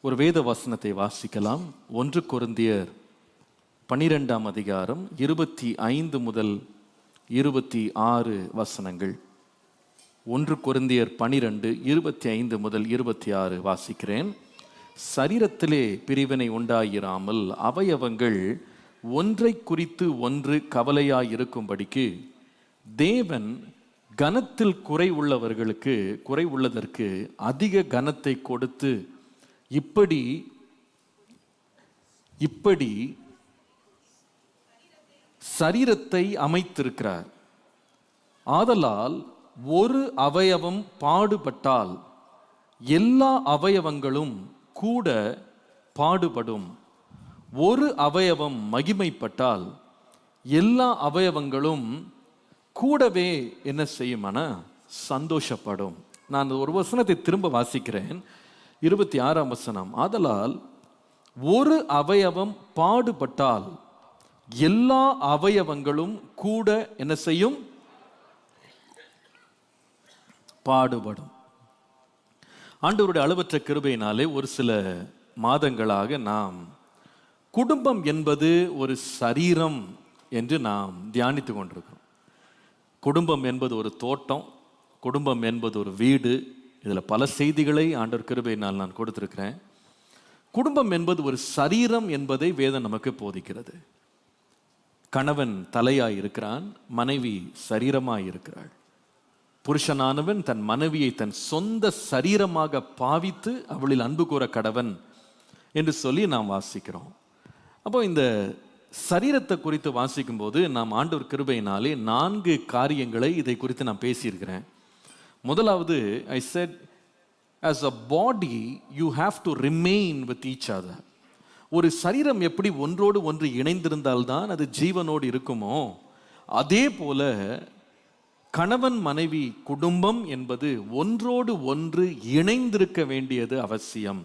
ஒரு வேத வசனத்தை வாசிக்கலாம். 1 கொரிந்தியர் 12ஆம் அதிகாரம் 25 முதல் 26 வசனங்கள். 1 கொரிந்தியர் 12, 25 முதல் 26 வாசிக்கிறேன். சரீரத்திலே பிரிவினை உண்டாயிராமல் அவயவங்கள் ஒன்றை குறித்து ஒன்று கவலையாயிருக்கும்படிக்கு தேவன் கனத்தில் குறை உள்ளதற்கு அதிக கனத்தை கொடுத்து இப்படி சரீரத்தை அமைத்திருக்கிறார். ஆதலால் ஒரு அவயவம் பாடுபட்டால் எல்லா அவயவங்களும் கூட பாடுபடும். ஒரு அவயவம் மகிமைப்பட்டால் எல்லா அவயவங்களும் கூடவே என்ன செய்யுமானா சந்தோஷப்படும். நான் ஒரு வசனத்தை திரும்ப வாசிக்கிறேன். 26ஆம் வசனம். ஆதலால் ஒரு அவயவம் பாடுபட்டால் எல்லா அவயவங்களும் கூட என்ன செய்யும்? பாடுபடும். ஆண்டவருடைய அளவற்ற கிருபையினாலே ஒரு சில மாதங்களாக நாம் குடும்பம் என்பது ஒரு சரீரம் என்று நாம் தியானித்து கொண்டிருக்கிறோம். குடும்பம் என்பது ஒரு தோட்டம், குடும்பம் என்பது ஒரு வீடு. இதில் பல செய்திகளை ஆண்டவர் கிருபையினால் நான் கொடுத்திருக்கிறேன். குடும்பம் என்பது ஒரு சரீரம் என்பதை வேதம் நமக்கு போதிக்கிறது. கணவன் தலையாய் இருக்கிறான், மனைவி சரீரமாய் இருக்கிறாள். புருஷனானவன் தன் மனைவியை தன் சொந்த சரீரமாக பாவித்து அவளில் அன்பு கூற கடவன் என்று சொல்லி நாம் வாசிக்கிறோம். அப்போ இந்த சரீரத்தை குறித்து வாசிக்கும் போது நாம் ஆண்டவர் கிருபையினாலே 4 காரியங்களை இதை குறித்து நான் பேசியிருக்கிறேன். முதலாவது, I said, as a body you have to remain with each other. ஒரு சரீரம் எப்படி ஒன்றோடு ஒன்று இணைந்திருந்தால்தான் அது ஜீவனோடு இருக்குமோ, அதே போல கணவன் மனைவி குடும்பம் என்பது ஒன்றோடு ஒன்று இணைந்திருக்க வேண்டியது அவசியம்.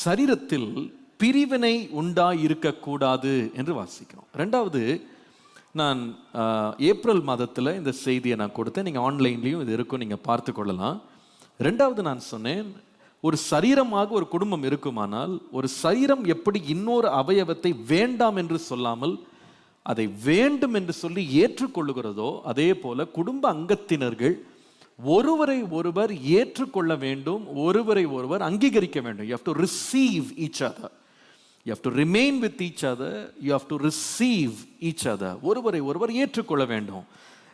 சரீரத்தில் பிரிவினை உண்டாயிருக்கக்கூடாது என்று வாசிக்கிறோம். ரெண்டாவது, நான் ஏப்ரல் மாதத்தில் இந்த செய்தியை நான் கொடுத்தேன். நீங்கள் ஆன்லைன்லேயும் இது இருக்கும், நீங்கள் பார்த்து கொள்ளலாம். ரெண்டாவது நான் சொன்னேன், ஒரு சரீரமாக ஒரு குடும்பம் இருக்குமானால் ஒரு சரீரம் எப்படி இன்னொரு அவயவத்தை வேண்டாம் என்று சொல்லாமல் அதை வேண்டும் என்று சொல்லி ஏற்றுக்கொள்ளுகிறதோ, அதே போல குடும்ப அங்கத்தினர்கள் ஒருவரை ஒருவர் ஏற்றுக்கொள்ள வேண்டும், ஒருவரை ஒருவர் அங்கீகரிக்க வேண்டும். You have to receive each other. You have to remain with each other. You have to receive each other. ஒருவரை ஒருவர் ஏற்றுக்கொள்ள வேண்டும்.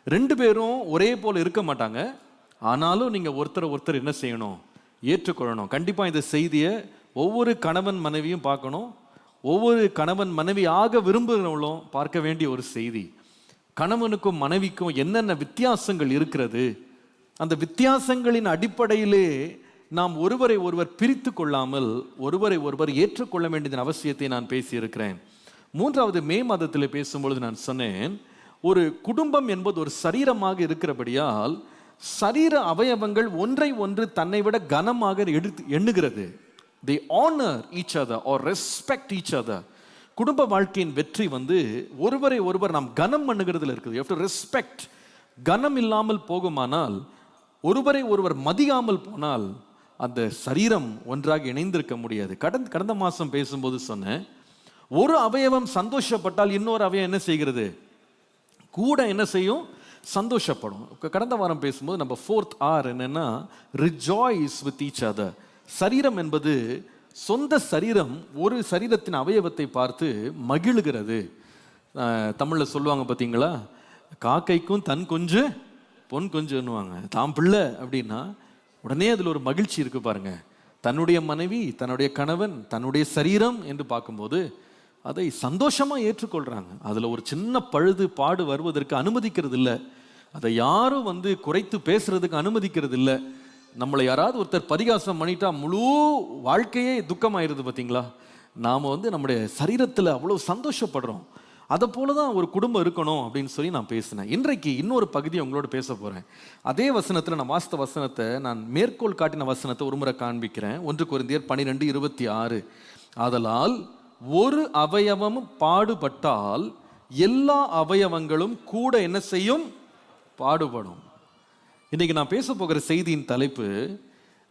2 பேரும் ஒரே போல இருக்க மாட்டாங்க. ஆனாலும் நீங்கள் ஒருத்தர் என்ன செய்யணும்? ஏற்றுக்கொள்ளணும். கண்டிப்பாக இந்த செய்தியை ஒவ்வொரு கணவன் மனைவியும் பார்க்கணும். ஒவ்வொரு கணவன் மனைவி ஆக விரும்புகிறவங்களும் பார்க்க வேண்டிய ஒரு செய்தி. கணவனுக்கும் மனைவிக்கும் என்னென்ன வித்தியாசங்கள் இருக்கிறது, அந்த வித்தியாசங்களின் அடிப்படையிலே நாம் ஒருவரை ஒருவர் பிரித்து கொள்ளாமல் ஒருவரை ஒருவர் ஏற்றுக்கொள்ள வேண்டியதன் அவசியத்தை நான் பேசியிருக்கிறேன். மூன்றாவது, மே மாதத்தில் பேசும்பொழுது நான் சொன்னேன், ஒரு குடும்பம் என்பது ஒரு சரீரமாக இருக்கிறபடியால் சரீர அவயவங்கள் ஒன்றை ஒன்று தன்னை விட கனமாக எண்ணுகிறது. They honor each other or respect each other. குடும்ப வாழ்க்கையின் வெற்றி ஒருவரை ஒருவர் நாம் கனம் பண்ணுகிறதுல இருக்குது. You have to respect. கனம் இல்லாமல் போகுமானால், ஒருவரை ஒருவர் மதியாமல் போனால் அந்த சரீரம் ஒன்றாக இணைந்திருக்க முடியாது. கடந்த மாதம் பேசும்போது சொன்னேன், ஒரு அவயவம் சந்தோஷப்பட்டால் இன்னொரு அவயவம் என்ன செய்கிறது? கூட என்ன செய்யும்? சந்தோஷப்படும். கடந்த வாரம் பேசும்போது நம்ம 4th R என்னன்னா rejoice with each other. சரீரம் என்பது சொந்த சரீரம் ஒரு சரீரத்தின் அவயவத்தை பார்த்து மகிழுகிறது. தமிழில் சொல்லுவாங்க பார்த்தீங்களா, காக்கைக்கும் தன் கொஞ்சு பொன் கொஞ்சுன்னுவாங்க. தாம் பிள்ளை அப்படின்னா உடனே அதில் ஒரு மகிழ்ச்சி இருக்கு பாருங்க. தன்னுடைய மனைவி, தன்னுடைய கணவன், தன்னுடைய சரீரம் என்று பார்க்கும்போது அதை சந்தோஷமாக ஏற்றுக்கொள்கிறாங்க. அதில் ஒரு சின்ன பாடு வருவதற்கு அனுமதிக்கிறது இல்லை. அதை யாரும் குறைத்து பேசுறதுக்கு அனுமதிக்கிறது இல்லை. நம்மளை யாராவது ஒருத்தர் பரிகாசம் பண்ணிட்டா முழு வாழ்க்கையே துக்கமாயிருது பார்த்தீங்களா. நாம் நம்முடைய சரீரத்தில் அவ்வளோ சந்தோஷப்படுறோம். அதை போல தான் ஒரு குடும்பம் இருக்கணும் அப்படின்னு சொல்லி நான் பேசினேன். இன்றைக்கு இன்னொரு பகுதியை உங்களோட பேச போகிறேன். அதே வசனத்தில் நான் வாஸ்த வசனத்தை, நான் மேற்கோள் காட்டின வசனத்தை ஒரு முறை காண்பிக்கிறேன். 1 கொரிந்தியர் 12:26. ஆதலால் ஒரு அவயவம் பாடுபட்டால் எல்லா அவயவங்களும் கூட என்ன செய்யும்? பாடுபடும். இன்னைக்கு நான் பேச போகிற செய்தியின் தலைப்பு,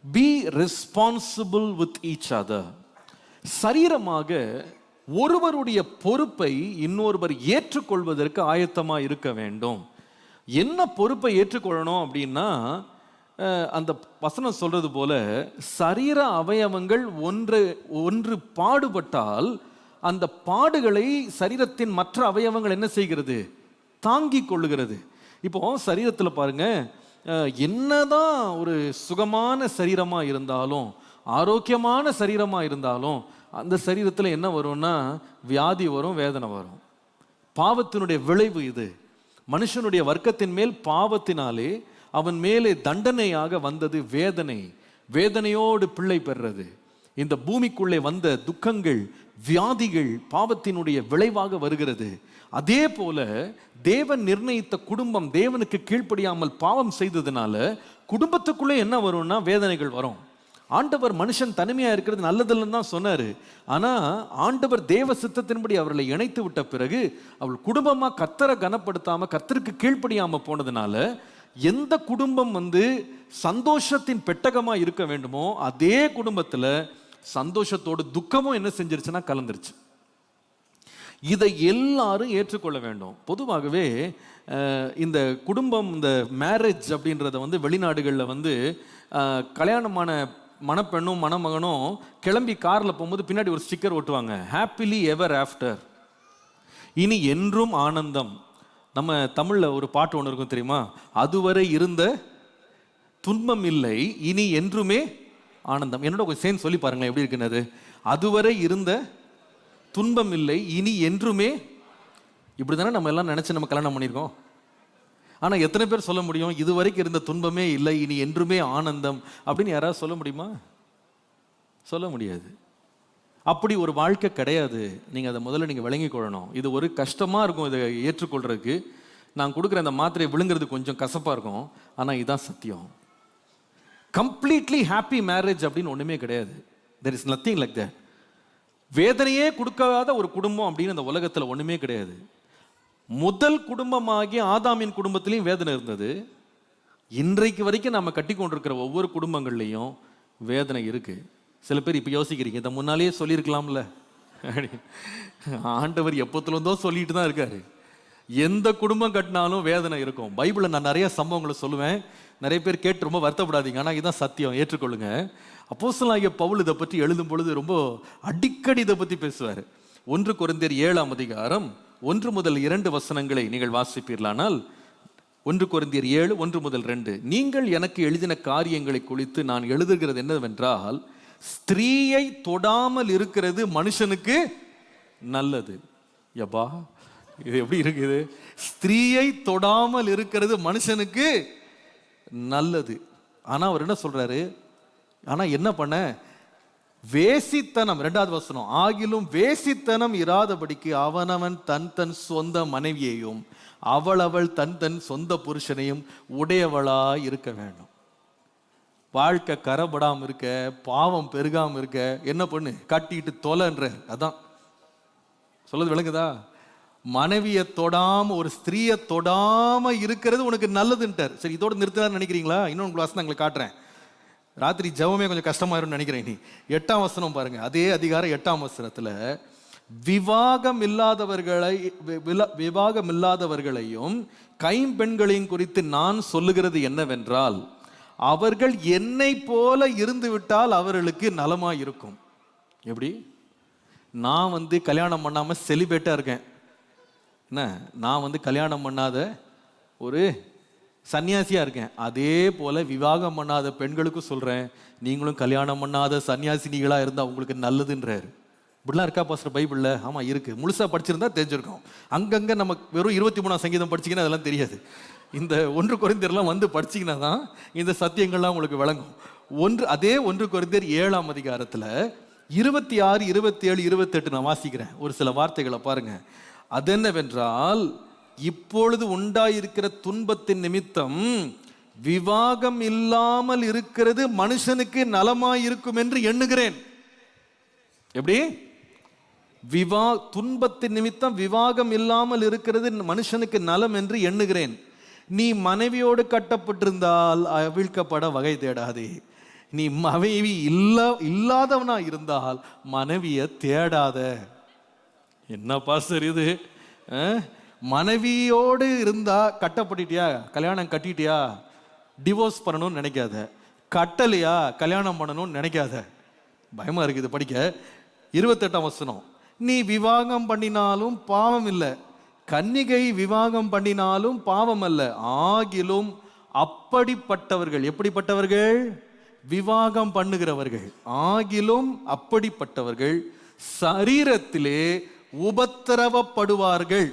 be responsible with each other. சரீரமாக ஒருவருடைய பொறுப்பை இன்னொருவர் ஏற்றுக்கொள்வதற்கு ஆயத்தமா இருக்க வேண்டும். என்ன பொறுப்பை ஏற்றுக்கொள்ளணும் அப்படின்னா, அந்த வசனம் சொல்றது போல சரீர அவயவங்கள் ஒன்று பாடுபட்டால் அந்த பாடுகளை சரீரத்தின் மற்ற அவயவங்கள் என்ன செய்கிறது? தாங்கிக் கொள்ளுகிறது. இப்போ சரீரத்தில் பாருங்க, என்னதான் ஒரு சுகமான சரீரமா இருந்தாலும், ஆரோக்கியமான சரீரமா இருந்தாலும், அந்த சரீரத்தில் என்ன வரும்னா வியாதி வரும், வேதனை வரும். பாவத்தினுடைய விளைவு இது. மனுஷனுடைய வர்க்கத்தின் மேல் பாவத்தினாலே அவன் மேலே தண்டனையாக வந்தது வேதனை. வேதனையோடு பிள்ளை பெறுறது. இந்த பூமிக்குள்ளே வந்த துக்கங்கள், வியாதிகள் பாவத்தினுடைய விளைவாக வருகிறது. அதே போல தேவன் நிர்ணயித்த குடும்பம் தேவனுக்கு கீழ்ப்படியாமல் பாவம் செய்ததுனால குடும்பத்துக்குள்ளே என்ன வரும்னா வேதனைகள் வரும். ஆண்டவர் மனுஷன் தனிமையா இருக்கிறது நல்லதில்லைன்னு தான் சொன்னாரு. ஆனா ஆண்டவர் தேவ சித்தத்தின்படி அவர்களை இணைத்து விட்ட பிறகு அவள் குடும்பமா கர்த்தரை கனப்படுத்தாம கர்த்தருக்கு கீழ்ப்படியாம போனதுனால எந்த குடும்பம் சந்தோஷத்தின் பெட்டகமா இருக்க வேண்டுமோ அதே குடும்பத்துல சந்தோஷத்தோடு துக்கமும் என்ன செஞ்சிருச்சுன்னா கலந்துருச்சு. இதை எல்லாரும் ஏற்றுக்கொள்ள வேண்டும். பொதுவாகவே இந்த குடும்பம், இந்த மேரேஜ் அப்படின்றத வெளிநாடுகளில் கல்யாணமான மணப்பெண்ணும் மணமகனும் கிளம்பி காரில் போகும்போது பின்னாடி ஒரு ஸ்டிக்கர் ஒட்டுவாங்க, ஹாப்பிலி எவர் ஆஃப்டர், இனி என்றும் ஆனந்தம். நம்ம தமிழில் ஒரு பாட்டு ஒன்று இருக்கும் தெரியுமா? அதுவரை இருந்த துன்பம் இல்லை, இனி என்றுமே ஆனந்தம். என்னோட கொஞ்சம் சேர்ந்து சொல்லி பாருங்களேன் எப்படி இருக்குன்னு. அதுவரை இருந்த துன்பம் இல்லை, இனி என்றுமே. இப்படி தானே நம்ம எல்லாம் நினைச்சு நம்ம கல்யாணம் பண்ணியிருக்கோம். ஆனால் எத்தனை பேர் சொல்ல முடியும் இதுவரைக்கும் இருந்த துன்பமே இல்லை, இனி என்றுமே ஆனந்தம் அப்படின்னு? யாராவது சொல்ல முடியுமா? சொல்ல முடியாது. அப்படி ஒரு வாழ்க்கை கிடையாது. நீங்கள் அதை முதல்ல நீங்கள் விளங்கி கொள்ளணும். இது ஒரு கஷ்டமாக இருக்கும் இதை ஏற்றுக்கொள்றதுக்கு. நான் கொடுக்குற அந்த மாத்திரையை விழுங்குறது கொஞ்சம் கசப்பாக இருக்கும், ஆனால் இதுதான் சத்தியம். கம்ப்ளீட்லி ஹாப்பி மேரேஜ் அப்படின்னு ஒன்றுமே கிடையாது. There is nothing like that. வேதனையே கொடுக்காத ஒரு குடும்பம் அப்படின்னு அந்த உலகத்தில் ஒன்றுமே கிடையாது. முதல் குடும்பமாகிய ஆதாமின் குடும்பத்திலையும் வேதனை இருந்தது. இன்றைக்கு வரைக்கும் நம்ம கட்டி கொண்டிருக்கிற ஒவ்வொரு குடும்பங்கள்லையும் வேதனை இருக்கு. சில பேர் இப்போ யோசிக்கிறீங்க, இதை முன்னாலேயே சொல்லியிருக்கலாம்ல. ஆண்டவர் எப்போத்துலேருந்தோ சொல்லிட்டு தான் இருக்காரு. எந்த குடும்பம் கட்டினாலும் வேதனை இருக்கும். பைபிளில் நான் நிறைய சம்பவங்களை சொல்லுவேன், நிறைய பேர் கேட்டு ரொம்ப வருத்தப்படாதீங்க, ஆனால் இதுதான் சத்தியம், ஏற்றுக்கொள்ளுங்க. அப்போஸ்தலனாகிய பவுல் இதை பற்றி எழுதும் பொழுது ரொம்ப அடிக்கடி இதை பற்றி பேசுவார். 1 கொரிந்தியர் 7ஆம் அதிகாரம் 1 முதல் 2 வசனங்களை நீங்கள் வாசிப்பீர்களானால், 1 கொரிந்தியர் 7 1 முதல் 2, நீங்கள் எனக்கு எழுதின காரியங்களை குறித்து நான் எழுதுகிறது என்னவென்றால், ஸ்திரீயை தொடாமல் இருக்கிறது மனுஷனுக்கு நல்லது. யப்பா, இது எப்படி இருக்குது? ஸ்திரீயை தொடாமல் இருக்கிறது மனுஷனுக்கு நல்லது. ஆனா அவர் என்ன சொல்றாரு? ஆனா என்ன பண்ண? வேசித்தனம், 2வது வசனம், ஆகிலும் வேசித்தனம் இராதபடிக்கு அவனவன் தன் தன் சொந்த மனைவியையும் அவள் தன் தன் சொந்த புருஷனையும் உடையவளா இருக்க வேண்டும். வாழ்க்கை கரப்படாம இருக்க, பாவம் பெருகாம இருக்க என்ன பண்ணு? கட்டிட்டு தொலைன்ற. அதான் சொல்றது விளங்குதா? மனைவியை தொடாம, ஒரு ஸ்திரீயை தொடாம இருக்கிறது உனக்கு நல்லதுன்ட்டார். சரி, இதோட நிறுத்தலாம்னு நினைக்கிறீங்களா? இன்னொன்று வசனம் உங்களுக்கு காட்டுறேன். ராத்திரி ஜெபமே கொஞ்சம் கஷ்டமாயிரும்னு நினைக்கிறேன். நீ 8ஆம் வசனம் பாருங்க. அதே அதிகாரம் 8ஆம் வசனத்துல, விவாகம் இல்லாதவர்களையும் கைம்பெண்களையும் குறித்து நான் சொல்லுகிறது என்னவென்றால், அவர்கள் என்னை போல இருந்து விட்டால் அவர்களுக்கு நலமாய் இருக்கும். எப்படி? நான் கல்யாணம் பண்ணாம செலிபேட்டா இருக்கேன். என்ன, நான் கல்யாணம் பண்ணாத ஒரு சன்னியாசியா இருக்கேன். அதே போல விவாகம் பண்ணாத பெண்களுக்கும் சொல்றேன், நீங்களும் கல்யாணம் பண்ணாத சன்னியாசினிகளா இருந்தா உங்களுக்கு நல்லதுன்றாரு. இப்படிலாம் இருக்கா பாஸ்டர் பைபிள்ல? ஆமா இருக்கு. முழுசா படிச்சிருந்தா தெரிஞ்சிருக்கும். அங்கங்க நம்ம வெறும் 23ஆம் சங்கீதம் படிச்சீங்கன்னா அதெல்லாம் தெரியாது. இந்த 1 கொரிந்தியர்லாம் படிச்சீங்கன்னா தான் இந்த சத்தியங்கள்லாம் உங்களுக்கு விளங்கும். அதே 1 கொரிந்தியர் 7ஆம் அதிகாரத்துல 26, 27, 28 நான் வாசிக்கிறேன். ஒரு சில வார்த்தைகளை பாருங்க. அதென்னவென்றால், இப்பொழுது உண்டாயிருக்கிற துன்பத்தின் நிமித்தம் விவாகம் இல்லாமல் இருக்கிறது மனுஷனுக்கு நலமாயிருக்கும் என்று எண்ணுகிறேன். எப்படி? துன்பத்தின் நிமித்தம் விவாகம் இல்லாமல் இருக்கிறது மனுஷனுக்கு நலம் என்று எண்ணுகிறேன். நீ மனைவியோடு கட்டப்பட்டிருந்தால் அவிழ்க்கப்பட வகை தேடாதே. நீ மனைவி இல்லாதவனா இருந்தால் மனைவியை தேடாத. என்ன பாஸ்டர் இது? மனைவியோடு இருந்தா கட்டப்பட்டுட்டியா, கல்யாணம் கட்டிட்டியா, டிவோர்ஸ் பண்ணணும்னு நினைக்காத. கட்டலையா, கல்யாணம் பண்ணணும்னு நினைக்காத. பயமா இருக்குது படிக்க. 28ஆம் வசனம், நீ விவாகம் பண்ணினாலும் பாவம் இல்லை, கன்னிகை விவாகம் பண்ணினாலும் பாவம் அல்ல, ஆகிலும் அப்படிப்பட்டவர்கள், எப்படிப்பட்டவர்கள்? விவாகம் பண்ணுகிறவர்கள், ஆகிலும் அப்படிப்பட்டவர்கள் சரீரத்திலே உபத்திரவப்படுவார்கள்,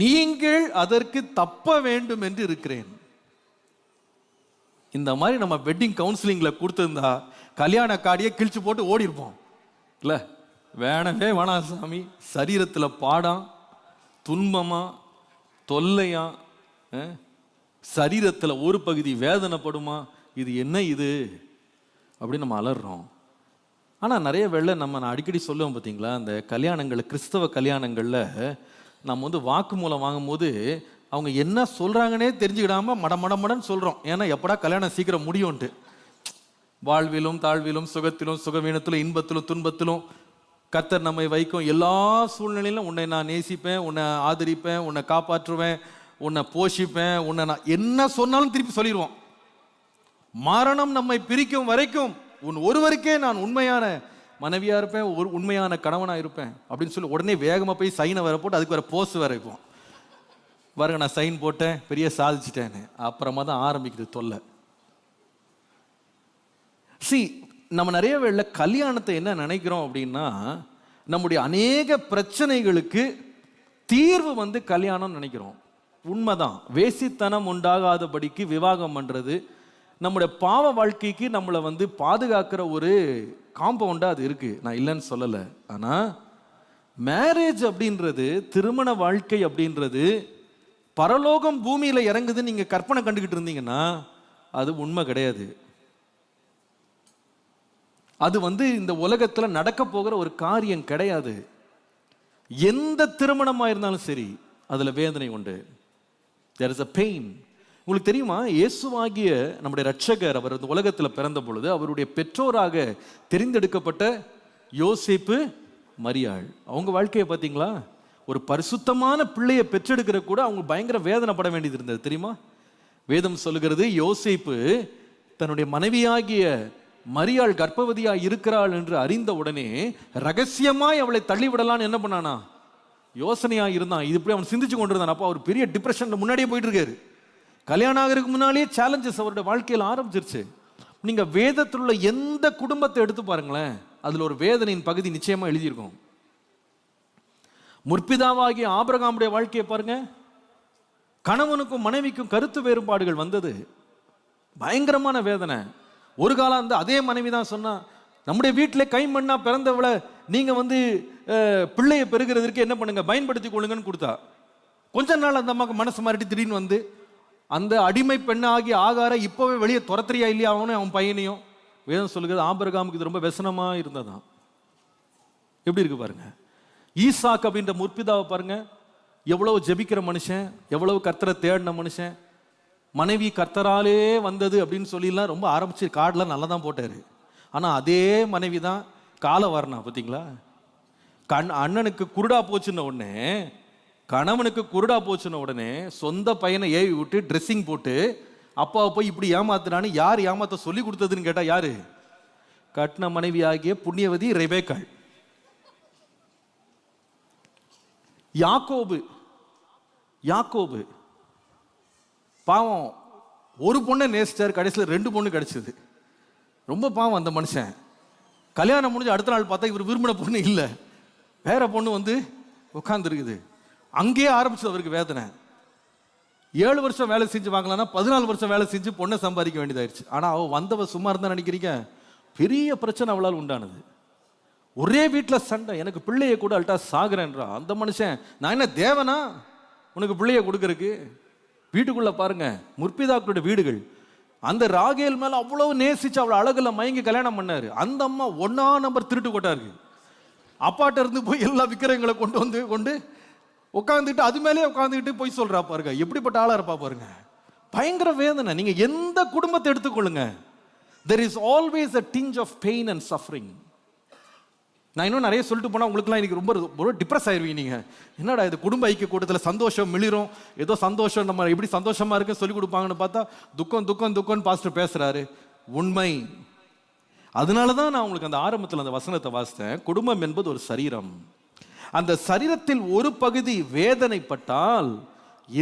நீங்கள் அதற்கு தப்ப வேண்டும் என்று இருக்கிறேன். இந்த மாதிரி நம்ம வெட்டிங் கவுன்சிலிங்ல கொடுத்திருந்தா கல்யாண காடியை கிழிச்சு போட்டு ஓடி இருப்போம் இல்ல. வேணவே வேணாம் சாமி, சரீரத்துல பாடம், துன்பமா, தொல்லையா, சரீரத்துல ஒரு பகுதி வேதனைப்படுமா, இது என்ன இது அப்படின்னு நம்ம அலறோம். ஆனால் நிறைய வேளை நான் அடிக்கடி சொல்லுவோம் பார்த்தீங்களா, அந்த கல்யாணங்கள், கிறிஸ்தவ கல்யாணங்களில் நம்ம வந்து வாக்குமூலம் வாங்கும்போது அவங்க என்ன சொல்கிறாங்கன்னே தெரிஞ்சுக்கிடாம மடன்னு சொல்கிறோம். ஏன்னா எப்படா கல்யாணம் சீக்கிரம் முடியும்ன்ட்டு. வாழ்விலும் தாழ்விலும், சுகத்திலும் சுகவீனத்திலும், இன்பத்திலும் துன்பத்திலும் கர்த்தர் நம்மை வைக்கும் எல்லா சூழ்நிலையிலும் உன்னை நான் நேசிப்பேன், உன்னை ஆதரிப்பேன், உன்னை காப்பாற்றுவேன், உன்னை போஷிப்பேன், உன்னை நான் என்ன சொன்னாலும் திருப்பி சொல்லிடுவோம். மரணம் நம்மை பிரிக்கும் வரைக்கும் உன் ஒருவருக்கே நான் உண்மையான மனைவியா இருப்பேன், ஒரு உண்மையான கணவனா இருப்பேன் அப்படின்னு சொல்லி உடனே வேகமா போய் சைனை வர போட்டு அதுக்கு வேற போஸ் வேற வைப்போம். பாருங்க, நான் சைன் போட்டேன், பெரிய சாதிச்சிட்டேன்னு. அப்புறமா தான் ஆரம்பிக்குது தொல்லை. நம்ம நிறைய வேளை கல்யாணத்தை என்ன நினைக்கிறோம் அப்படின்னா, நம்முடைய அநேக பிரச்சனைகளுக்கு தீர்வு வந்து கல்யாணம் நினைக்கிறோம். உண்மைதான், வேசித்தனம் உண்டாகாதபடிக்கு விவாகம் பண்றது நம்முடைய பாவ வாழ்க்கைக்கு நம்மளை வந்து பாதுகாக்கிற ஒரு காம்பவுண்டா அது இருக்கு, நான் இல்லைன்னு சொல்லலை. ஆனா மேரேஜ் அப்படின்றது, திருமண வாழ்க்கை அப்படின்றது பரலோகம் பூமியில இறங்குதுன்னு நீங்க கற்பனை கண்டுகிட்டு இருந்தீங்கன்னா அது உண்மை கிடையாது. அது வந்து இந்த உலகத்துல நடக்க போகிற ஒரு காரியம் கிடையாது. எந்த திருமணமா இருந்தாலும் சரி அதுல வேதனை உண்டு. There is a pain. உங்களுக்கு தெரியுமா, இயேசுவாகிய நம்முடைய ரட்சகர் அவர் இந்த உலகத்தில் பிறந்த பொழுது அவருடைய பெற்றோராக தெரிந்தெடுக்கப்பட்ட யோசேப்பு, மரியாள், அவங்க வாழ்க்கையை பார்த்தீங்களா? ஒரு பரிசுத்தமான பிள்ளையை பெற்றெடுக்கிற கூட அவங்க பயங்கர வேதனைப்பட வேண்டியது இருந்தது தெரியுமா? வேதம் சொல்லுகிறது, யோசேப்பு தன்னுடைய மனைவியாகிய மரியாள் கர்ப்பவதியாக இருக்கிறாள் என்று அறிந்த உடனே ரகசியமாய் அவளை தள்ளிவிடலான்னு என்ன பண்ணானா, யோசனையா இருந்தான். இது இப்படி அவன் சிந்திச்சு கொண்டிருந்தான். அப்போ அவர் பெரிய டிப்ரெஷன்ல முன்னாடியே போயிட்டு இருக்காரு. கல்யாணம் ஆகிறதுக்கு முன்னாலேயே சேலஞ்சஸ் அவருடைய வாழ்க்கையில் ஆரம்பிச்சிருச்சு. நீங்க வேதத்தில் உள்ள எந்த குடும்பத்தை எடுத்து பாருங்களேன், அதுல ஒரு வேதனையின் பகுதி நிச்சயமா எழுதியிருக்கும். முற்பிதாவாகிய ஆபிரகாமுடைய வாழ்க்கையை பாருங்க, கணவனுக்கும் மனைவிக்கும் கருத்து வேறுபாடுகள் வந்தது, பயங்கரமான வேதனை. ஒரு காலம் அந்த அதே மனைவி தான் சொன்னா, நம்முடைய வீட்டில் கைமண்ணா பிறந்தவளை நீங்க வந்து பிள்ளையை பெறுகிறதுக்கு என்ன பண்ணுங்க, பயன்படுத்தி கொள்ளுங்கன்னு கொடுத்தா. கொஞ்ச நாள் அந்த அம்மாவுக்கு மனசு மாறிட்டு திடீர்னு வந்து அந்த அடிமை பெண்ணாகி ஆகார இப்பவே வெளியே துரத்துறியா இல்லையா அவன் பையனையும். வேதம் சொல்லுகிறது ஆபிரகாமுக்கு இது ரொம்ப व्यसனமா இருந்ததான். எப்படி இருக்கு பாருங்க. ஈசாக் அப்படின்ற முற்பிதாவை பாருங்க, எவ்வளவு ஜெபிக்கிற மனுஷன், எவ்வளவு கர்த்தரை தேடின மனுஷன். மனைவி கர்த்தராலே வந்தது அப்படின்னு சொல்லிலாம் ரொம்ப ஆரம்பிச்சு கார்டெலாம் நல்லா தான் போட்டாரு. ஆனா அதே மனைவி தான் காலை வரணும் பார்த்தீங்களா. அண்ணனுக்கு குருடா போச்சுன்ன உடனே, கணவனுக்கு குருடா போச்சுன்ன உடனே சொந்த பையனை ஏவி விட்டு ட்ரெஸ்ஸிங் போட்டு அப்பாவை போய் இப்படி ஏமாத்துறான்னு யார் ஏமாத்த சொல்லி கொடுத்ததுன்னு கேட்டா யாரு? கட்டின மனைவி ஆகிய புண்ணியவதி ரெபேக்காள். யாக்கோபு பாவம், ஒரு பொண்ணை நேசிச்சார், கடைசியில் 2 பொண்ணு கிடைச்சது. ரொம்ப பாவம் அந்த மனுஷன். கல்யாணம் முடிஞ்சு அடுத்த நாள் பார்த்தா இவர் விரும்பின பொண்ணு இல்லை, வேற பொண்ணு வந்து உட்காந்துருக்குது. அங்கேயே ஆரம்பிச்சது அவருக்கு வேதனை. 7 வருஷம் வேலை செஞ்சு வாங்கலாம்னா 14 வருஷம் வேலை செஞ்சு பொண்ணை சம்பாதிக்க வேண்டியதாயிருச்சு. ஆனால் அவள் வந்தவ சும்மா இருந்தா நினைக்கிறீங்க, பெரிய பிரச்சனை அவளால் உண்டானது. ஒரே வீட்டில் சண்டை, எனக்கு பிள்ளையை கூட அல்ட்டா சாகுறேன்றா. அந்த மனுஷன், நான் என்ன தேவனா உனக்கு பிள்ளைய கொடுக்கறதுக்கு? வீட்டுக்குள்ள பாருங்க, முற்பிதாக்களுடைய வீடுகள். அந்த ராகேல் மேல அவ்வளவு நேசிச்சு அவளை அழகுல மயங்கி கல்யாணம் பண்ணாரு. அந்த அம்மா 1ஆம் நம்பர் திருட்டு கொட்டாரு. அப்பாட்ட இருந்து போய் எல்லா விக்கிரங்களை கொண்டு உட்காந்துக்கிட்டு அது மேலே உட்காந்துக்கிட்டு போய் சொல்றா பாருங்க. எப்படிப்பட்ட ஆளா இருப்பா பாருங்க. பயங்கர வேதனை. நீங்க எந்த குடும்பத்தை எடுத்துக்கொள்ளுங்க, there is always a tinge of pain and suffering. நான் இன்னும் நிறைய சொல்லிட்டு போனால் உங்களுக்குலாம் இன்னைக்கு ரொம்ப டிப்ரெஸ் ஆயிருவீங்க. நீங்கள் என்னடா இது குடும்ப ஐக்கிய கூட்டத்தில் சந்தோஷம் மிளிரும், ஏதோ சந்தோஷம் நம்ம எப்படி சந்தோஷமா இருக்குன்னு சொல்லி கொடுப்பாங்கன்னு பார்த்தா துக்கம் துக்கம் துக்கம்னு பாஸ்டர் பேசுறாரு. உண்மை. அதனால தான் நான் உங்களுக்கு அந்த ஆரம்பத்தில் அந்த வசனத்தை வாசித்தேன். குடும்பம் என்பது ஒரு சரீரம். அந்த சரீரத்தில் ஒரு பகுதி வேதனைப்பட்டால்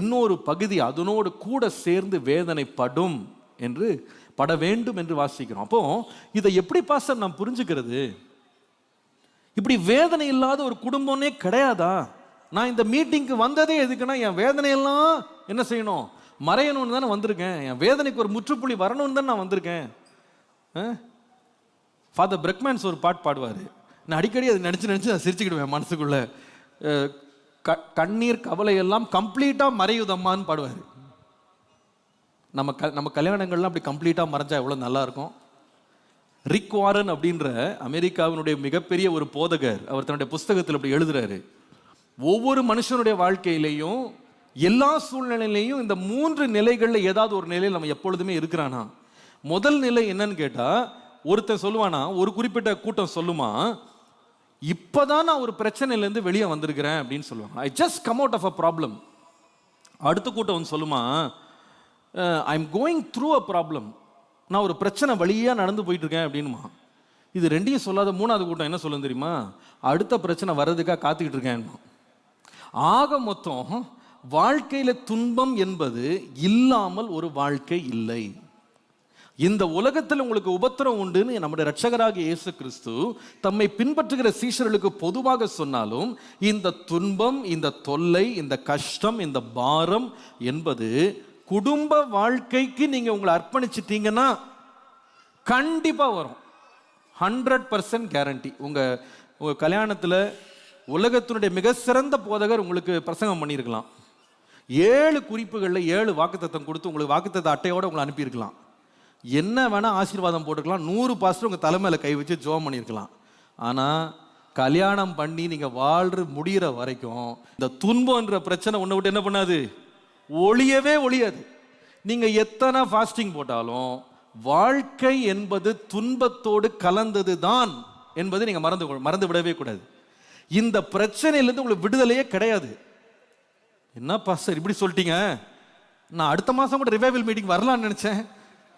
இன்னொரு பகுதி அதனோடு கூட சேர்ந்து வேதனைப்படும் என்று பட வேண்டும் என்று வாசிக்கிறோம். அப்போ இதை எப்படி பாஸ்டர் நான் புரிஞ்சுக்கிறது? இப்படி வேதனை இல்லாத ஒரு குடும்பமே கிடையாதா? நான் இந்த மீட்டிங்க்கு வந்ததே எதுக்குன்னா என் வேதனையெல்லாம் என்ன செய்யணும், மறையணும்னு தானே வந்திருக்கேன். என் வேதனைக்கு ஒரு முற்றுப்புள்ளி வரணும்னு தான் நான் வந்திருக்கேன். ஃபாதர் பிரக்மேன்ஸ் ஒரு பாட்டு பாடுவார். நான் அடிக்கடி அதை நினச்சி நான் சிரிச்சுக்கிடுவேன் மனசுக்குள்ள. கண்ணீர் கவலை எல்லாம் கம்ப்ளீட்டாக மறையுதம்மான்னு பாடுவார். நம்ம கல்யாணங்கள்லாம் அப்படி கம்ப்ளீட்டாக மறைஞ்சா எவ்வளோ நல்லா இருக்கும். ரிக் வாரன் அப்படின்ற அமெரிக்காவினுடைய மிகப்பெரிய ஒரு போதகர், அவர் தன்னுடைய புஸ்தகத்தில் அப்படி எழுதுறாரு. ஒவ்வொரு மனுஷனுடைய வாழ்க்கையிலையும் எல்லா சூழ்நிலையிலையும் இந்த 3 நிலைகளில் ஏதாவது ஒரு நிலையில் நம்ம எப்பொழுதுமே இருக்கிறானா. முதல் நிலை என்னன்னு கேட்டா, ஒருத்தன் சொல்லுவானா, ஒரு குறிப்பிட்ட கூட்டம் சொல்லுமா, இப்பதான் நான் ஒரு பிரச்சனையிலேருந்து வெளியே வந்திருக்கிறேன் அப்படின்னு சொல்லுவாங்க. I just come out of a problem. அடுத்த கூட்டம் வந்து சொல்லுமா, I'm going through a problem, நான் ஒரு பிரச்சனை வழியாக நடந்து போயிட்டு இருக்கேன் அப்படின்மா. இது ரெண்டையும் சொல்லாத 3வது கூட்டம் என்ன சொல்லும் தெரியுமா, அடுத்த பிரச்சனை வர்றதுக்காக காத்துக்கிட்டு இருக்கேன். ஆக மொத்தம் வாழ்க்கையில துன்பம் என்பது இல்லாமல் ஒரு வாழ்க்கை இல்லை. இந்த உலகத்தில் உங்களுக்கு உபத்திரம் உண்டுன்னு நம்முடைய இரட்சகராகிய இயேசு கிறிஸ்து தம்மை பின்பற்றுகிற சீஷர்களுக்கு பொதுவாக சொன்னாலும், இந்த துன்பம், இந்த தொல்லை, இந்த கஷ்டம், இந்த பாரம் என்பது குடும்ப வாழ்க்கைக்கு நீங்க உங்களை அர்ப்பணிச்சிட்டீங்கன்னா கண்டிப்பா வரும். 100% கேரண்டி. உங்க கல்யாணத்தில் உலகத்தினுடைய மிக சிறந்த போதகர் உங்களுக்கு பிரசங்கம் பண்ணியிருக்கலாம். 7 குறிப்புகளில் 7 வாக்குத்தத்தம் கொடுத்து உங்களுக்கு வாக்குத்தத்த அட்டையோடு உங்களை அனுப்பியிருக்கலாம். என்ன வேணா ஆசீர்வாதம் போட்டுக்கலாம். 100 பாஸ்டர் உங்கள் தலைமையில் கை வச்சு ஜெபம் பண்ணியிருக்கலாம். ஆனால் கல்யாணம் பண்ணி நீங்கள் வாழ்ற முடிகிற வரைக்கும் இந்த துன்பம்ன்ற பிரச்சனை ஒன்றை விட்டு என்ன பண்ணாது, ஒளியவே ஒளியாது. நீங்க எத்தனை ஃபாஸ்டிங் போட்டாலும் வாழ்க்கை என்பது துன்பத்தோடு கலந்தது தான் என்பதை நீங்க மறந்து விடவே கூடாது. இந்த பிரச்சனையிலிருந்து உங்களுக்கு விடுதலையே கிடையாது. என்ன பாஸ்டர் இப்படி சொல்லிட்டீங்க, நான் அடுத்த மாசம் கூட ரிவைவல் மீட்டிங் வரலாம்னு நினைச்சேன்,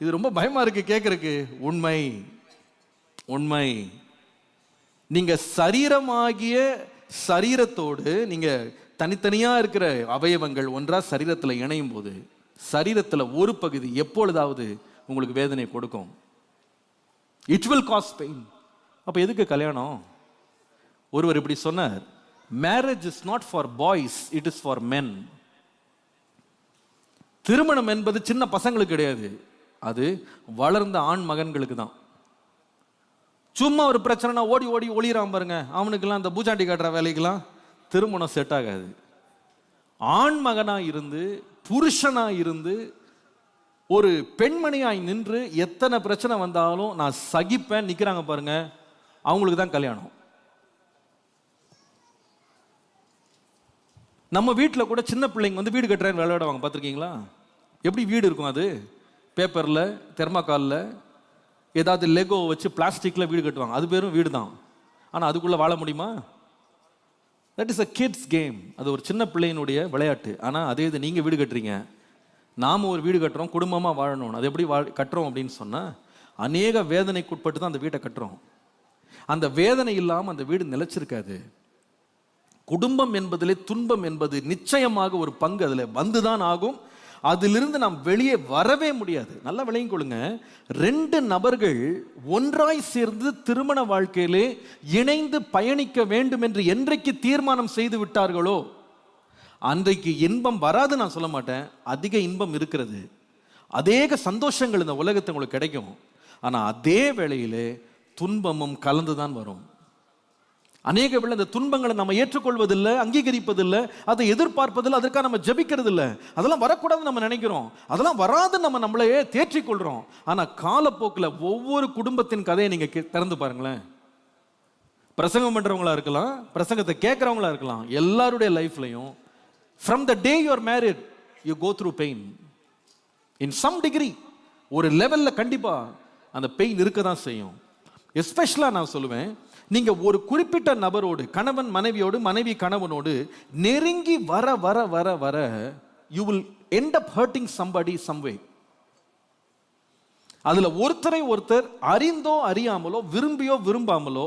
இது ரொம்ப பயமா இருக்கு கேட்கறதுக்கு. உண்மை உண்மை. நீங்க சரீரமாகிய சரீரத்தோடு நீங்க தனித்தனியா இருக்கிற அவயவங்கள் ஒன்றா சரீரத்தில் இணையும் போது சரீரத்தில் ஒரு பகுதி எப்பொழுதாவது உங்களுக்கு வேதனை கொடுக்கும். It will cause pain. அப்ப எதுக்கு கல்யாணம்? ஒருவர் இப்படி சொன்னார், marriage is not for boys, it is for men. திருமணம் என்பது சின்ன பசங்களுக்கு கிடையாது, அது வளர்ந்த ஆண் மகன்களுக்கு தான். சும்மா ஒரு பிரச்சனைனா ஓடி ஓடி ஒளிராம பாருங்க, அவனுக்கெல்லாம் அந்த பூச்சாண்டி காட்டுற வேலைக்கெல்லாம் திருமணம் செட் ஆகாது. ஆண் மகனா இருந்து புருஷனா இருந்து ஒரு பெண்மணியாய் நின்று எத்தனை பிரச்சனை வந்தாலும் நான் சகிப்பேன் நிக்கிறாங்க பாருங்க, அவங்களுக்கு தான் கல்யாணம். நம்ம வீட்டில் கூட சின்ன பிள்ளைங்க வந்து வீடு கட்டுறேன்னு விளையாடுவாங்க, பார்த்துருக்கீங்களா? எப்படி வீடு இருக்கும் அது? பேப்பரில், தெர்மாக்காலில், ஏதாவது லெகோ வச்சு பிளாஸ்டிக்கில் வீடு கட்டுவாங்க. அது பேரும் வீடு தான். ஆனால் அதுக்குள்ளே வாழ முடியுமா? That is a kids game. அது ஒரு சின்ன பிள்ளையினுடைய விளையாட்டு. ஆனால் அதே இது நீங்கள் வீடு கட்டுறீங்க, நாம் ஒரு வீடு கட்டுறோம், குடும்பமாக வாழணும். அது எப்படி கட்டுறோம் அப்படின்னு சொன்னால், அநேக வேதனைக்குட்பட்டு தான் அந்த வீட்டை கட்டுறோம். அந்த வேதனை இல்லாமல் அந்த வீடு நிலைச்சிருக்காது. குடும்பம் என்பதிலே துன்பம் என்பது நிச்சயமாக ஒரு பங்கு அதில் வந்துதான் ஆகும். அதிலிருந்து நாம் வெளியே வரவே முடியாது. நல்லா விளங்கிக் கொள்ளுங்க, 2 நபர்கள் ஒன்றாய் சேர்ந்து திருமண வாழ்க்கையிலே இணைந்து பயணிக்க வேண்டும் என்று என்றைக்கு தீர்மானம் செய்து விட்டார்களோ அன்றைக்கு இன்பம் வராது நான் சொல்ல மாட்டேன், அதிக இன்பம் இருக்கிறது, அதேக சந்தோஷங்கள் இந்த உலகத்தை உங்களுக்கு கிடைக்கும். ஆனால் அதே வேளையிலே துன்பமும் கலந்துதான் வரும். அநேக வேளை இந்த துன்பங்களை நம்ம ஏற்றுக்கொள்வதில்லை, அங்கீகரிப்பதில்லை, அதை எதிர்பார்ப்பதில்லை, அதற்காக நம்ம ஜபிக்கிறது இல்லை. அதெல்லாம் வரக்கூடாதுன்னு நம்ம நினைக்கிறோம், அதெல்லாம் வராது நம்ம நம்மளையே தேற்றிக்கொள்றோம். ஆனால் காலப்போக்கில் ஒவ்வொரு குடும்பத்தின் கதையை நீங்க திறந்து பாருங்களேன். பிரசங்கம் பண்றவங்களா இருக்கலாம், பிரசங்கத்தை கேட்கறவங்களா இருக்கலாம், எல்லாருடைய லைஃப்லையும் from the day you are married you go through pain in some degree. ஒரு லெவல்ல கண்டிப்பா அந்த பெயின் இருக்க தான் செய்யும். எஸ்பெஷலாக நான் சொல்லுவேன், நீங்க ஒரு குறிப்பிட்ட நபரோடு, கணவன் மனைவியோடு, மனைவி கணவனோடு நெருங்கி வர வர வர வர you will end up hurting somebody some way. அதுல ஒருத்தரை ஒருத்தர் அறிந்தோ அறியாமலோ, விரும்பியோ விரும்பாமலோ,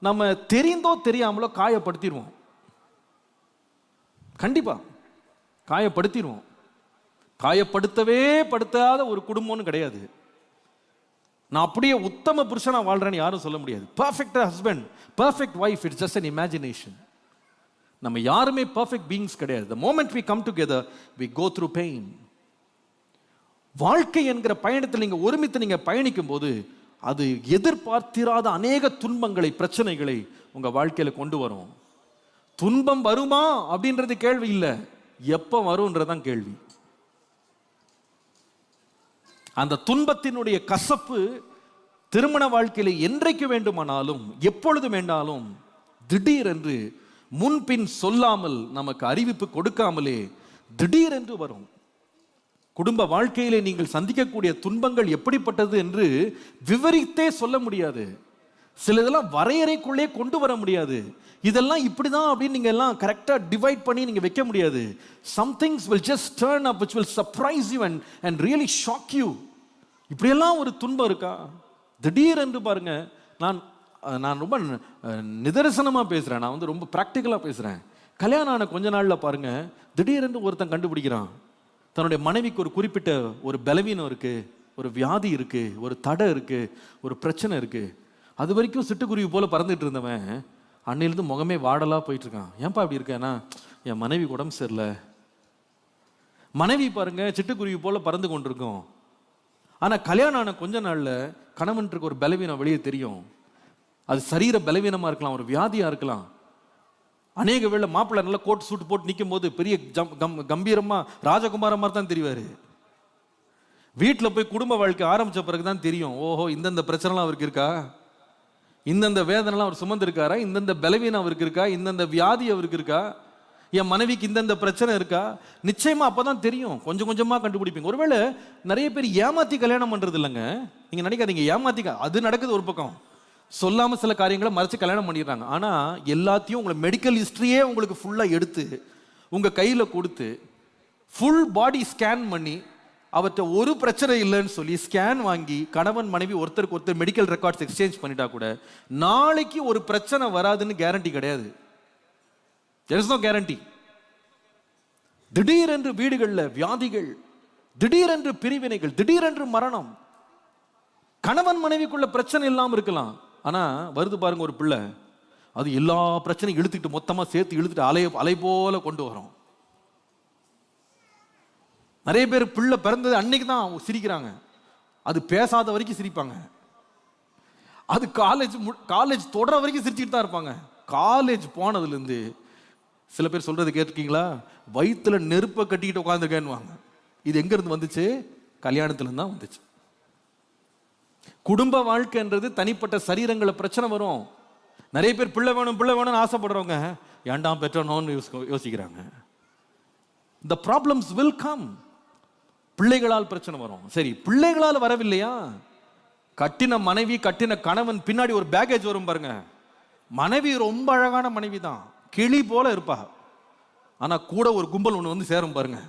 நம்ம தெரிந்தோ தெரியாமலோ காயப்படுத்திடுவோம். கண்டிப்பா காயப்படுத்திடுவோம். காயப்படுத்தவே படுத்தாத ஒரு குடும்பம்னு கிடையாது. நான் அப்படியே உத்தம புருஷனா வாழ்றேன்னு யாரும் சொல்ல முடியாது. Perfect husband, perfect wife, it's just an imagination. நம்ம யாருமே பர்ஃபெக்ட் பீயிங்ஸ் கிடையாது. The moment we come together, we go through pain. வாழ்க்கை என்கிற பயணத்தில் நீங்க ஒருமித்து நீங்க பயணிக்கும் போது அது எதிர்பார்த்திராத அநேக துன்பங்களை, பிரச்சனைகளை உங்க வாழ்க்கையில கொண்டு வரும். துன்பம் வருமா அப்படின்றது கேள்வி இல்லை, எப்ப வரும்ன்றதான் கேள்வி. அந்த துன்பத்தினுடைய கசப்பு திருமண வாழ்க்கையில என்றைக்கு வேண்டுமானாலும், எப்பொழுது வேண்டாலும், திடீரென்று முன்பின் சொல்லாமல், நமக்கு அறிவிப்பு கொடுக்காமலே திடீரென்று வரும். குடும்ப வாழ்க்கையிலே நீங்கள் சந்திக்கக்கூடிய துன்பங்கள் எப்படிப்பட்டது என்று விவரித்தே சொல்ல முடியாது. சில இதெல்லாம் வரையறைக்குள்ளே கொண்டு வர முடியாது. இதெல்லாம் இப்படிதான் அப்படின்னு நீங்க எல்லாம் கரெக்டா டிவைட் பண்ணி நீங்க வைக்க முடியாது. Some things will just turn up which will surprise you and really shock you. இப்படியெல்லாம் ஒரு துன்பம் இருக்கா? திடீரென்று பாருங்க. நான் ரொம்ப நிதர்சனமா பேசுறேன், நான் வந்து ரொம்ப பிராக்டிக்கலா பேசுறேன். கல்யாணம் ஆன கொஞ்ச நாள்ல பாருங்க, திடீரென்று ஒருத்தன் கண்டுபிடிக்கிறான், தன்னுடைய மனைவிக்கு ஒரு குறிப்பிட்ட ஒரு பலவீனம் இருக்கு, ஒரு வியாதி இருக்கு, ஒரு தடை இருக்கு, ஒரு பிரச்சனை இருக்கு. அது வரைக்கும் சிட்டுக்குருவி போல பறந்துட்டு இருந்தவன் அன்னையிலிருந்து முகமே வாடலா போயிட்டு இருக்கான். ஏன்பா அப்படி இருக்கேன்னா, என் மனைவி உடம்பு சரியில்லை. மனைவி பாருங்க சிட்டுக்குருவி போல பறந்து கொண்டிருக்கும். ஆனா கல்யாணம் ஆன கொஞ்ச நாள்ல கணவனுக்கு ஒரு பலவீனம் வெளியே தெரியும். அது சரீர பலவீனமா இருக்கலாம், ஒரு வியாதியா இருக்கலாம். அநேக வேளை மாப்பிள்ளை நல்லா கோட் சூட் போட்டு நிற்கும் போது பெரிய கம்பீரமா ராஜகுமார மாதிரி தான் தெரிவாரு. வீட்டில் போய் குடும்ப வாழ்க்கை ஆரம்பிச்ச பிறகுதான் தெரியும், ஓஹோ இந்தந்த பிரச்சனைலாம் அவருக்கு இருக்கா, இந்தந்த வேதனைலாம் அவர் சுமந்து இருக்காரா, இந்தந்த பலவீனம் அவருக்கு இருக்கா, இந்தந்த வியாதி அவருக்கு இருக்கா, என் மனைவிக்கு இந்தந்த பிரச்சனை இருக்கா. நிச்சயமா அப்பதான் தெரியும், கொஞ்சம் கொஞ்சமா கண்டுபிடிப்பீங்க. ஒருவேளை நிறைய பேர் ஏமாத்தி கல்யாணம் பண்றது இல்லைங்க, நீங்க நினைக்காதீங்க ஏமாத்தி, அது நடக்குது ஒரு பக்கம். சொல்லாம சில காரியங்களை மறைச்சு கல்யாணம் பண்ணிடுறாங்க. ஆனா எல்லாத்தையும் உங்களை மெடிக்கல் ஹிஸ்டரியே உங்களுக்கு ஃபுல்லா எடுத்து உங்க கையில கொடுத்து ஃபுல் பாடி ஸ்கேன் பண்ணி அவர்கிட்ட ஒரு பிரச்சனை இல்லைன்னு சொல்லி ஸ்கேன் வாங்கி கணவன் மனைவி ஒருத்தருக்கு ஒருத்தர் மெடிக்கல் ரெக்கார்ட்ஸ் எக்ஸ்சேஞ்ச் பண்ணிட்டா கூட நாளைக்கு ஒரு பிரச்சனை வராதுன்னு கேரண்டி கிடையாது. there is no guarantee. திடீரென்று வீடுகளில் வியாதிகள், திடீரென்று பிரிவினைகள், திடீரென்று மரணம். கணவன் மனைவிக்குள்ள பிரச்சனை இல்லாம இருக்கலாம், ஆனா வருது பாருங்க ஒரு பிள்ளை, அது எல்லா பிரச்சனையும் இழுத்துக்கிட்டு மொத்தமா சேர்த்து இழுத்துட்டு அலை போல கொண்டு வரும். நிறைய பேர் பிள்ளை பிறந்தது அன்னைக்கு தான் சிரிக்கிறாங்க, அது பேசாத வரைக்கும் சிரிப்பாங்க. அது காலேஜ் தொடர வரைக்கும் சிரிச்சுட்டு தான் இருப்பாங்க. காலேஜ் போனதுல இருந்து சில பேர் சொல்றது கேட்டிருக்கீங்களா, வயிற்றுல நெருப்பை கட்டிக்கிட்டு உட்காந்துருக்கேன்னுவாங்க. இது எங்க இருந்து வந்துச்சு? கல்யாணத்துல இருந்து தான் வந்துச்சு. குடும்ப வாழ்க்கைன்றது தனிப்பட்ட சரீரங்களை பிரச்சனை வரும். நிறைய பேர் பிள்ளை வேணும் பிள்ளை வேணும்னு ஆசைப்படுறவங்க ஏண்டாம் பெற்றோன்னு யோசிக்கிறாங்க. the problems will come. பிள்ளைகளால் பிரச்சனை வரும். சரி, பிள்ளைகளால் வரவில்லையா, கட்டின மனைவி கட்டின கணவன் பின்னாடி ஒரு பேக்கேஜ் வரும் பாருங்க. மனைவி ரொம்ப அழகான மனைவி தான், கிளி போல இருப்பா. ஆனா கூட ஒரு கும்பல் ஒன்று வந்து சேரும் பாருங்க,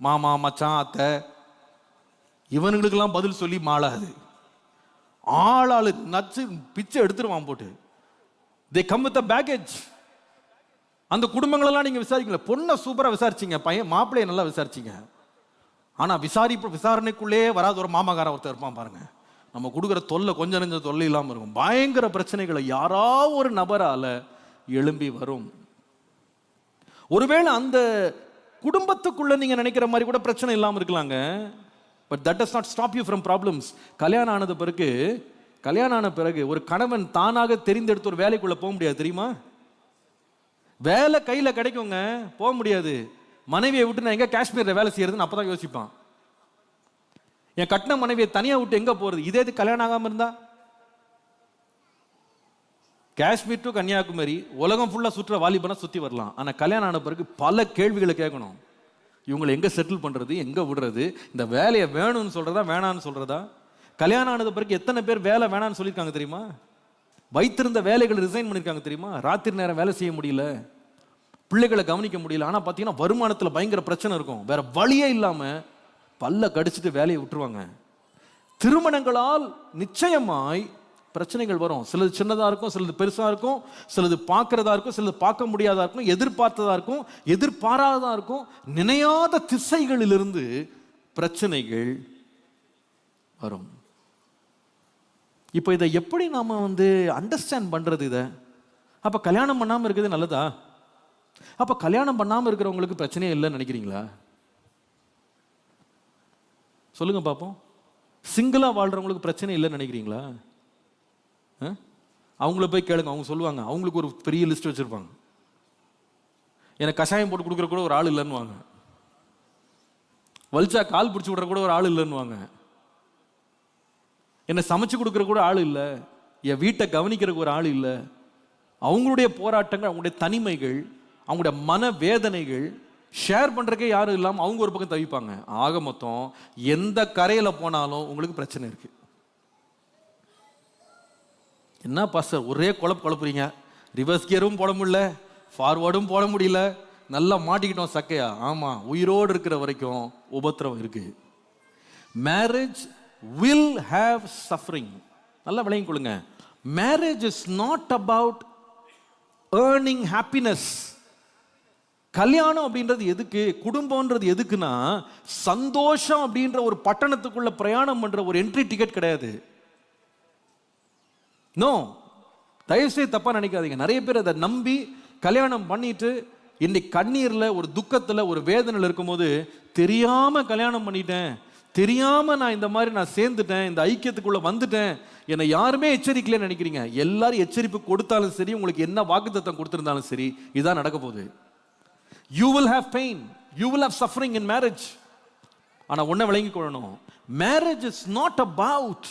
மாமா மச்சான் அத்தை, இவனுங்களுக்கெல்லாம் பதில் சொல்லி மாளாது. ஆளாளு நச்சு பிச்சை எடுத்துருவான் போட்டு. they come with a baggage. அந்த குடும்பங்களெல்லாம் நீங்க விசாரிக்கல. பொண்ணை சூப்பரா விசாரிச்சீங்க, பையன் மாப்பிள்ளைய நல்லா விசாரிச்சீங்க, ஆனா விசாரணைக்குள்ளே வராத ஒரு மாமாக்காரன் ஒருத்தர் இருப்பான் பாருங்க. நம்ம கொடுக்குற தொல்லை கொஞ்சம் நெஞ்ச தொல்லை இல்லாம இருக்கும். பயங்கர பிரச்சனைகளை யாராவது ஒரு நபரால எழும்பி வரும். ஒருவேளை அந்த குடும்பத்துக்குள்ள நீங்க நினைக்கிற மாதிரி கூட பிரச்சனை இல்லாம இருக்கலாங்க. But that does not stop you from problems. கல்யாணம் ஆன பிறகு ஒரு கணவன் தானாக தெரிந்தெடுத்து ஒரு வேலைக்குள்ள போக முடியாது தெரியுமா? வேலை கையில கிடைக்குங்க, போக முடியாது. மனைவியை விட்டு நான் எங்க காஷ்மீர்ல வேலை செய்யறதுன்னு அப்பதான் யோசிப்பான். என் கட்டின மனைவியை தனியா விட்டு எங்க போறது? இதே இது கல்யாணம் ஆகாம இருந்தா காஷ்மீர் டு கன்னியாகுமரி உலகம் ஃபுல்லா சுற்ற வாலிபனா சுத்தி வரலாம். ஆனா கல்யாணம் ஆன பிறகு பல கேள்விகளை கேட்கணும். இவங்களை எங்க செட்டில் பண்றது, எங்க விடுறது, இந்த வேலையை வேணும்னு சொல்றதா வேணான்னு சொல்றதா, கல்யாணம் ஆனது பிறகு எத்தனை பேர் வேலை வேணான்னு சொல்லியிருக்காங்க தெரியுமா? வைத்திருந்த வேலைகளை ரிசைன் பண்ணியிருக்காங்க தெரியுமா? ராத்திரி நேரம் வேலை செய்ய முடியல, பிள்ளைகளை கவனிக்க முடியல. ஆனால் பார்த்தீங்கன்னா வருமானத்தில் பயங்கர பிரச்சனை இருக்கும், வேற வழியே இல்லாமல் பல்ல கடிச்சிட்டு வேலையை விட்டுருவாங்க. திருமணங்களால் நிச்சயமாய் பிரச்சனைகள் வரும். சிலது சின்னதாக இருக்கும், சிலது பெருசாக இருக்கும், சிலது பார்க்கறதா இருக்கும், சிலது பார்க்க முடியாதா இருக்கும், எதிர்பார்த்ததா இருக்கும், எதிர்பாராததா இருக்கும். நினையாத திசைகளிலிருந்து பிரச்சனைகள் வரும். இப்போ இதை எப்படி நாம அண்டர்ஸ்டாண்ட் பண்றது? இதை அப்ப கல்யாணம் பண்ணாம இருக்கிறது நல்லதா? அப்ப கல்யாணம் பண்ணாம இருக்கிறவங்களுக்கு பிரச்சனையே இல்லைன்னு நினைக்கிறீங்களா? சொல்லுங்க பாப்போம். சிங்கிளா வாழ்றவங்களுக்கு பிரச்சனை இல்லைன்னு நினைக்கிறீங்களா? அவங்கள போய் கேளுங்க, அவங்க சொல்லுவாங்க. அவங்களுக்கு ஒரு பெரிய லிஸ்ட் வச்சிருப்பாங்க. எனக்கு கஷாயம் போட்டு கொடுக்குற கூட ஒரு ஆள் இல்லைன்னுவாங்க, வலிச்சா கால் பிடிச்சி விடுற கூட ஒரு ஆள் இல்லைன்னுவாங்க, என்னை சமைச்சு கொடுக்குற கூட ஆள் இல்லை, என் வீட்டை கவனிக்கிறதுக்கு ஒரு ஆள் இல்லை. அவங்களுடைய போராட்டங்கள், அவங்களுடைய தனிமைகள், அவங்களுடைய மன வேதனைகள் ஷேர் பண்றதுக்கே யாரும் இல்லாமல் அவங்க ஒரு பக்கம் தவிப்பாங்க. ஆக மொத்தம் எந்த கரையில போனாலும் உங்களுக்கு பிரச்சனை இருக்கு. என்ன பாஸ்டர் ஒரே குழப்புறீங்க, ரிவர்ஸ் கியரும் போட முடியல, ஃபார்வர்டும் போட முடியல, நல்லா மாட்டிக்கிட்டோம் சக்கையா? ஆமா, உயிரோடு இருக்கிற வரைக்கும் உபத்திரவம் இருக்கு. Marriage will have suffering. நல்லா விளங்கிக் கொள்ளுங்க. Marriage is not about earning happiness. கல்யாணம் அப்படின்றது எதுக்கு, குடும்பம்ன்றது எதுக்குன்னா சந்தோஷம் அப்படின்ற ஒரு பட்டணத்துக்குள்ள பிரயாணம் பண்ற ஒரு என்ட்ரி டிக்கெட் கிடையாது. நோ, தயவுசெய்து தப்பா நினைக்காதீங்க. நிறைய பேர் அதை நம்பி கல்யாணம் பண்ணிட்டு இன்னைக்கு கண்ணீர்ல, ஒரு துக்கத்துல, ஒரு வேதனையில் இருக்கும்போது தெரியாம கல்யாணம் பண்ணிட்டேன், தெரியாம நான் இந்த மாதிரி நான் சேர்ந்துட்டேன், இந்த ஐக்கியத்துக்குள்ள வந்துட்டேன், என்னை யாருமே எச்சரிக்கலன்னு நினைக்கிறீங்க. எல்லாரும் எச்சரிப்பு கொடுத்தாலும் சரி, உங்களுக்கு என்ன வாக்குத்தத்தம் கொடுத்திருந்தாலும் சரி, இதான் நடக்க போகுது. You will have pain, you will have suffering in marriage. ஆனா ஒன்றை விளங்கிக் கொள்ளணும், marriage is not about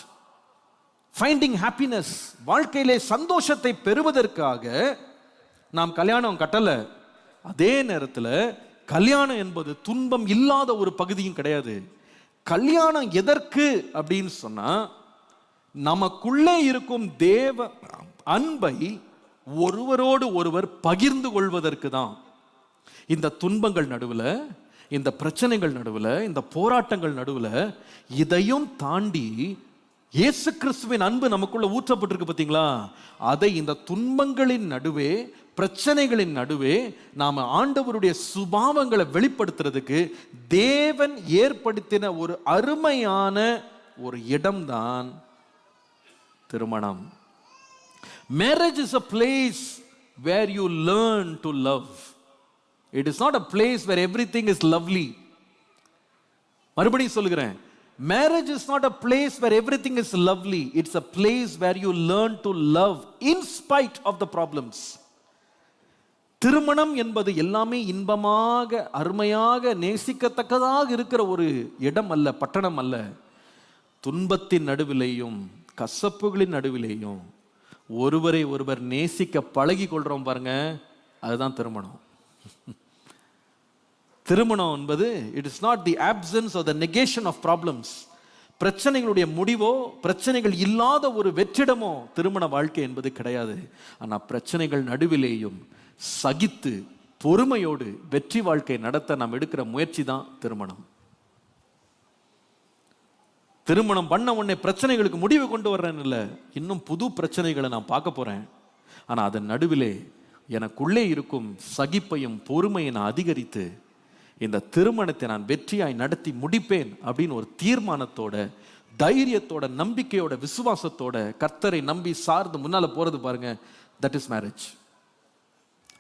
finding happiness. வாழ்க்கையிலே சந்தோஷத்தை பெறுவதற்காக நாம் கல்யாணம் கட்டல. அதே நேரத்தில் கல்யாணம் என்பது துன்பம் இல்லாத ஒரு பகுதியும் கிடையாது. கல்யாணம் எதற்கு அப்படின்னு சொன்னா, நமக்குள்ளே இருக்கும் தேவ அன்பை ஒருவரோடு ஒருவர் பகிர்ந்து கொள்வதற்கு தான். இந்த துன்பங்கள் நடுவில், இந்த பிரச்சனைகள் நடுவில், இந்த போராட்டங்கள் நடுவில், இதையும் தாண்டி இயேசு கிறிஸ்துவின் அன்பு நமக்குள்ள ஊற்றப்பட்டிருக்கு பார்த்தீங்களா? அதை இந்த துன்பங்களின் நடுவே, பிரச்சனைகளின் நடுவே நாம ஆண்டவருடைய சுபாவங்களை வெளிப்படுத்துறதுக்கு தேவன் ஏற்படுத்தின ஒரு அருமையான ஒரு இடம்தான் திருமணம். Marriage is a place where you learn to love. It is not a place where everything is lovely. மறுபடியும் சொல்லுகிறேன், marriage is not a place where everything is lovely. It's a place where you learn to love in spite of the problems. திருமணம் என்பது எல்லாமே இன்பமாக, அருமையாக, நேசிக்கத்தக்கதாக இருக்கிற ஒரு இடம் அல்ல, பட்டணம் அல்ல. துன்பத்தின் நடுவிலேயும் கசப்புகளின் நடுவிலேயும் ஒருவரை ஒருவர் நேசிக்க பழகி கொள்றோம் பாருங்க, அதுதான் திருமணம். திருமணம் என்பது it is not the absence or the negation of problems. பிரச்சனைகளுடைய முடிவோ, பிரச்சனைகள் இல்லாத ஒரு வெற்றிடமோ திருமண வாழ்க்கை என்பது கிடையாது. ஆனால் பிரச்சனைகள் நடுவிலேயும் சகித்து பொறுமையோடு வெற்றி வாழ்க்கை நடத்த நாம் எடுக்கிற முயற்சி தான் திருமணம். திருமணம் பண்ண உடனே பிரச்சனைகளுக்கு முடிவு கொண்டு வர்றேன்னு இல்லை, இன்னும் புது பிரச்சனைகளை நான் பார்க்க போறேன். ஆனால் அதன் நடுவிலே எனக்குள்ளே இருக்கும் சகிப்பையும் பொறுமையை நான் அதிகரித்து இந்த திருமணத்தை நான் வெற்றியாய் நடத்தி முடிப்பேன் அப்படின்னு ஒரு தீர்மானத்தோட, தைரியத்தோட, நம்பிக்கையோட, விசுவாசத்தோட கர்த்தரை நம்பி சார்ந்து முன்னால போறது பாருங்க, தட் இஸ் மேரேஜ்.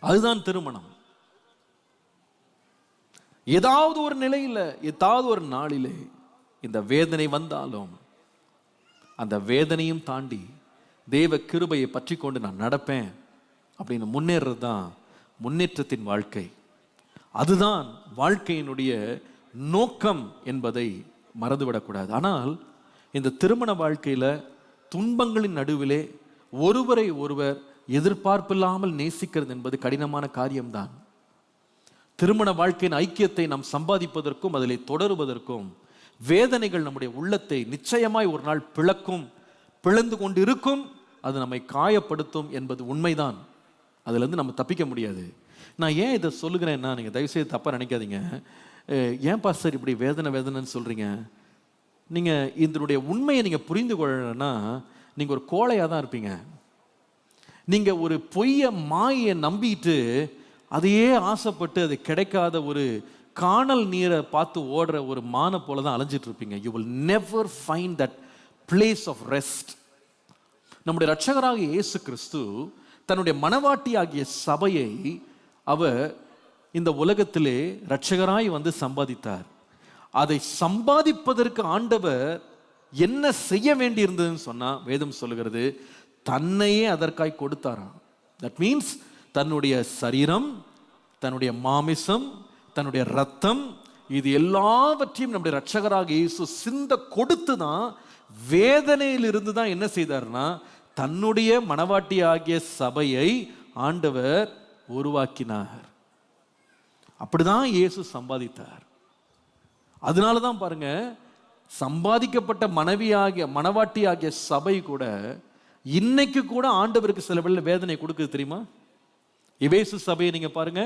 அதுதான் திருமணம். ஏதாவது ஒரு நிலையில, ஏதாவது ஒரு நாளிலே இந்த வேதனை வந்தாலும் அந்த வேதனையும் தாண்டி தேவ கிருபையை பற்றி கொண்டு நான் நடப்பேன் அப்படின்னு முன்னேறது தான் முன்னேற்றத்தின் வாழ்க்கை. அதுதான் வாழ்க்கையினுடைய நோக்கம் என்பதை மறந்துவிடக்கூடாது. ஆனால் இந்த திருமண வாழ்க்கையில துன்பங்களின் நடுவிலே ஒருவரை ஒருவர் எதிர்பார்ப்பில்லாமல் நேசிக்கிறது என்பது கடினமான காரியம்தான். திருமண வாழ்க்கையின் ஐக்கியத்தை நாம் சம்பாதிப்பதற்கும் அதில் தொடருவதற்கும் வேதனைகள் நம்முடைய உள்ளத்தை நிச்சயமாய் ஒரு நாள் பிளந்து கொண்டு இருக்கும். அது நம்மை காயப்படுத்தும் என்பது உண்மைதான். அதுலேருந்து நம்ம தப்பிக்க முடியாது. நான் ஏன் இதை சொல்லுகிறேன்னா, நீங்கள் தயவுசெய்து தப்பாக நினைக்காதீங்க. ஏன் பாஸ்டர் இப்படி வேதனைன்னு சொல்கிறீங்க? நீங்கள் இதனுடைய உண்மையை நீங்கள் புரிந்து கொள்ளணும்னா நீங்கள் ஒரு கோழையாக தான் இருப்பீங்க. நீங்கள் ஒரு பொய்யை மாயை நம்பிட்டு அதையே ஆசைப்பட்டு அது கிடைக்காத ஒரு காணல் நீரை பார்த்து ஓடுற ஒரு மானை போல தான் அலைஞ்சிட்டு இருப்பீங்க. You will never find that place of rest. நம்முடைய இரட்சகராக இயேசு கிறிஸ்து தன்னுடைய மனவாட்டி ஆகிய சபையை அவர் இந்த உலகத்திலே இரட்சகராய் வந்து சம்பாதித்தார். அதை சம்பாதிப்பதற்கு ஆண்டவர் என்ன செய்ய வேண்டி இருந்ததுன்னு சொன்னா வேதம் சொல்லுகிறது, தன்னையே அதற்காய் கொடுத்தாராம். தட் மீன்ஸ் தன்னுடைய சரீரம், தன்னுடைய மாமிசம், தன்னுடைய ரத்தம், இது எல்லாவற்றையும் நம்முடைய இரட்சகராக இயேசு சிந்த கொடுத்து தான் வேதனையில் இருந்து தான் என்ன செய்தார்னா தன்னுடைய மனவாட்டி ஆகிய சபையை ஆண்டவர் உருவாக்கினார். அப்படிதான் இயேசு சம்பாதித்தார். அதனால தான் பாருங்க, சம்பாதிக்கப்பட்ட மனவாட்டி ஆகிய சபை கூட இன்னைக்கு கூட ஆண்டவருக்கு சில வேதனை கொடுக்குது தெரியுமா? எபேசு சபையை நீங்க பாருங்க,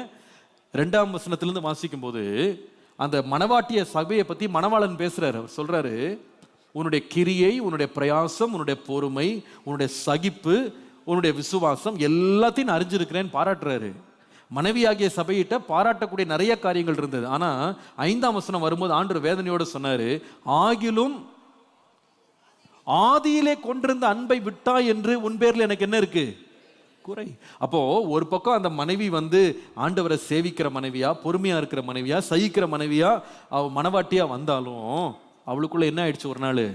2ஆம் வசனத்திலிருந்து வாசிக்கும் போது அந்த மனவாட்டிய சபையை பத்தி மணவாளன் பேசுறாரு. அவர் சொல்றாரு, உன்னுடைய கிரியை, உன்னுடைய பிரயாசம், உன்னுடைய பொறுமை, உன்னுடைய சகிப்பு, உன்னுடைய விசுவாசம் எல்லாத்தையும் அறிஞ்சிருக்கிறேன்னு பாராட்டுறாரு. மனைவியாகிய சபையிட்ட பாராட்டக்கூடிய நிறைய காரியங்கள் இருந்தது. ஆனா 5ஆம் வசனம் வரும்போது ஆண்டவர் வேதனையோடு சொன்னாரு, ஆகிலும் ஆதியிலே கொண்டிருந்த அன்பை விட்டாய் என்று உன் பேர்ல எனக்கு என்ன இருக்கு? குறை. அப்போ ஒரு பக்கம் அந்த மனைவி வந்து ஆண்டவரை சேவிக்கிற மனைவியா, பொறுமையா இருக்கிற மனைவியா, சகிக்கிற மனைவியா, அவ மனவாட்டியா வந்தாலும் அவளுக்குள்ள என்ன ஆயிடுச்சு? ஒரு நாள்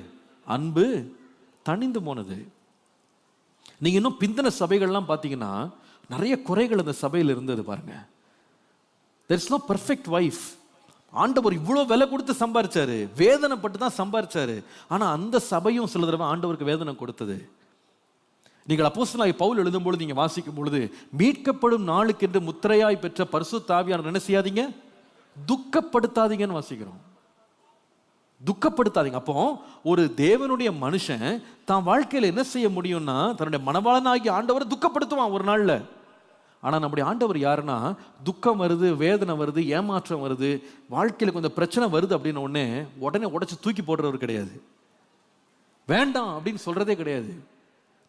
அன்பு தணிந்து போனது. நீங்க இன்னும் பிந்தின சபைகள்லாம் பார்த்தீங்கன்னா நிறைய குறைகள் அந்த சபையில் இருந்தது பாருங்க. there is no perfect wife. ஆண்டவர் இவ்வளோ விலை கொடுத்து சம்பாரிச்சாரு, வேதனைப்பட்டு தான் சம்பாரிச்சாரு. ஆனா அந்த சபையும் சில தடவை ஆண்டவருக்கு வேதனை கொடுத்தது. நீங்கள் அப்போஸ்தலனாகிய பவுல் எழுதும்பொழுது நீங்க வாசிக்கும் பொழுது, மீட்கப்படும் நாளுக்கென்று முத்திரையாய் பெற்ற பரிசுத்த ஆவியானவர் என்ன செய்யாதீங்க? துக்கப்படுத்தாதீங்கன்னு வாசிக்கிறோம். துக்கப்படுத்தாதீங்க. அப்போ ஒரு தேவனுடைய மனுஷன் தான் வாழ்க்கையில் என்ன செய்ய முடியும்னா தன்னுடைய மனவாளனாகிய ஆண்டவரை துக்கப்படுத்துவான் ஒரு நாள்ல. ஆனா நம்முடைய ஆண்டவர் யாருன்னா, துக்கம் வருது, வேதனை வருது, ஏமாற்றம் வருது, வாழ்க்கையில கொஞ்சம் பிரச்சனை வருது அப்படின்னு உடனே உடைச்சு தூக்கி போடுறவர் கிடையாது, வேண்டாம் அப்படின்னு சொல்றதே கிடையாது.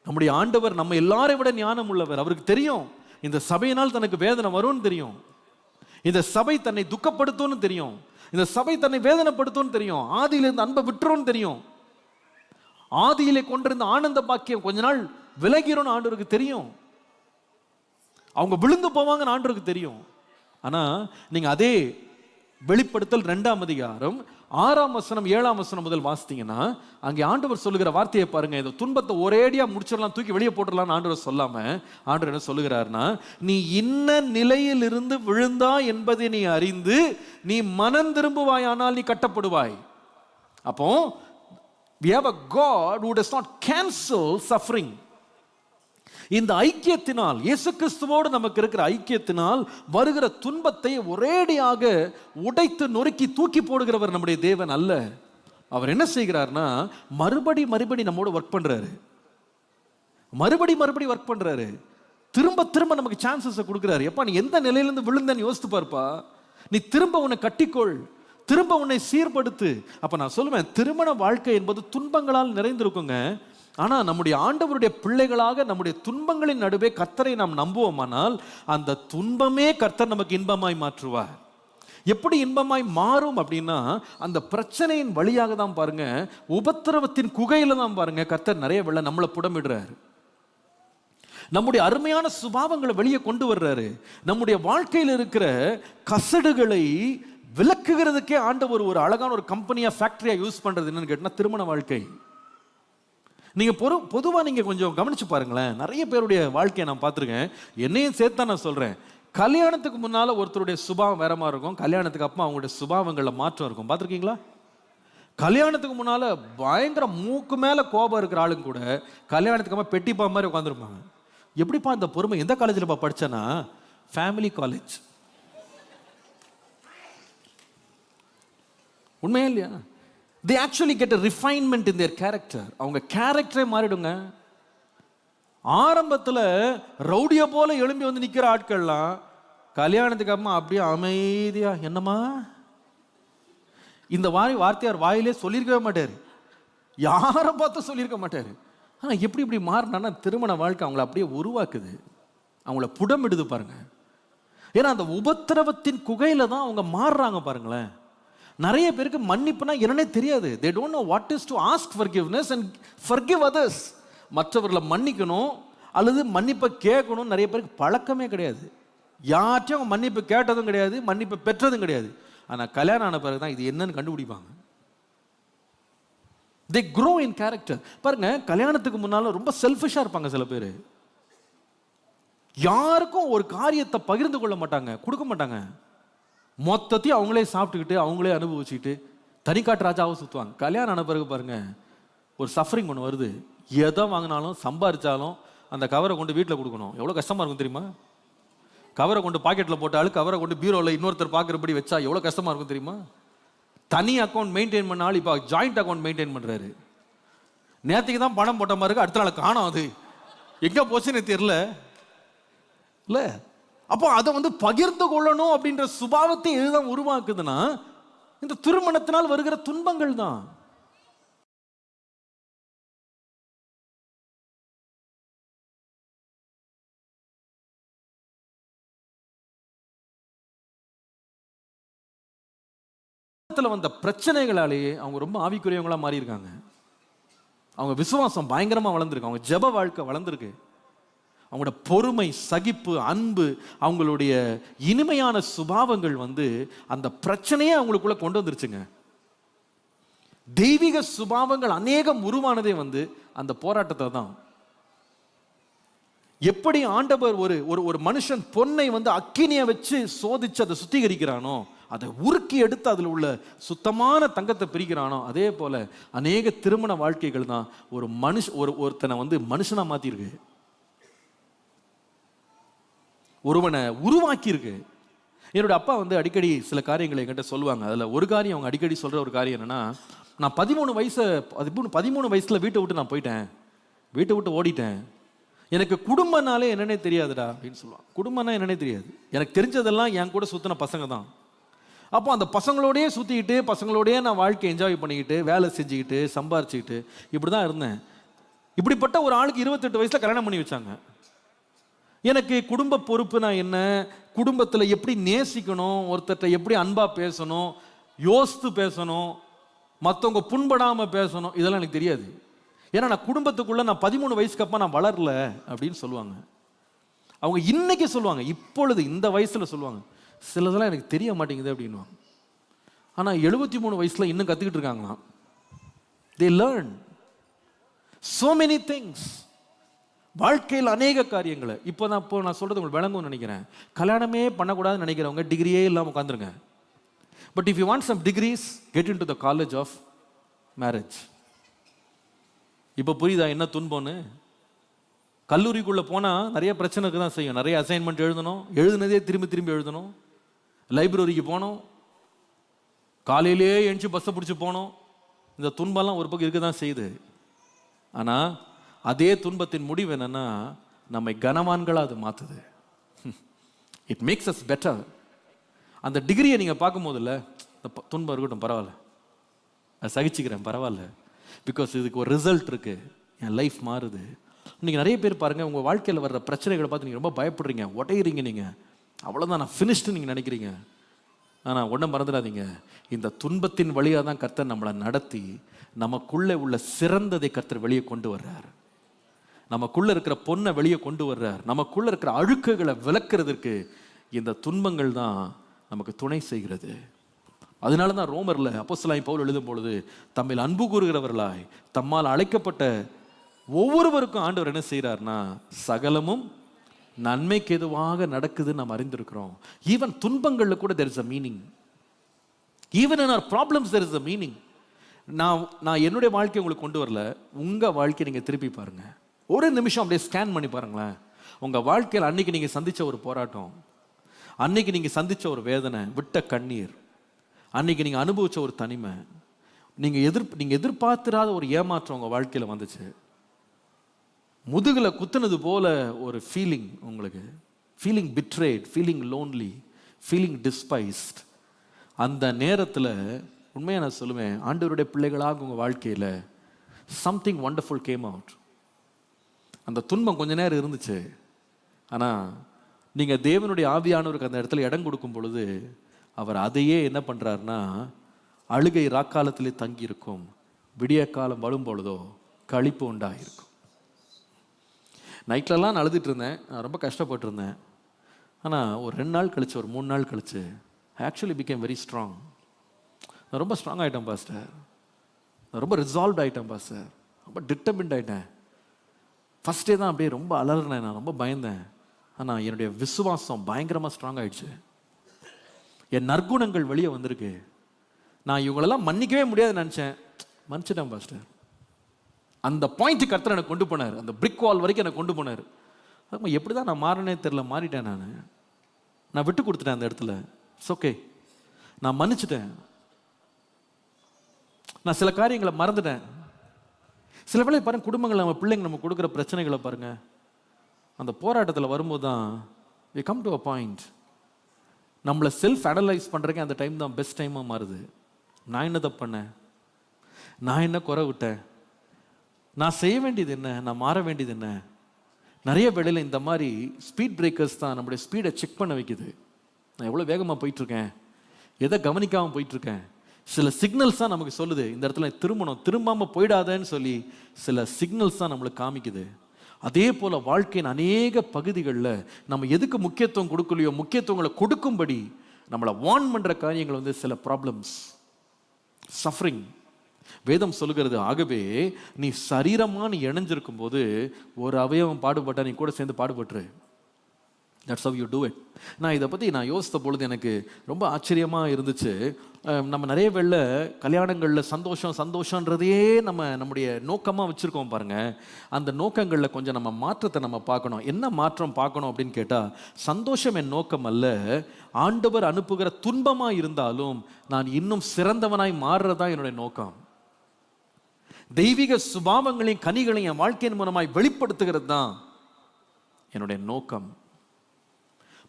நம்முடைய ஆண்டவர் நம்ம எல்லாரையும் விட ஞானம் உள்ளவர். அவருக்கு தெரியும் இந்த சபையினால் தனக்கு வேதனை வரும்னு தெரியும், இந்த சபை தன்னை துக்கப்படுத்தும்னு தெரியும், இந்த சபை தன்னை வேதனைப்படுத்தும்னு தெரியும், ஆதியிலிருந்து அன்பை விட்டுரும்னு தெரியும், ஆதியிலே கொண்டிருந்த ஆனந்த பாக்கியம் கொஞ்ச நாள் விலகிறோன்னு ஆண்டவருக்கு தெரியும், அவங்க விழுந்து போவாங்கன்னு ஆண்டவருக்கு தெரியும். ஆனா நீங்க அதே வெளிப்படுத்தல் 2ஆம் அதிகாரம் 6ஆம் வசனம் 7ஆம் வசனம் முதல் வாசித்தீங்கன்னா அங்கே ஆண்டவர் சொல்லுகிற வார்த்தையை பாருங்க. இந்த துன்பத்தை ஒரேடியா முடிச்சிடலாம், தூக்கி வெளியே போட்டுடலாம்னு ஆண்டவர் சொல்லாம ஆண்டவர் என்ன சொல்லுகிறார்னா, நீ இன்ன நிலையில் இருந்து விழுந்தா என்பதை நீ அறிந்து நீ மனம் திரும்புவாயானால் நீ கட்டப்படுவாய். அப்போ we have a God who does not cancel suffering. இந்த ஐக்கியத்தினால், இயேசு கிறிஸ்துவோடு நமக்கு இருக்கிற ஐக்கியத்தினால் வருகிற துன்பத்தை ஒரேடியாக உடைத்து நொறுக்கி தூக்கி போடுகிறவர் நம்முடைய தேவன் அல்ல. அவர் என்ன செய்கிறார்னா மறுபடி நம்மோடு ஒர்க் பண்றாரு, மறுபடி ஒர்க் பண்றாரு, திரும்ப நமக்கு சான்சஸ் கொடுக்கிறாரு. எப்பா நீ எந்த நிலையிலிருந்து விழுந்தன்னு யோசித்து பார்ப்பா, நீ திரும்ப உன்னை கட்டிக்கொள், திரும்ப உன்னை சீர்படுத்து. அப்ப நான் சொல்லுவேன், திருமண வாழ்க்கை என்பது துன்பங்களால் நிறைந்திருக்குங்க. ஆனா நம்முடைய ஆண்டவருடைய பிள்ளைகளாக நம்முடைய துன்பங்களின் நடுவே கர்த்தரை நாம் நம்புவோமானால் அந்த துன்பமே கர்த்தர் நமக்கு இன்பமாய் மாற்றுவார். எப்படி இன்பமாய் மாறும் அப்படின்னா, அந்த பிரச்சனையின் வழியாக தான் பாருங்க, உபத்திரவத்தின் குகையில தான் பாருங்க கர்த்தர் நிறைய வெள்ள நம்மளை புடமிடுறாரு, நம்முடைய அருமையான சுபாவங்களை வெளியே கொண்டு வர்றாரு. நம்முடைய வாழ்க்கையில் இருக்கிற கசடுகளை விலக்குகிறதுக்கே ஆண்டவர் ஒரு அழகான ஒரு கம்பெனியா, ஃபேக்டரியா யூஸ் பண்றது என்னன்னு கேட்டா திருமண வாழ்க்கை. நீங்க பொதுவா நீங்க கொஞ்சம் கவனிச்சு பாருங்களேன், நிறைய பேருடைய வாழ்க்கையை நான் பார்த்துருக்கேன், என்னையும் சேர்த்தா நான் சொல்றேன். கல்யாணத்துக்கு முன்னால ஒருத்தருடைய சுபாவம் வேற மாதிரி இருக்கும், கல்யாணத்துக்கு அப்புறம் அவங்களுடைய சுபாவங்கள்ல மாற்றம் இருக்கும். பார்த்துருக்கீங்களா? கல்யாணத்துக்கு முன்னால பயங்கர மூக்கு மேல கோபம் இருக்கிற ஆளுங்க கூட கல்யாணத்துக்கு அப்புறம் பெட்டிப்பா மாதிரி உட்காந்துருப்பாங்க. எப்படிப்பா இந்த பொறுமை? எந்த காலேஜில் படிச்சேன்னா ஃபேமிலி காலேஜ். உண்மையா இல்லையா? they actually get a refinement in their character. அவங்க கேரக்டரே மாறிடுங்க. ஆரம்பத்தில் ரவுடிய போல எழும்பி வந்து நிற்கிற ஆட்கள்லாம் கல்யாணத்துக்கு அப்புறமா அப்படியே அமைதியா, என்னம்மா இந்த வார்த்தையார் வாயிலே சொல்லியிருக்கவே மாட்டார், யாரை பார்த்து சொல்லியிருக்க மாட்டார். ஆனால் எப்படி இப்படி மாறினா திருமண வாழ்க்கை அவங்கள அப்படியே உருவாக்குது, அவங்கள புடமிடுது பாருங்க. ஏன்னா அந்த உபத்திரவத்தின் குகையில தான் அவங்க மாறுறாங்க பாருங்களேன். நிறைய பேருக்கு மன்னிப்புனா என்னன்னே தெரியாது. they don't know what is to ask forgiveness and forgive others. மற்றவர்களை மன்னிக்கணும் அல்லது மன்னிப்பை கேட்கணும் நிறைய பேருக்கு பழக்கமே கிடையாது. யார்ட்டையும் அவங்க மன்னிப்பு கேட்டதும் கிடையாது, மன்னிப்பு பெற்றதும் கிடையாது. ஆனால் கல்யாணம் ஆன பிறகு தான் இது என்னன்னு கண்டுபிடிப்பாங்க. they grow in character. பாருங்க, கல்யாணத்துக்கு முன்னால ரொம்ப செல்ஃபிஷா இருப்பாங்க சில பேர். யாருக்கும் ஒரு காரியத்தை பகிர்ந்து கொள்ள மாட்டாங்க, கொடுக்க மாட்டாங்க. மொத்தத்தையும் அவங்களே சாப்பிட்டுக்கிட்டு அவங்களே அனுபவிச்சுக்கிட்டு தனிக்காட்டு ராஜாவை சுற்றுவாங்க. கல்யாணம் ஆன பிறகு பாருங்க, ஒரு சஃபரிங் ஒன்று வருது. எதை வாங்கினாலும் சம்பாதிச்சாலும் அந்த கவரை கொண்டு வீட்டில் கொடுக்கணும். எவ்வளோ கஷ்டமாக இருக்கும் தெரியுமா? கவரை கொண்டு பாக்கெட்டில் போட்டாலும் கவரை கொண்டு பீரோவில் இன்னொருத்தர் பார்க்குறபடி வச்சா எவ்வளோ கஷ்டமாக இருக்கும் தெரியுமா? தனி அக்கௌண்ட் மெயின்டைன் பண்ணாலும் இப்போ ஜாயிண்ட் அக்கௌண்ட் மெயின்டைன் பண்ணுறாரு. நேற்றுக்கு தான் பணம் போட்ட மாதிரி இருக்கு, அடுத்த நாள் காணும், அது எங்கே போச்சுன்னு தெரியல இல்லை. அப்போ அதை வந்து பகிர்ந்து கொள்ளணும் அப்படின்ற சுபாவத்தை எதுதான் உருவாக்குதுன்னா இந்த திருமணத்தினால் வருகிற துன்பங்கள் தான். வந்த பிரச்சனைகளாலேயே அவங்க ரொம்ப ஆவிக்குரியவங்களா மாறி இருக்காங்க. அவங்க விசுவாசம் பயங்கரமா வளர்ந்துருக்கு, அவங்க ஜெப வாழ்க்கை வளர்ந்துருக்கு, அவங்களோட பொறுமை, சகிப்பு, அன்பு, அவங்களுடைய இனிமையான சுபாவங்கள் வந்து அந்த பிரச்சனையே அவங்களுக்குள்ள கொண்டு வந்துருச்சுங்க. தெய்வீக சுபாவங்கள் அநேகம் உருவானதே வந்து அந்த போராட்டத்தை தான். எப்படி ஆண்டவர் ஒரு மனுஷன் பொன்னை வந்து அக்கினியை வச்சு சோதிச்சு அதை சுத்திகரிக்கிறானோ, அதை உருக்கி எடுத்து அதில் உள்ள சுத்தமான தங்கத்தை பிரிக்கிறானோ, அதே போல அநேக திருமண வாழ்க்கைகள் தான் ஒருத்தனை வந்து மனுஷனா மாத்திருக்கு, ஒருவனை உருவாக்கி இருக்கு. என்னோட அப்பா வந்து அடிக்கடி சில காரியங்களை என்கிட்ட சொல்லுவாங்க. அதில் ஒரு காரியம் அவங்க அடிக்கடி சொல்ற ஒரு காரியம் என்னன்னா, நான் 13 வயசுல வீட்டை விட்டு நான் போயிட்டேன், வீட்டை விட்டு ஓடிட்டேன், எனக்கு குடும்பம்னாலே என்னன்னே தெரியாதுடா அப்படின்னு சொல்லுவாங்க. குடும்பம்னா என்னன்னே தெரியாது, எனக்கு தெரிஞ்சதெல்லாம் என் கூட சுத்தின பசங்க தான். அப்போ அந்த பசங்களோடயே சுற்றிக்கிட்டு பசங்களோடயே நான் வாழ்க்கை என்ஜாய் பண்ணிக்கிட்டு வேலை செஞ்சுக்கிட்டு சம்பாரிச்சுக்கிட்டு இப்படி தான் இருந்தேன். இப்படிப்பட்ட ஒரு ஆளுக்கு 28 வயசில் கல்யாணம் பண்ணி வச்சாங்க. எனக்கு குடும்ப பொறுப்புனா என்ன, குடும்பத்தில் எப்படி நேசிக்கணும், ஒருத்தர்கிட்ட எப்படி அன்பாக பேசணும், யோசித்து பேசணும், மற்றவங்க புண்படாமல் பேசணும், இதெல்லாம் எனக்கு தெரியாது. ஏன்னா நான் குடும்பத்துக்குள்ளே நான் 13 வயசுக்கு அப்போ நான் வளரல அப்படின்னு சொல்லுவாங்க. அவங்க இன்னைக்கு சொல்லுவாங்க, இப்பொழுது இந்த வயசில் சொல்லுவாங்க, சிலதெல்லாம் எனக்கு தெரிய மாட்டேங்குது அப்படின்வாங்க. ஆனால் 73 வயசில் இன்னும் கற்றுக்கிட்டு இருக்காங்களாம். they learn so many things. வாழ்க்கையில் அநேக காரியங்களை இப்போ நான் சொல்றது உங்களுக்கு விளங்கும்னு நினைக்கிறேன். கல்யாணமே பண்ணக்கூடாதுன்னு நினைக்கிறவங்க டிகிரியே இல்லாமல் உட்காந்துருங்க. But if you want some degrees, get into the college of marriage. இப்போ புரியுதா என்ன துன்பம்னு? கல்லூரிக்குள்ளே போனால் நிறைய பிரச்சனைக்கு தான் செய்யும். நிறைய அசைன்மெண்ட் எழுதணும், எழுதுனதே திரும்பி திரும்பி எழுதணும், லைப்ரரிக்கு போகணும், காலையிலே எழுந்து பஸ்ஸை பிடிச்சி போகணும். இந்த துன்பம்லாம் ஒரு பக்கம் இருக்க தான் செய்யுது. ஆனால் அதே துன்பத்தின் முடிவு என்னன்னா, நம்மை கனவான்களாக அது மாற்றுது. It makes us better. அந்த டிகிரியை நீங்கள் பார்க்கும்போது இல்லை, துன்பம் இருக்கட்டும் பரவாயில்ல, அதை சகிச்சுக்கிறேன் பரவாயில்ல, பிகாஸ் இதுக்கு ஒரு ரிசல்ட் இருக்குது, என் லைஃப் மாறுது. இன்னைக்கு நிறைய பேர் பாருங்கள், உங்கள் வாழ்க்கையில் வர்ற பிரச்சனைகளை பார்த்து நீங்கள் ரொம்ப பயப்படுறீங்க, உடையிறீங்க, நீங்கள் அவ்வளோதான் நான் ஃபினிஷ்டு நீங்கள் நினைக்கிறீங்க. ஆனால் ஒன்றும் மறந்துடாதீங்க, இந்த துன்பத்தின் வழியாக தான் கர்த்தர் நம்மளை நடத்தி நமக்குள்ளே உள்ள சிறந்ததை கர்த்தர் வெளியே கொண்டு வர்றார். நமக்குள்ள இருக்கிற பொண்ணை வெளியே கொண்டு வர்றார். நமக்குள்ள இருக்கிற அழுக்குகளை விளக்குறதுக்கு இந்த துன்பங்கள் தான் நமக்கு துணை செய்கிறது. அதனால தான் ரோமர்ல அப்போஸ்தலனாகிய பவுல் எழுதும் பொழுது, தம்மில் அன்பு கூறுகிறவர்களாய் தம்மால் அழைக்கப்பட்ட ஒவ்வொருவருக்கும் ஆண்டவர் என்ன செய்கிறார்னா, சகலமும் நன்மைக்கு எதுவாக நடக்குதுன்னு நாம் அறிந்திருக்கிறோம். ஈவன் துன்பங்களில் கூட there is a meaning. Even in our problems there is a meaning. நான் என்னுடைய வாழ்க்கையை உங்களுக்கு கொண்டு வரல, உங்கள் வாழ்க்கையை நீங்கள் திருப்பி பாருங்க. ஒரு நிமிஷம் அப்படியே ஸ்கேன் பண்ணி பாருங்களேன். உங்கள் வாழ்க்கையில் அன்னைக்கு நீங்கள் சந்தித்த ஒரு போராட்டம், அன்னைக்கு நீங்கள் சந்தித்த ஒரு வேதனை, விட்ட கண்ணீர், அன்னைக்கு நீங்கள் அனுபவித்த ஒரு தனிமை, நீங்க எதிர்பார்த்திராத ஒரு ஏமாற்றம் உங்க வாழ்க்கையில வந்துச்சு. முதுகுல குத்துனது போல ஒரு ஃபீலிங் உங்களுக்கு, feeling betrayed, feeling lonely, feeling despised. அந்த நேரத்தில் உண்மையாக நான் சொல்லுவேன், ஆண்டவருடைய பிள்ளைகளாக உங்கள் வாழ்க்கையில் சம்திங் வண்டர்ஃபுல் கேம் அவுட். அந்த துன்பம் கொஞ்ச நேரம் இருந்துச்சு, ஆனால் நீங்கள் தேவனுடைய ஆவியானவருக்கு அந்த இடத்துல இடம் கொடுக்கும் பொழுது அவர் அதையே என்ன பண்ணுறாருன்னா, அழுகை ராக்காலத்திலே தங்கி இருக்கும், விடிய காலம் வரும் பொழுதோ களிப்பு உண்டாகிருக்கும். நைட்லலாம் நான் அழுதுட்டு இருந்தேன், நான் ரொம்ப கஷ்டப்பட்டுருந்தேன். ஆனால் ஒரு 2 நாள் கழிச்சு, ஒரு 3 நாள் கழிச்சு I actually became very strong. நான் ரொம்ப ஸ்ட்ராங் ஆகிட்டேன் பாஸ்டர், நான் ரொம்ப ரிசால்வ் ஆகிட்டேன் பாஸ்டர், ரொம்ப டிட்டர்மின்ட் ஆகிட்டேன். ஃபஸ்ட்டே தான் அப்படியே ரொம்ப அலறினேன், நான் ரொம்ப பயந்தேன். ஆனால் என்னுடைய விசுவாசம் பயங்கரமாக ஸ்ட்ராங் ஆகிடுச்சு. என் நற்குணங்கள் வெளியே வந்திருக்கு. நான் இவங்களெல்லாம் மன்னிக்கவே முடியாதுன்னு நினச்சேன், மன்னிச்சிட்டேன் பாஸ்டர். அந்த பாயிண்ட் கர்த்தர் எனக்கு கொண்டு போனார், அந்த பிரிக் வால் வரைக்கும் எனக்கு கொண்டு போனார். எப்படி தான் நான் மாறினே தெரியல, மாறிட்டேன். நான் விட்டு கொடுத்துட்டேன் அந்த இடத்துல. இட்ஸ் ஓகே, நான் மன்னிச்சிட்டேன். நான் சில காரியங்களை மறந்துட்டேன். சில வேளை பாருங்க, குடும்பங்கள் நம்ம பிள்ளைங்க நம்ம கொடுக்குற பிரச்சனைகளை பாருங்க, அந்த போராட்டத்தில் வரும்போது தான் we come to a point, நம்மளை செல்ஃப் அனலைஸ் பண்ணுறதுக்கு அந்த டைம் தான் பெஸ்ட் டைமாக மாறுது. நான் என்ன தப்பு பண்ணேன், நான் என்ன குறை விட்டேன், நான் செய்ய வேண்டியது என்ன, நான் மாற வேண்டியது என்ன. நிறைய வேளையில் இந்த மாதிரி ஸ்பீட் பிரேக்கர்ஸ் தான் நம்மளுடைய ஸ்பீடை செக் பண்ண வைக்குது. நான் எவ்வளோ வேகமாக போயிட்டுருக்கேன், எதை கவனிக்காமல் போயிட்டுருக்கேன். சில சிக்னல்ஸ் தான் நமக்கு சொல்லுது, இந்த இடத்துல திரும்பணும், திரும்பாமல் போயிடாதேன்னு சொல்லி சில சிக்னல்ஸ் தான் நம்மளுக்கு காமிக்குது. அதே போல் வாழ்க்கையின் அநேக பகுதிகளில் நம்ம எதுக்கு முக்கியத்துவம் கொடுக்கலையோ முக்கியத்துவங்களை கொடுக்கும்படி நம்மளை வார்ன் பண்ணுற காரியங்கள் வந்து சில ப்ராப்ளம்ஸ், சஃபரிங். வேதம் சொல்லுகிறது, ஆகவே நீ சரீரமாக நீ இணைஞ்சிருக்கும் போது ஒரு அவயவம் பாடுபட்டா நீ கூட சேர்ந்து பாடுபட்டுரு. That's how you do it. நான் இதை பற்றி நான் யோசித்த பொழுது எனக்கு ரொம்ப ஆச்சரியமாக இருந்துச்சு. நம்ம நிறைய வேளை கல்யாணங்களில் சந்தோஷன்றதையே நம்முடைய நோக்கமாக வச்சுருக்கோம் பாருங்கள். அந்த நோக்கங்களில் கொஞ்சம் நம்ம மாற்றத்தை நம்ம பார்க்கணும். என்ன மாற்றம் பார்க்கணும் அப்படின்னு கேட்டால், சந்தோஷம் என் நோக்கம் அல்ல, ஆண்டவர் அனுப்புகிற துன்பமாக இருந்தாலும் நான் இன்னும் சிறந்தவனாய் மாறுறதா என்னுடைய நோக்கம். தெய்வீக சுபாவங்களையும் கனிகளையும் என் வாழ்க்கையின் மூலமாய் வெளிப்படுத்துகிறது தான் என்னுடைய நோக்கம்.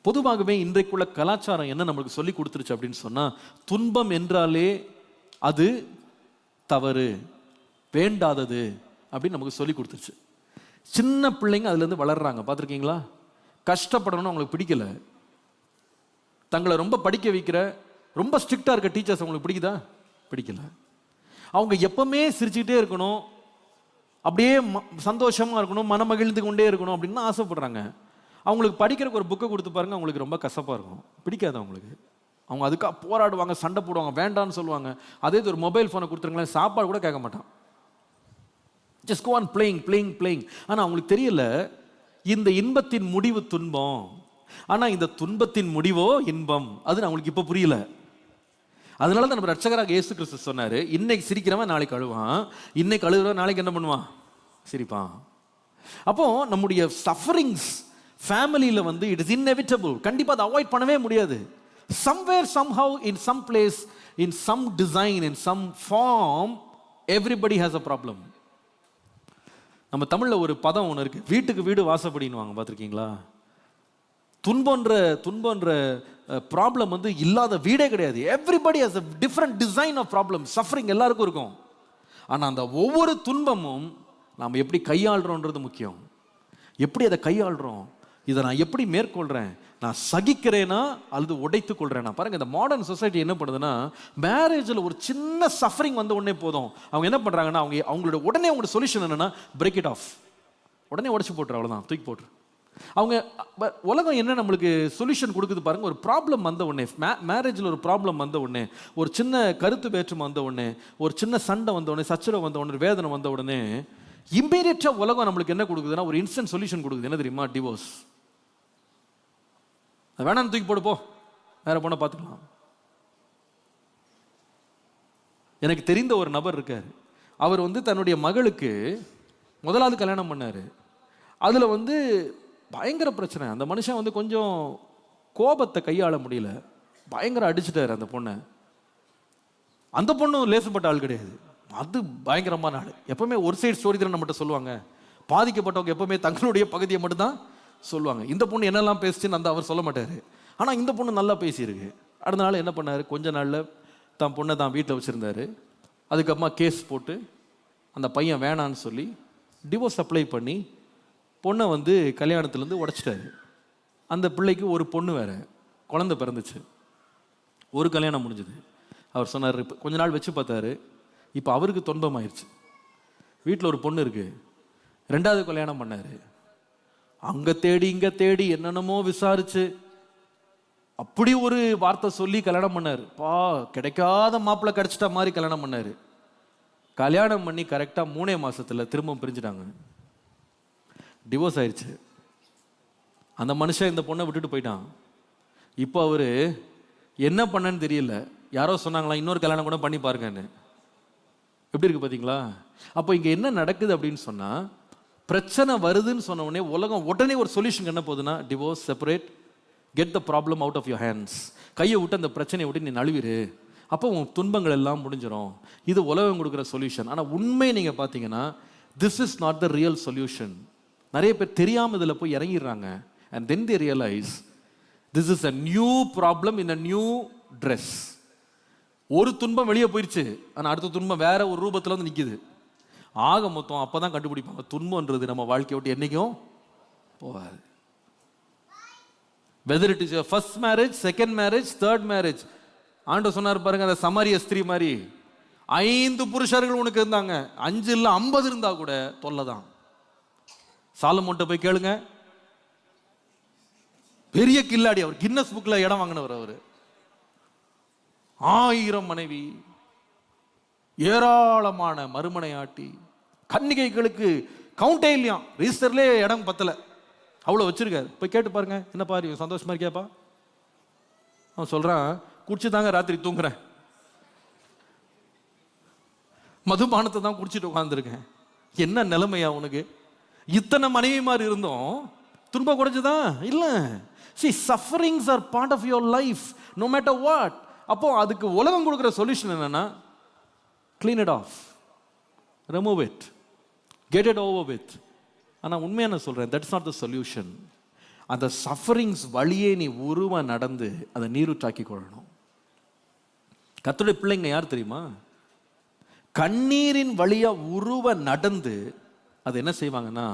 பொதுவாகவே இன்றைக்குள்ள கலாச்சாரம் என்ன நம்மளுக்கு சொல்லி கொடுத்துருச்சு அப்படின்னு சொன்னா, துன்பம் என்றாலே அது தவறு, வேண்டாதது அப்படின்னு நமக்கு சொல்லி கொடுத்துருச்சு. சின்ன பிள்ளைங்க அதுல இருந்து வளர்றாங்க, பார்த்துருக்கீங்களா? கஷ்டப்படணும்னு அவங்களுக்கு பிடிக்கல. தங்களை ரொம்ப படிக்க வைக்கிற ரொம்ப ஸ்ட்ரிக்டா இருக்க டீச்சர்ஸ் அவங்களுக்கு பிடிக்குதா? பிடிக்கல. அவங்க எப்பவுமே சிரிச்சுக்கிட்டே இருக்கணும், அப்படியே சந்தோஷமா இருக்கணும், மனமகிழ்ந்து கொண்டே இருக்கணும் அப்படின்னு ஆசைப்படுறாங்க. அவங்களுக்கு படிக்கிறதுக்கு ஒரு புக்கை கொடுத்து பாருங்க, அவங்களுக்கு ரொம்ப கசப்பாக இருக்கும், பிடிக்காது அவங்களுக்கு. அவங்க அதுக்காக போராடுவாங்க, சண்டை போடுவாங்க, வேண்டான்னு சொல்லுவாங்க. அதே ஒரு மொபைல் ஃபோனை கொடுத்துருங்களேன், சாப்பாடு கூட கேட்க மாட்டான், ஜஸ்ட் கோ ஆன் பிளேயிங். ஆனால் அவங்களுக்கு தெரியல, இந்த இன்பத்தின் முடிவு துன்பம், ஆனால் இந்த துன்பத்தின் முடிவோ இன்பம். அது அவங்களுக்கு இப்போ புரியல. அதனால தான் நம்ம ரட்சகராக இயேசு கிறிஸ்து சொன்னார், இன்னைக்கு சிரிக்கிறவன் நாளைக்கு அழுவான், இன்னைக்கு அழுகிறவன் நாளைக்கு என்ன பண்ணுவான்? சிரிப்பான். அப்போ நம்முடைய சஃபரிங்ஸ் ஃபேமிலியில் வந்து இட் இஸ் இன்எவிட்டபிள். கண்டிப்பாக அதை அவாய்ட் பண்ணவே முடியாது. Somewhere somehow in some place in some design in some form everybody has a problem. நம்ம தமிழில் ஒரு பதம் ஒன்று இருக்கு, வீட்டுக்கு வீடு வாசப்படின்னு, பார்த்துருக்கீங்களா? துன்பன்ற ப்ராப்ளம் வந்து இல்லாத வீடே கிடையாது. Everybody has a different design of problem. Suffering எல்லாருக்கும் இருக்கும். ஆனால் அந்த ஒவ்வொரு துன்பமும் நாம் எப்படி கையாளுறோன்றது முக்கியம். எப்படி அதை கையாளுறோம், இதை நான் எப்படி மேற்கொள்கிறேன், நான் சகிக்கிறேனா அல்லது உடைத்து கொள்கிறேன்னா. பாருங்கள், இந்த மாடர்ன் சொசைட்டி என்ன பண்ணுதுன்னா, மேரேஜில் ஒரு சின்ன சஃபரிங் வந்த உடனே போதும், அவங்க என்ன பண்ணுறாங்கன்னா, அவங்களோட உடனே அவங்களோட சொல்யூஷன் என்னென்னா பிரேக் இட் ஆஃப், உடனே உடச்சி போட்டுரு, அவ்வளோதான், தூக்கி போட்டுரு. அவங்க உலகம் என்ன நம்மளுக்கு சொல்யூஷன் கொடுக்குது பாருங்க. ஒரு ப்ராப்ளம் வந்த உடனே, மேரேஜில் ஒரு ப்ராப்ளம் வந்த உடனே, ஒரு சின்ன கருத்து வேற்றுமை வந்த உடனே, ஒரு சின்ன சண்டை வந்த உடனே, சச்சரவு வந்த உடனே, வேதனை வந்த உடனே, இம்மீடியட்டா உலகம் நம்மளுக்கு என்ன கொடுக்குதுன்னா ஒரு இன்ஸ்டன்ட் சொல்யூஷன் கொடுக்குது. என்ன தெரியுமா? டிவோர்ஸ். வேணாம், தூக்கி போடு, போ, வேற போன பார்த்துக்கலாம். எனக்கு தெரிந்த ஒரு நபர் இருக்கார், அவர் வந்து தன்னுடைய மகளுக்கு முதலாவது கல்யாணம் பண்ணாரு. அதில் வந்து பயங்கர பிரச்சனை. அந்த மனுஷன் வந்து கொஞ்சம் கோபத்தை கையாள முடியல, பயங்கர அடிச்சுட்டாரு அந்த பொண்ணை. அந்த பொண்ணும் லேசுப்பட்ட ஆள் கிடையாது, அது பயங்கரமான ஆள். எப்பவுமே ஒரு சைடு ஸ்டோரி தானே நம்மகிட்ட சொல்லுவாங்க. பாதிக்கப்பட்டவங்க எப்பவுமே தங்களுடைய பகுதியை மட்டும்தான் சொல்லுவாங்க. இந்த பொண்ணு என்னெல்லாம் பேசுச்சுன்னு அந்த அவர் சொல்ல மாட்டார். ஆனால் இந்த பொண்ணு நல்லா பேசியிருக்கு. அடுத்த நாள் என்ன பண்ணார், கொஞ்ச நாளில் தான் பொண்ணை தான் வீட்டில் வச்சுருந்தாரு. அதுக்கப்புறமா கேஸ் போட்டு அந்த பையன் வேணான்னு சொல்லி டிவோர்ஸ் அப்ளை பண்ணி பொண்ணை வந்து கல்யாணத்துலேருந்து உடைச்சிட்டாரு. அந்த பிள்ளைக்கு ஒரு பொண்ணு வேறு, குழந்தை பிறந்துச்சு, ஒரு கல்யாணம் முடிஞ்சுது. அவர் சொன்னார், இப்போ கொஞ்ச நாள் வச்சு பார்த்தாரு, இப்போ அவருக்கு துன்பமாயிருச்சு. வீட்டில் ஒரு பொண்ணு இருக்குது, 2வது கல்யாணம் பண்ணார். அங்கே தேடி இங்கே தேடி என்னென்னமோ விசாரிச்சு அப்படி ஒரு வார்த்தை சொல்லி கல்யாணம் பண்ணார். கிடைக்காத மாப்பிள்ளை கிடைச்சிட்ட மாதிரி கல்யாணம் பண்ணார். கல்யாணம் பண்ணி கரெக்டாக 3 மாசத்துல திரும்ப பிரிஞ்சுட்டாங்க, டிவோர்ஸ் ஆயிடுச்சு. அந்த மனுஷன் இந்த பொண்ணை விட்டுட்டு போயிட்டான். இப்போ அவர் என்ன பண்ணன்னு தெரியல. யாரோ சொன்னாங்களா இன்னொரு கல்யாணம் கூட பண்ணி பாருங்கன்னு. எப்படி இருக்கு பார்த்தீங்களா? அப்போ இங்கே என்ன நடக்குது அப்படின்னு சொன்னால், பிரச்சனை வருதுன்னு சொன்ன உடனே உலகம் உடனே ஒரு சொல்யூஷன் என்ன போகுதுன்னா, divorce, separate, get the problem out of your hands. கையை விட்டு அந்த பிரச்சனையை விட்டு நீ நழுவிரு, அப்போ உன் துன்பங்கள் எல்லாம் முடிஞ்சிடும். இது உலகம் கொடுக்குற சொல்யூஷன். ஆனால் உண்மை நீங்கள் பார்த்தீங்கன்னா, this is not the real solution. நிறைய பேர் தெரியாமல் இதில் போய் இறங்கிடுறாங்க. And then they realise this is a new problem in a new dress. ஒரு துன்பம் வெளியே போயிடுச்சு, ஆனால் அடுத்த துன்பம் வேற ஒரு ரூபத்தில் வந்து நிற்கிது. ஆக மொத்தம் அப்போ தான் கண்டுபிடிப்பாங்க, துன்பம்ன்றது நம்ம வாழ்க்கையை விட்டு என்றைக்கும் போகாது. Whether it is your first marriage, second marriage, third marriage. ஆண்டவர் சொன்னார் பாருங்க, அந்த சமாரிய ஸ்திரீ மாதிரி 5 புருஷர்கள் உனக்கு இருந்தாங்க, 5 இல்லை 50 இருந்தா கூட தொல்லை தான். சாலமோன்ட்ட போய் கேளுங்க, பெரிய கில்லாடி, அவர் கின்னஸ் புக்ல இடம் வாங்கினவர். அவர் 1000 மனைவி, ஏராளமான மறுமனையாட்டி, கன்னிகைகளுக்கு கவுண்டே இல்லையா, ரிஜிஸ்டர்லேயே இடம் பத்தல, அவ்வளோ வச்சிருக்காரு. போய் கேட்டு பாருங்க, என்ன பாரு சந்தோஷமா இருக்கியாப்பா? அவன் சொல்றான், குடிச்சு தாங்க ராத்திரி தூங்குறேன், மதுபானத்தை தான் குடிச்சிட்டு உட்காந்துருக்கேன். என்ன நிலைமையா உனக்கு? இத்தனை மனைவி மாதிரி இருந்தோம், துன்பம் குறைஞ்சதா? இல்லை. See, sufferings are part of your life, no matter what. அப்போ அதுக்கு உலகம் கொடுக்குற சொல்யூஷன் என்னன்னா, clean it off, remove it, get it over with. ஆனால் உண்மையாக நான் சொல்கிறேன், that's not the solution. அந்த சஃபரிங்ஸ் வழியே நீ உருவ நடந்து அதை நீரூற்றாக்கி கொள்ளணும். கர்த்தருடைய பிள்ளைங்க யார் தெரியுமா? கண்ணீரின் வழியா உருவ நடந்து அதை என்ன செய்வாங்கன்னா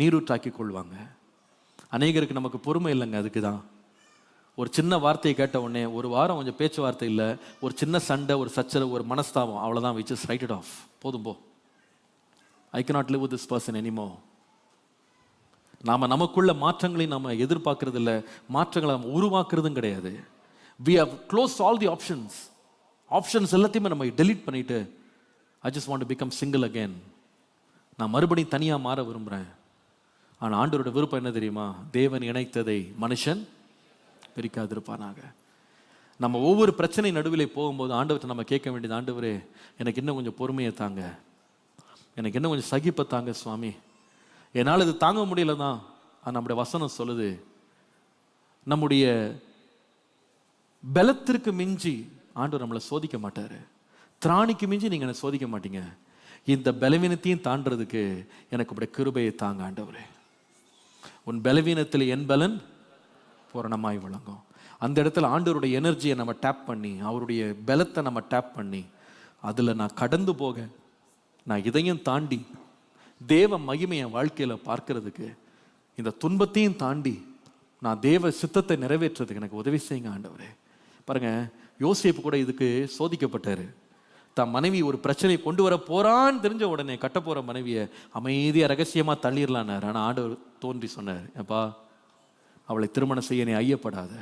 நீரூற்றாக்கி கொள்வாங்க. அநேகருக்கு நமக்கு பொறுமை இல்லைங்க. அதுக்கு தான் ஒரு சின்ன வார்த்தையை கேட்ட உடனே ஒரு வாரம் கொஞ்சம் பேச்சுவார்த்தை இல்லை, ஒரு சின்ன சண்டை, ஒரு சச்சரவு, ஒரு மனஸ்தாபம், அவ்வளோதான், which is write it off. போதும் போ, I cannot live with this person anymore. நமக்குள்ள மாற்றங்களை நம்ம எதிர்பார்க்கறது இல்லை, மாற்றங்களை நம்ம உருவாக்குறதும் கிடையாது. We have closed all the options எல்லாத்தையுமே நம்ம டெலீட் பண்ணிட்டு, I just want to become single again. நான் மறுபடியும் தனியாக மாற விரும்புகிறேன். ஆனால் ஆண்டவரோட விருப்பம் என்ன தெரியுமா? தேவன் இணைத்ததை மனுஷன் பிரிக்காதிருப்பானாக. நம்ம ஒவ்வொரு பிரச்சனை நடுவில் போகும்போது ஆண்டவர்கிட்ட நம்ம கேட்க வேண்டியது, ஆண்டவரே எனக்கு இன்னும் கொஞ்சம் பொறுமையை தாங்க, எனக்கு இன்னும் கொஞ்சம் சகிப்பை தாங்க சுவாமி, என்னால் இது தாங்க முடியல தான். நம்முடைய வசனம் சொல்லுது, நம்முடைய பலத்திற்கு மிஞ்சி ஆண்டவர் நம்மளை சோதிக்க மாட்டார். திராணிக்கு மிஞ்சி நீங்கள் என்னை சோதிக்க மாட்டீங்க. இந்த பலவீனத்தையும் தாண்டறதுக்கு எனக்கு உடைய கிருபையை தாங்க ஆண்டவரே. உன் பலவீனத்தில் என் பலன் பூரணமாய் விளங்கும். அந்த இடத்துல ஆண்டவருடைய எனர்ஜியை நம்ம டேப் பண்ணி, அவருடைய பலத்தை நம்ம டேப் பண்ணி, அதில் நான் கடந்து போக, நான் இதையும் தாண்டி தேவ மகிமையை வாழ்க்கையில் பார்க்கறதுக்கு, இந்த துன்பத்தையும் தாண்டி நான் தேவ சித்தத்தை நிறைவேற்றுறதுக்கு எனக்கு உதவி செய்யுங்க ஆண்டவரே. பாருங்க, யோசேப்பு கூட இதுக்கு சோதிக்கப்பட்டாரு. தான் மனைவி ஒரு பிரச்சனை கொண்டு வர போறான்னு தெரிஞ்ச உடனே கட்ட போற மனைவியை அமைதியாக ரகசியமாக தள்ளிடலான்னார். ஆனால் ஆண்டவர் தோன்றி சொன்னார், ஏப்பா அவளை திருமணம் செய்ய நீ ஐயப்படாத,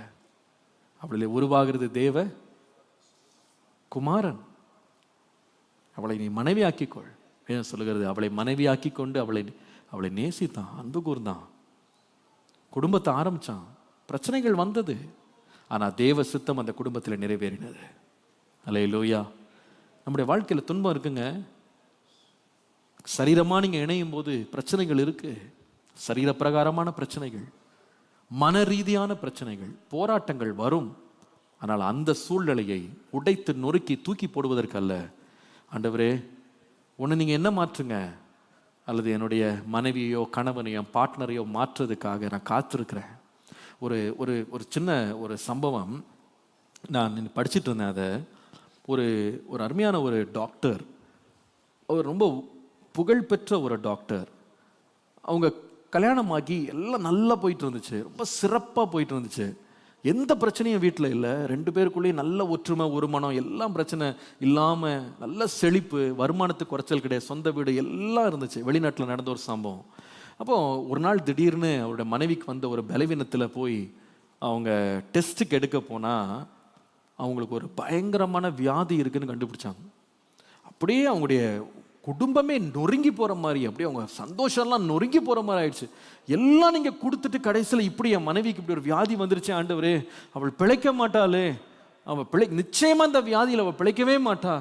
அவளை உருவாகிறது தேவ குமாரன், அவளை நீ மனைவியாக்கிக்கொள். ஏன் சொல்லுகிறது? அவளை மனைவியாக்கி கொண்டு அவளை நேசித்தான், அன்பு கூர்ந்தான், குடும்பத்தை ஆரம்பிச்சான். பிரச்சனைகள் வந்தது, ஆனால் தேவ சித்தம் அந்த குடும்பத்தில் நிறைவேறினது. அல்லேலூயா. நம்முடைய வாழ்க்கையில் துன்பம் இருக்குங்க. சரீரமாக நீங்கள் இணையும் போது பிரச்சனைகள் இருக்கு, சரீர பிரகாரமான பிரச்சனைகள், மன ரீதியான பிரச்சனைகள், போராட்டங்கள் வரும். ஆனால் அந்த சூழ்நிலையை உடைத்து நொறுக்கி தூக்கி போடுவதற்கு அல்ல. ஆண்டவரே, ஒன்று நீங்கள் என்ன மாற்றுங்க, அல்லது என்னுடைய மனைவியோ கணவனையோ பார்ட்னரையோ மாற்றுறதுக்காக நான் காத்திருக்கிறேன். ஒரு ஒரு ஒரு சின்ன ஒரு சம்பவம் நான் படிச்சுட்டு இருந்தேன். அதை ஒரு ஒரு அருமையான ஒரு டாக்டர், அவர் ரொம்ப புகழ்பெற்ற ஒரு டாக்டர். அவங்க கல்யாணமாகி எல்லாம் நல்லா போயிட்டு இருந்துச்சு, ரொம்ப சிறப்பாக போயிட்டு இருந்துச்சு. எந்த பிரச்சனையும் வீட்டில் இல்லை. 2 பேருக்குள்ளேயும் நல்ல ஒற்றுமை, ஒரு மனம், எல்லாம் பிரச்சனை இல்லாமல் நல்ல செழிப்பு, வருமானத்துக்கு குறைச்சல் கிடையாது, சொந்த வீடு எல்லாம் இருந்துச்சு. வெளிநாட்டில் நடந்த ஒரு சம்பவம். அப்போது ஒரு நாள் திடீர்னு அவருடைய மனைவிக்கு வந்த ஒரு பலவீனத்தில் போய் அவங்க டெஸ்ட்டுக்கு எடுக்க போனால் அவங்களுக்கு ஒரு பயங்கரமான வியாதி இருக்குதுன்னு கண்டுபிடிச்சாங்க. அப்படியே அவங்களுடைய குடும்பமே நொறுங்கி போகிற மாதிரி, அப்படியே அவங்க சந்தோஷம்லாம் நொறுங்கி போகிற மாதிரி ஆயிடுச்சு. எல்லாம் நீங்கள் கொடுத்துட்டு கடைசியில் இப்படி என் மனைவிக்கு இப்படி ஒரு வியாதி வந்துருச்சு, ஆண்டவரே அவள் பிழைக்க மாட்டாளே, அவள் நிச்சயமாக இந்த வியாதியில் அவள் பிழைக்கவே மாட்டா,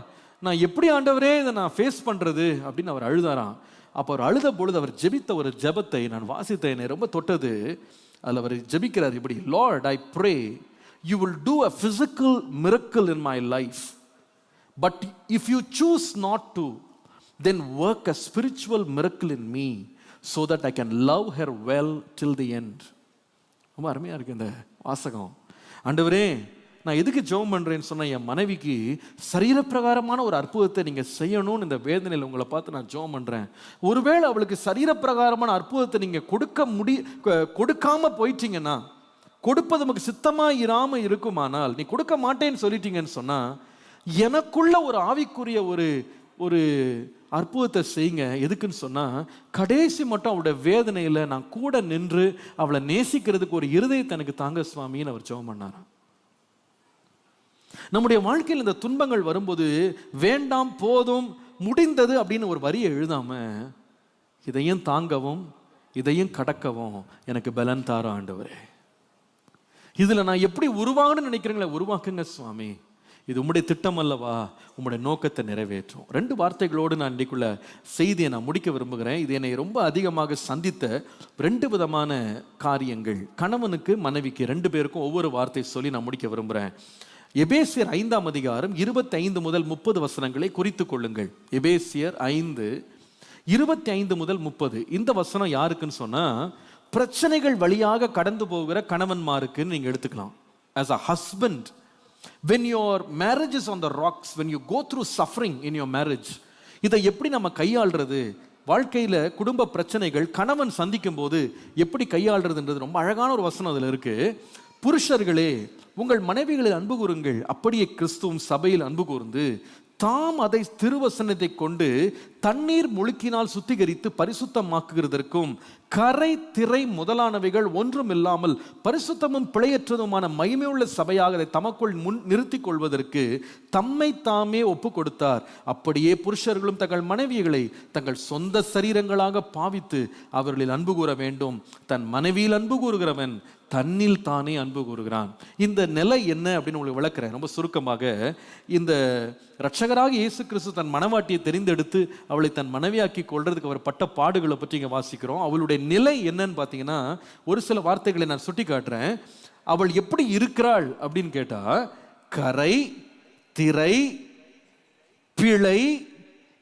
நான் எப்படி ஆண்டவரே இதை நான் ஃபேஸ் பண்ணுறது அப்படின்னு அவர் அழுதாராம். அப்போ அவர் அழுத பொழுது அவர் ஜெபித்த ஒரு ஜெபத்தை நான் வாசித்தேன், என்னை ரொம்ப தொட்டது. அதில் அவர் ஜெபிக்கிறார் இப்படி: Lord, I pray you will do a physical miracle in my life, but if you choose not to, then work a spiritual miracle in me so that I can love her well till the end. ரொம்ப அருமையாக இருக்குது இந்த வாசகம். ஆண்டவரே, நான் எதுக்கு ஜெபம் பண்ணுறேன்னு சொன்னால், என் மனைவிக்கு சரீரப்பிரகாரமான ஒரு அற்புதத்தை நீங்கள் செய்யணும்னு இந்த வேதனையில் உங்களை பார்த்து நான் ஜெபம் பண்ணுறேன். ஒருவேளை அவளுக்கு சரீரப்பிரகாரமான அற்புதத்தை நீங்கள் கொடுக்காமல் போயிட்டீங்கன்னா, கொடுப்பது நமக்கு சித்தமாக இராமல் இருக்குமானால், நீ கொடுக்க மாட்டேன்னு சொல்லிட்டீங்கன்னு சொன்னால், எனக்குள்ள ஒரு ஆவிக்குரிய ஒரு அற்புதத்தை செய்யுங்க. எதுக்குன்னு சொன்னால், கடைசி மட்டும் அவளுடைய வேதனையில் நான் கூட நின்று அவளை நேசிக்கிறதுக்கு ஒரு இருதயத்தை எனக்கு தாங்க சுவாமின்னு அவர் ஜெபம் பண்ணாராம். நம்முடைய வாழ்க்கையில் இந்த துன்பங்கள் வரும்போது வேண்டாம், போதும், முடிந்தது அப்படின்னு ஒரு வரியை எழுதாம, இதையும் தாங்கவும் இதையும் கடக்கவும் எனக்கு பலன் தார ஆண்டவரே, இதில் நான் எப்படி உருவாகணும்னு நினைக்கிறீங்களே உருவாக்குங்க சுவாமி, இது உம்முடைய திட்டம் அல்லவா, உம்முடைய நோக்கத்தை நிறைவேற்றும். 2 வார்த்தைகளோடு நான் இன்றைக்குள்ள செய்தியை நான் முடிக்க விரும்புகிறேன். இது என்னை ரொம்ப அதிகமாக சந்தித்த 2 விதமான காரியங்கள். கணவனுக்கு மனைவிக்கு 2 பேருக்கும் ஒவ்வொரு வார்த்தை சொல்லி நான் முடிக்க விரும்புகிறேன். எபேசியர் 5ஆம் அதிகாரம் 25 முதல் 30 வசனங்களை குறித்து கொள்ளுங்கள். எபேசியர் 5 25 முதல் 30. இந்த வசனம் யாருக்குன்னு சொன்னா, பிரச்சனைகள் வழியாக கடந்து போகிற கணவன்மாருக்குன்னு நீங்க எடுத்துக்கலாம். as a husband, when your marriage is on the rocks, when you go through suffering in your marriage, இதை எப்படி நம்ம கையாள்றது, வாழ்க்கையில குடும்ப பிரச்சனைகள் கணவன் சந்திக்கும் போது எப்படி கையாள்றதுன்றது ரொம்ப அழகான ஒரு வசனம் அதுல இருக்கு. புருஷர்களே, உங்கள் மனைவிகளில் அன்பு கூறுங்கள், அப்படியே கிறிஸ்துவும் சபையில் அன்பு கூர்ந்து தாம் அதை திருவசனத்தை கொண்டு தண்ணீர் முழுக்கினால் சுத்திகரித்து பரிசுத்தமாக்குகிறதற்கும் கரை திரை முதலானவைகள் ஒன்றும் இல்லாமல் பரிசுத்தமும் பிழையற்றதுமான மகிமையுள்ள சபையாக அதை தமக்குள் முன் நிறுத்தி கொள்வதற்கு தம்மை தாமே ஒப்பு கொடுத்தார். அப்படியே புருஷர்களும் தங்கள் மனைவிகளை தங்கள் சொந்த சரீரங்களாக பாவித்து அவர்களில் அன்பு கூற வேண்டும். தன் மனைவியில் அன்பு கூறுகிறவன் தன்னில் தானே அன்பு கூறுகிறான். இந்த நிலை என்ன அப்படின்னு உங்களுக்கு விளக்குறேன் ரொம்ப சுருக்கமாக. இந்த இரட்சகராக இயேசு கிறிஸ்து தன் மனவாட்டியை தெரிந்தெடுத்து அவளை தன் மனைவியாக்கி கொள்றதுக்கு அவர் பட்ட பாடுகளை பற்றி இங்கே வாசிக்கிறோம். அவளுடைய நிலை என்னன்னு பார்த்தீங்கன்னா, ஒரு சில வார்த்தைகளை நான் சுட்டி காட்டுறேன். அவள் எப்படி இருக்கிறாள் அப்படின்னு கேட்டா, கரை திரை பிழை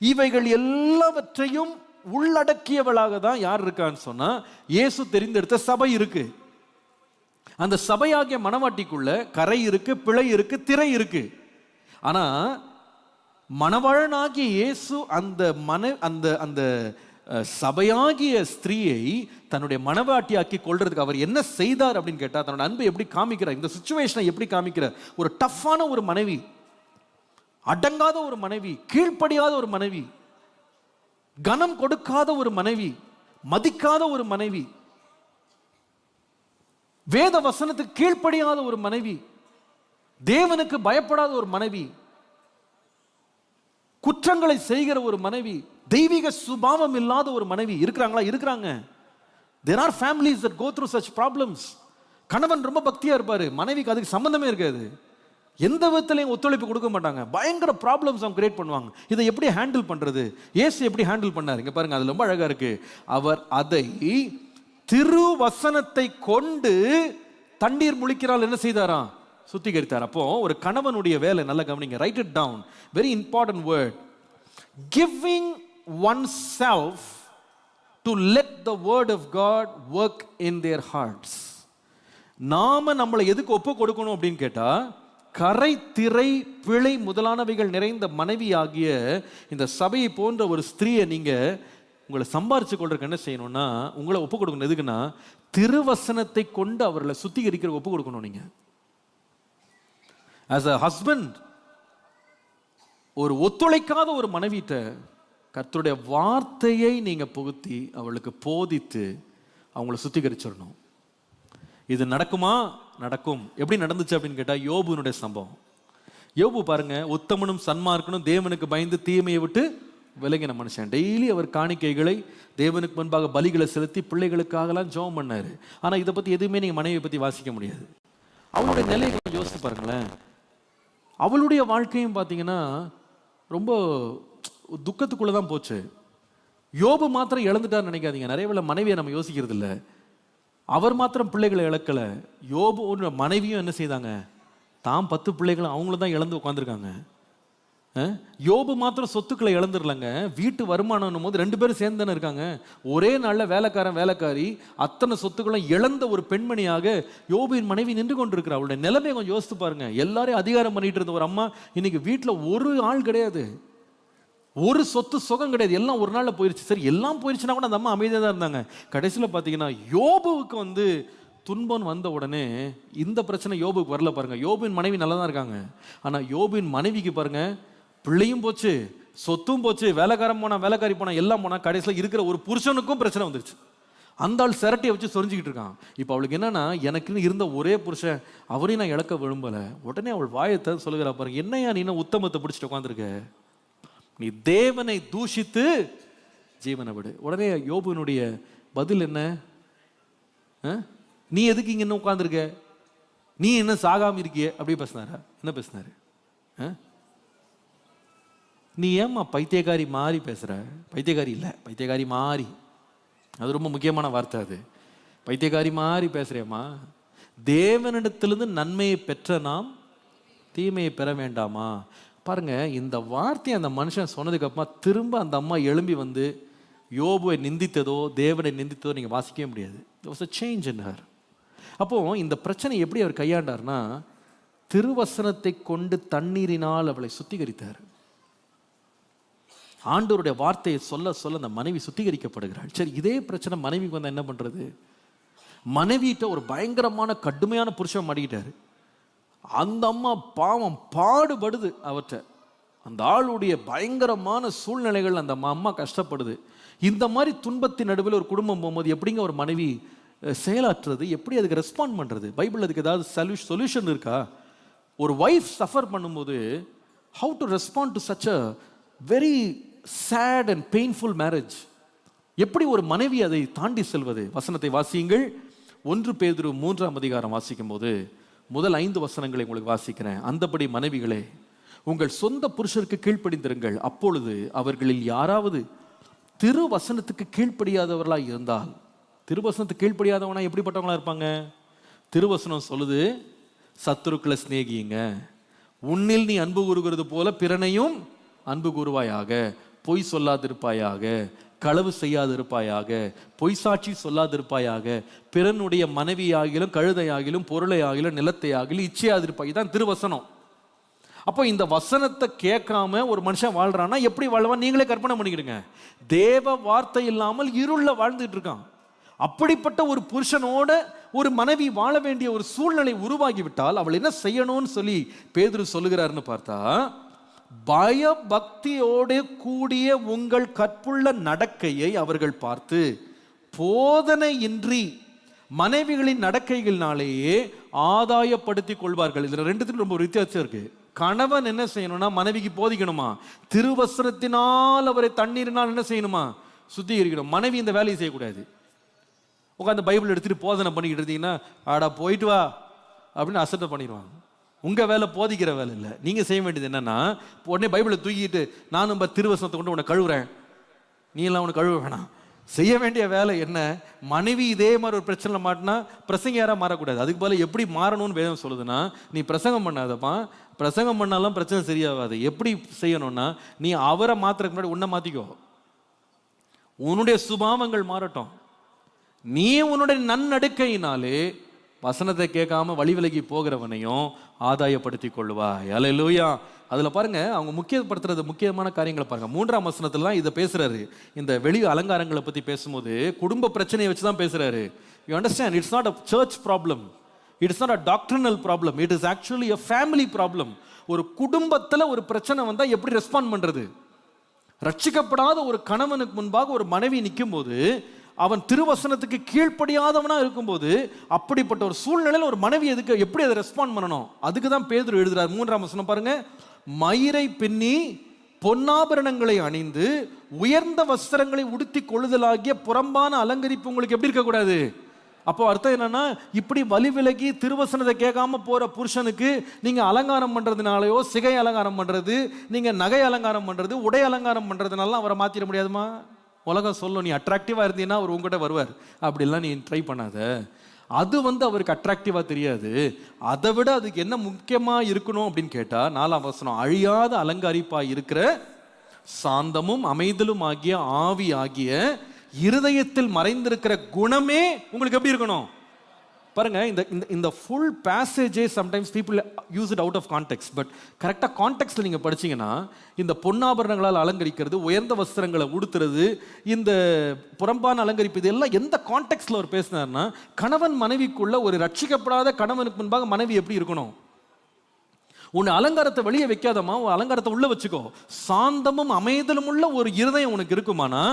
இவைகள் எல்லாவற்றையும் உள்ளடக்கியவளாக தான் யார் இருக்கான்னு சொன்னா, இயேசு தெரிந்தெடுத்த சபை இருக்கு. அந்த சபையாகிய மணவாட்டிக்குள்ள கரை இருக்கு, பிழை இருக்கு, திரை இருக்கு. ஆனா மணவாளனாகிய இயேசு அந்த சபையாகிய ஸ்திரீயை தன்னுடைய மணவாட்டியாக்கி கொள்றதுக்கு அவர் என்ன செய்தார் அப்படின்னு கேட்டா, தன்னோட அன்பை எப்படி காமிக்கிறார், இந்த சிச்சுவேஷனை எப்படி காமிக்கிறார். ஒரு டஃப்பான ஒரு மனைவி, அடங்காத ஒரு மனைவி, கீழ்ப்படியாத ஒரு மனைவி, கனம் கொடுக்காத ஒரு மனைவி, மதிக்காத ஒரு மனைவி, வேத வசனத்துக்கு கீழ்ப்படியாத ஒரு மனைவி, தேவனுக்கு பயப்படாத ஒரு மனைவி, குற்றங்களை செய்கிற ஒரு மனைவி, தெய்வீக சுபாவம் இல்லாத ஒரு மனைவி இருக்கிறாங்களா? இருக்கிறாங்க. There are families that go through such problems. கணவன் ரொம்ப பக்தியா இருப்பாரு, மனைவிக்கு அதுக்கு சம்பந்தமே இருக்காது, எந்த விதத்திலையும் ஒத்துழைப்பு கொடுக்க மாட்டாங்க, பயங்கர ப்ராப்ளம்ஸ் அவங்க கிரியேட் பண்ணுவாங்க. இதை எப்படி ஹேண்டில் பண்றது? இயேசு எப்படி ஹேண்டில் பண்ணாரு? இங்க பாருங்க, அது ரொம்ப அழகா இருக்கு. அவர் அதை திருவசனத்தை கொண்டு தண்ணீர் முழிக்கிறாள் என்ன செய்தாராம்? சுத்திகரித்தார். அப்போ ஒரு கணவனுடைய வேலை, நல்ல கவனிங்க, write it down, very important word, giving oneself to let the word of God work in their hearts. நாம நம்மளை எதுக்கு ஒப்பு கொடுக்கணும் அப்படின்னு கேட்டா, கரை திரை பிழை முதலானவைகள் நிறைந்த மனைவி ஆகிய இந்த சபையை போன்ற ஒரு ஸ்திரீயை நீங்க உங்களை சம்பாரிச்சு கொள்றதுக்கு என்ன செய்யணும்னா, உங்களை ஒப்பு கொடுக்கணும். எதுக்குன்னா, திருவசனத்தை கொண்டு அவர்களை சுத்திகரிக்கிற ஒப்பு கொடுக்கணும். நீங்க as a husband, ஒரு ஒத்துழைக்காத ஒரு மனைவிட்ட கர்த்தருடைய வார்த்தையை நீங்க புகுத்தி அவளுக்கு போதித்து அவங்கள சுத்திகரிச்சிடணும். இது நடக்குமா? நடக்கும். எப்படி நடந்துச்சு அப்படின்னு கேட்டா, யோபுனுடைய சம்பவம். யோபு பாருங்க, உத்தமனும் சன்மார்க்கனும் தேவனுக்கு பயந்து தீமையை விட்டு விலகின மனுஷன். டெய்லி அவர் காணிக்கைகளை தேவனுக்கு முன்பாக பலிகளை செலுத்தி பிள்ளைகளுக்காகலாம் ஜெபம் பண்ணாரு. ஆனா இதை பத்தி எதுவுமே நீங்க மனைவியை பத்தி வாசிக்க முடியாது. அவளுடைய நிலையை கொஞ்சம் யோசித்து பாருங்களேன். அவளுடைய வாழ்க்கையும் பார்த்தீங்கன்னா ரொம்ப துக்கத்துக்குள்ளதான் போச்சு. யோபு மாத்திரம் இழந்துட்டான்னு நினைக்காதீங்க. நிறைய வேளை மனைவியை நம்ம யோசிக்கிறது இல்லை. அவர் மாத்திரம் பிள்ளைகளை இழக்கல, யோபு மனைவியும் என்ன செய்தாங்க, தாம் 10 பிள்ளைகளும் அவங்களும் தான் இழந்து உட்காந்துருக்காங்க. யோபு மாத்திரம் சொத்துக்களை இழந்துடலங்க, வீட்டு வருமானம் போது 2 பேரும் சேர்ந்து தானே இருக்காங்க. ஒரே நாள்ல வேலைக்காரன் வேலைக்காரி அத்தனை சொத்துக்களும் இழந்த ஒரு பெண்மணியாக யோபுவின் மனைவி நின்று கொண்டிருக்கிறார். அவளுடைய நிலைமையை கொஞ்சம் யோசித்து பாருங்க. எல்லாரையும் அதிகாரம் பண்ணிட்டு இருந்த ஒரு அம்மா இன்னைக்கு வீட்டுல ஒரு ஆள் கிடையாது, ஒரு சொத்து சுகம் கிடையாது, எல்லாம் ஒரு நாள்ல போயிருச்சு. சரி, எல்லாம் போயிருச்சுன்னா கூட அந்த அம்மா அமைதியாக தான் இருந்தாங்க. கடைசியில பாத்தீங்கன்னா யோபுவுக்கு துன்பம் வந்த உடனே இந்த பிரச்சனை யோபுக்கு வரல பாருங்க. யோபுவின் மனைவி நல்லா தான் இருக்காங்க. ஆனா யோபுவின் மனைவிக்கு பாருங்க, பிள்ளையும் போச்சு, சொத்தும் போச்சு, வேலைக்காரன் போனா வேலைக்காரி போனா எல்லாம் போனா, கடைசியில் இருக்கிற ஒரு புருஷனுக்கும் பிரச்சனை வந்துருச்சு. அந்த ஆள் சிரட்டையை வச்சு சொரிஞ்சுக்கிட்டு இருக்கான். இப்போ அவளுக்கு என்னன்னா, எனக்குன்னு இருந்த ஒரே புருஷன், அவரையும் நான் இழக்க விரும்பல. உடனே அவள் வாயத்தை சொல்லுகிறா பாருங்க, என்னையா நீ உத்தமத்தை பிடிச்சிட்டு உட்காந்துருக்க, நீ தேவனை தூஷித்து ஜீவனை விடு. உடனே யோபுனுடைய பதில் என்ன, நீ எதுக்கு இங்க என்ன உட்காந்துருக்க, நீ என்ன சாகாம இருக்கிய, அப்படி பேசினாரா? என்ன பேசினாரு? நீ ஏம்மா பைத்தியக்காரி மாறி பேசுற? பைத்தியக்காரி இல்லை, பைத்தியக்காரி மாறி, அது ரொம்ப முக்கியமான வார்த்தை. அது பைத்தியக்காரி மாறி பேசுறேம்மா. தேவனிடத்திலிருந்து நன்மையை பெற்ற நாம் தீமையை பெற வேண்டாமா? பாருங்க, இந்த வார்த்தையை அந்த மனுஷன் சொன்னதுக்கு அப்புறமா திரும்ப அந்த அம்மா எழும்பி யோபுவை நிந்தித்ததோ தேவனை நிந்தித்ததோ நீங்க வாசிக்கவே முடியாது. There was a change in her. அப்போ இந்த பிரச்சனை எப்படி அவர் கையாண்டார்னா, திருவசனத்தை கொண்டு தண்ணீரினால் அவளை சுத்திகரித்தார். ஆண்டவருடைய வார்த்தையை சொல்ல சொல்ல அந்த மனைவி சுத்திகரிக்கப்படுகிறாள். சரி, இதே பிரச்சனை மனைவிக்கு என்ன பண்றது? மனைவிட்ட ஒரு பயங்கரமான கடுமையான புருஷன் மாட்டிக்கிட்டாரு. அந்த அம்மா பாவம் பாடுபடுது அவற்றை. அந்த ஆளுடைய பயங்கரமான சூழ்நிலைகள் அந்த அம்மா கஷ்டப்படுது. இந்த மாதிரி துன்பத்தின் நடுவில் ஒரு குடும்பம் போகும்போது எப்படிங்க ஒரு மனைவி செயலாற்றுறது, எப்படி அதுக்கு ரெஸ்பாண்ட் பண்றது? பைபிள் அதுக்கு ஏதாவது சொல்யூஷன் இருக்கா? ஒரு வைஃப் சஃபர் பண்ணும்போது how to respond to such a very sad and painful marriage? எப்படி ஒரு மனைவி அதை தாண்டி செல்வது? வசனத்தை வாசியுங்கள். 1 பேதுரு 3ஆம் அதிகாரம் வாசிக்கும் போது முதல் 5 வசனங்களை உங்களுக்கு வாசிக்கிறேன். அந்தபடி மனைவிகளே, உங்கள் சொந்த புருஷருக்கு கீழ்ப்படிந்திருங்கள். அப்பொழுது அவர்களில் யாராவது திருவசனத்துக்கு கீழ்ப்படியாதவர்களாக இருந்தால், திருவசனத்துக்கு கீழ்ப்படியாதவனா எப்படிப்பட்டவங்களா இருப்பாங்க? திருவசனம் சொல்லுது, சத்துருக்களை சிநேகியுங்க, உன்னில் நீ அன்பு கூறுகிறது போல பிறனையும் அன்பு கூறுவாயாக, பொய் சொல்லாதிருப்பாயாக, களவு செய்யாதிருப்பாயாக, பொய் சாட்சி சொல்லாதிருப்பாயாக, பிறனுடைய மனைவியாகிலும் கழுதையாகிலும் பொருளையாகிலும் நிலத்தையாகிலும் இச்சையாதிருப்பாய். தான் திருவசனம். அப்போ இந்த வசனத்தை கேட்காம ஒரு மனுஷன் வாழ்றான்னா எப்படி வாழ்வான்? நீங்களே கற்பனை பண்ணிக்கிடுங்க. தேவ வார்த்தை இல்லாமல் இருள வாழ்ந்துட்டு இருக்கான். அப்படிப்பட்ட ஒரு புருஷனோட ஒரு மனைவி வாழ வேண்டிய ஒரு சூழ்நிலை உருவாகிவிட்டால் அவள் என்ன செய்யணும்னு சொல்லி பேதுரு சொல்லுகிறாருன்னு பார்த்தா, பய பக்தியோடு கூடிய உங்கள் கற்புள்ள நடக்கையை அவர்கள் பார்த்து போதனையின்றி மனைவிகளின் நடக்கைகளினாலேயே ஆதாயப்படுத்திக் கொள்வார்கள். இதுல ரெண்டுத்துக்கும் ரொம்ப வித்தியாசம் இருக்கு. கணவன் என்ன செய்யணும்னா மனைவிக்கு போதிக்கணுமா, திருவசனத்தினால் அவரை தண்ணீரினால் என்ன செய்யணுமா, சுத்திகரிக்கணும். மனைவி இந்த வேலையை செய்யக்கூடாது. உட்காந்து பைபிள் எடுத்துட்டு போதனை பண்ணிக்கிட்டு இருந்தீங்கன்னா, ஆடா போயிட்டு வா அப்படின்னு அசட்டை பண்ணிடுவாங்க. உங்க வேலை போதிக்கிற வேலை இல்லை. நீங்க செய்ய வேண்டியது என்னன்னா, உடனே பைபிளை தூக்கிட்டு நான் நம்ம திருவசனத்தை கொண்டு உன்னை கழுவுறேன், நீ எல்லாம் உனக்கு கழுவ வேணாம், செய்ய வேண்டிய வேலை என்ன? மனைவி இதே மாதிரி ஒரு பிரச்சனை மாட்டினா பிரசங்கியாரா மாறக்கூடாது. அதுக்கு போல எப்படி மாறணும்னு வேதம் சொல்லுதுன்னா, நீ பிரசங்கம் பண்ணாதப்பா, பிரசங்கம் பண்ணாலும் பிரச்சனை சரியாகாது. எப்படி செய்யணும்னா, நீ அவரை மாத்துறதுக்கு முன்னாடி உன்னை மாத்திக்கோ. உன்னுடைய சுபாவங்கள் மாறட்டும். நீ உன்னுடைய நன்னடுக்கையினாலே வசனத்தை கேட்காம வழி விலகி போகிறவனையும் ஆதாயப்படுத்தி கொள்வாய். அல்லேலூயா. அதுல பாருங்க, அவங்க முக்கியப்படுத்துறது முக்கியமான காரியங்களை பாருங்க. 3ஆம் வசனத்துல இதை பேசுறாரு. இந்த வெளி அலங்காரங்களை பத்தி பேசும்போது குடும்ப பிரச்சனையை வச்சுதான் பேசுறாரு. You understand? It's not a church problem, it's not a doctrinal problem, it is actually a family problem. ஒரு குடும்பத்துல ஒரு பிரச்சனை வந்தா எப்படி ரெஸ்பாண்ட் பண்றது? ரட்சிக்கப்படாத ஒரு கணவனுக்கு முன்பாக ஒரு மனைவி நிற்கும் போது, அவன் திருவசனத்துக்கு கீழ்ப்படியாதவனா இருக்கும்போது, அப்படிப்பட்ட ஒரு சூழ்நிலையில் ஒரு மனைவி எப்படி அதை ரெஸ்பாண்ட் பண்ணணும்? அதுக்கு தான் பேதுரு எழுதுறார். 3ஆம் வசனம் பாருங்க. மயிரை பின்னி பொன்னாபரணங்களை அணிந்து உயர்ந்த வஸ்திரங்களை உடுத்தி கொள்ளுதலாகிய புறம்பான அலங்கரிப்பு உங்களுக்கு எப்படி இருக்கக்கூடாது? அப்போ அர்த்தம் என்னன்னா, இப்படி வழி விலகி திருவசனத்தை கேட்காம போற புருஷனுக்கு நீங்க அலங்காரம் பண்றதுனாலயோ, சிகை அலங்காரம் பண்றது, நீங்க நகை அலங்காரம் பண்றது, உடை அலங்காரம் பண்றதுனால அவரை மாத்திர முடியாதுமா? உலகம் சொல்லும், நீ அட்ராக்டிவா இருந்தீங்கன்னா அவர் உங்ககிட்ட வருவார். அப்படிலாம் நீ ட்ரை பண்ணாத. அது அவருக்கு அட்ராக்டிவா தெரியாது. அதை விட அதுக்கு என்ன முக்கியமா இருக்கணும் அப்படின்னு கேட்டா, 4ஆம் வசனம், அழியாத அலங்கரிப்பா இருக்கிற சாந்தமும் அமைதலும் ஆகிய ஆவி ஆகிய இருதயத்தில் மறைந்திருக்கிற குணமே உங்களுக்கு எப்படி இருக்கணும்? பாருங்க, இந்த ஃபுல் பேசேஜே sometimes people use it out of context. But கரெக்டாக கான்டெக்ட்ல நீங்க படிச்சீங்கன்னா, இந்த பொன்னாபரணங்களால் அலங்கரிக்கிறது, உயர்ந்த வஸ்திரங்களை உடுத்துறது, இந்த புறம்பான அலங்கரிப்பு, இது எல்லாம் எந்த கான்டெக்ட்ல அவர் பேசினார்னா, கணவன் மனைவிக்குள்ள ஒரு ரட்சிக்கப்படாத கணவனுக்கு முன்பாக மனைவி எப்படி இருக்கணும்? உன் அலங்காரத்தை வெளியே வைக்காதமா, உன் அலங்காரத்தை உள்ள வச்சுக்கோ. சாந்தமும் அமைதலும் உள்ள ஒரு இருதயம் உனக்கு இருக்குமானா,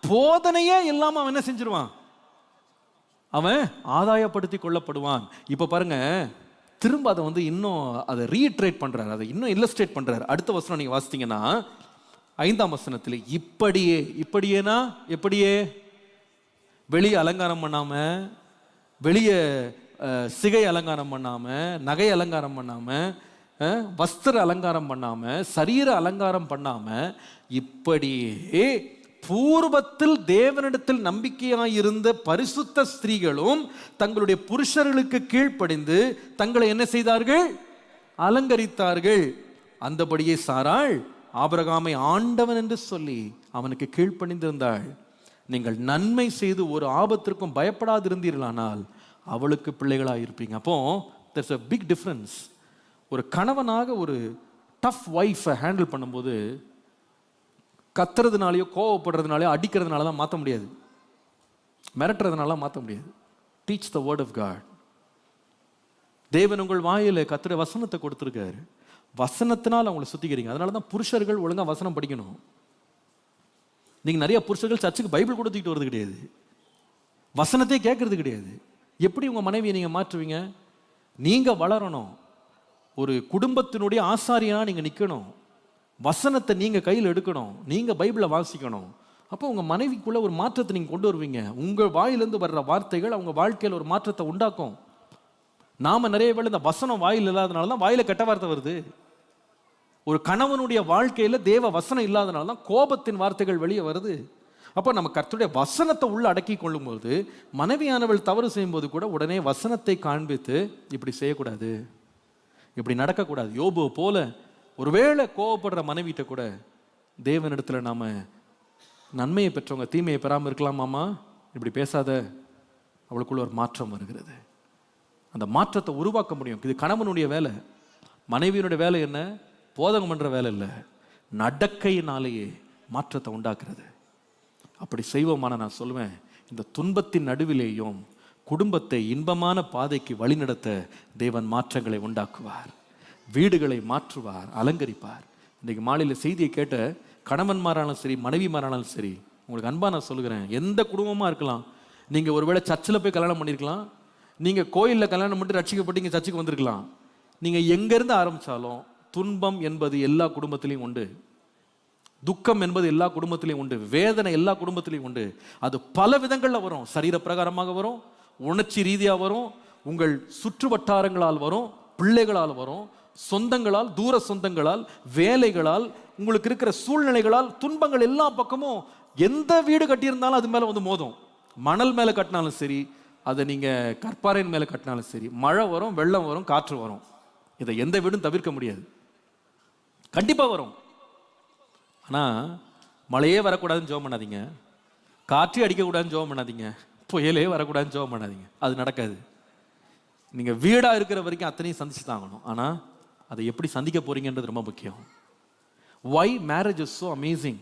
போதனையே இல்லாம அவன் என்ன செஞ்சிருவான்? அவன் ஆதாயப்படுத்தி கொள்ளப்படுவான். இப்ப பாருங்க, திரும்ப அதை இன்னும் அதை ரீட்ரேட் பண்றாரு, அதை இன்னும் இல்லஸ்ட்ரேட் பண்றாரு. அடுத்த வசனம் நீங்க வாசித்தீங்கன்னா, 5ஆம் வசனத்தில் இப்படியே, இப்படியேனா எப்படியே? வெளியே அலங்காரம் பண்ணாம, வெளியே சிகை அலங்காரம் பண்ணாம, நகை அலங்காரம் பண்ணாம, வஸ்திர அலங்காரம் பண்ணாம, சரீர அலங்காரம் பண்ணாம, இப்படியே பூர்வத்தில் தேவனிடத்தில் நம்பிக்கையாயிருந்த பரிசுத்த ஸ்திரீகளும் தங்களுடைய புருஷர்களுக்கு கீழ்ப்படிந்து தங்களை என்ன செய்தார்கள்? அலங்கரித்தார்கள். அந்தபடியே சாராள் ஆபிரகாமை ஆண்டவன் என்று சொல்லி அவனுக்கு கீழ்ப்படிந்திருந்தாள். நீங்கள் நன்மை செய்து ஒரு ஆபத்திற்கும் பயப்படாதிருந்தீர்களானால் அவளுக்கு பிள்ளைகளாக இருப்பீங்க. அப்போ there's a big difference. ஒரு கணவனாக ஒரு டஃப் ஒய்ஃபை ஹேண்டில் பண்ணும்போது, கத்துறதுனாலையோ கோவப்படுறதுனாலையோ அடிக்கிறதுனால தான் மாற்ற முடியாது, மிரட்டுறதுனால மாற்ற முடியாது. Teach the word of God. தேவன் உங்கள் வாயில கத்துற வசனத்தை கொடுத்துருக்காரு. வசனத்தினால் அவங்களை சுத்திக்கிறீங்க. அதனால தான் புருஷர்கள் ஒழுங்கா வசனம் படிக்கணும். நீங்க நிறைய புருஷர்கள் சர்ச்சுக்கு பைபிள் கூட தூக்கிட்டு வருது கிடையாது, வசனத்தையே கேட்கறது கிடையாது. எப்படி உங்க மனைவியை நீங்க மாற்றுவீங்க? நீங்க வளரணும். ஒரு குடும்பத்தினுடைய ஆசாரியா நீங்க நிக்கணும். வசனத்தை நீங்க கையில் எடுக்கணும். நீங்க பைபிளை வாசிக்கணும். அப்போ உங்க மனைவிக்குள்ள ஒரு மாற்றத்தை நீங்க கொண்டு வருவீங்க. உங்க வாயிலிருந்து வர்ற வார்த்தைகள் அவங்க வாழ்க்கையில் ஒரு மாற்றத்தை உண்டாக்கும். நாம நிறைய வேளை இந்த வசனம் வாயில் இல்லாதனால தான் வாயில கெட்ட வார்த்தை வருது. ஒரு கணவனுடைய வாழ்க்கையில தேவ வசனம் இல்லாதனால தான் கோபத்தின் வார்த்தைகள் வெளியே வருது. அப்போ நம்ம கர்த்தருடைய வசனத்தை உள்ள அடக்கி கொள்ளும்போது, மனைவியானவள் தவறு செய்யும்போது கூட உடனே வசனத்தை காண்பித்து இப்படி செய்யக்கூடாது, இப்படி நடக்கக்கூடாது. யோபுவை போல ஒருவேளை கோவப்படுற மனைவிட்ட கூட தேவனிடத்துல நாம நன்மையை பெற்றவங்க தீமையை பெறாமல் இருக்கலாமாமா, இப்படி பேசாத, அவளுக்குள்ள ஒரு மாற்றம் வருகிறது. அந்த மாற்றத்தை உருவாக்க முடியும். இது கணவனுடைய வேலை. மனைவியினுடைய வேலை என்ன? போதகம் பண்ற வேலை இல்லை, நடக்கையினாலேயே மாற்றத்தை உண்டாக்குறது. அப்படி செய்வோமான நான் சொல்லுவேன், இந்த துன்பத்தின் நடுவிலேயும் குடும்பத்தை இன்பமான பாதைக்கு வழிநடத்த தேவன் மாற்றங்களை உண்டாக்குவார், வீடுகளை மாற்றுவார், அலங்கரிப்பார். இன்றைக்கு மாலையில் செய்தியை கேட்ட கணவன்மாரானாலும் சரி, மனைவிமாரானாலும் சரி, உங்களுக்கு அன்பா நான் சொல்லுகிறேன், எந்த குடும்பமாக இருக்கலாம். நீங்கள் ஒருவேளை சர்ச்சில் போய் கல்யாணம் பண்ணியிருக்கலாம், நீங்கள் கோயிலில் கல்யாணம் பண்ணி ரட்சிக்கப்பட்டு இங்கே சர்ச்சுக்கு வந்திருக்கலாம். நீங்கள் எங்கேருந்து ஆரம்பித்தாலும் துன்பம் என்பது எல்லா குடும்பத்திலையும் உண்டு, துக்கம் என்பது எல்லா குடும்பத்திலையும் உண்டு, வேதனை எல்லா குடும்பத்திலையும் உண்டு. அது பல விதங்களில் வரும். சரீர பிரகாரமாக வரும், உணர்ச்சி ரீதியாக வரும், உங்கள் சுற்று வட்டாரங்களால் வரும், பிள்ளைகளால் வரும், சொந்தங்களால், தூர சொந்தங்களால், வேலைகளால், உங்களுக்கு இருக்கிற சூழ்நிலைகளால், துன்பங்கள் எல்லா பக்கமும் எந்த வீடு கட்டியிருந்தாலும் அது மேலே வந்து மோதும். மணல் மேலே கட்டினாலும் சரி, அதை நீங்கள் கற்பாறையின் மேலே கட்டினாலும் சரி, மழை வரும், வெள்ளம் வரும், காற்று வரும். இதை எந்த வீடும் தவிர்க்க முடியாது, கண்டிப்பாக வரும். ஆனால் மழையே வரக்கூடாதுன்னு ஜெபம் பண்ணாதீங்க, காற்றே அடிக்கக்கூடாதுன்னு ஜெபம் பண்ணாதீங்க, புயலே வரக்கூடாதுன்னு ஜெபம் பண்ணாதீங்க. அது நடக்காது. நீங்கள் வீடாக இருக்கிற வரைக்கும் அத்தனையும் சந்திச்சு தாங்கணும். ஆனால் அதை எப்படி சந்திக்க போறீங்கன்றது ரொம்ப முக்கியம். Why marriage is so amazing?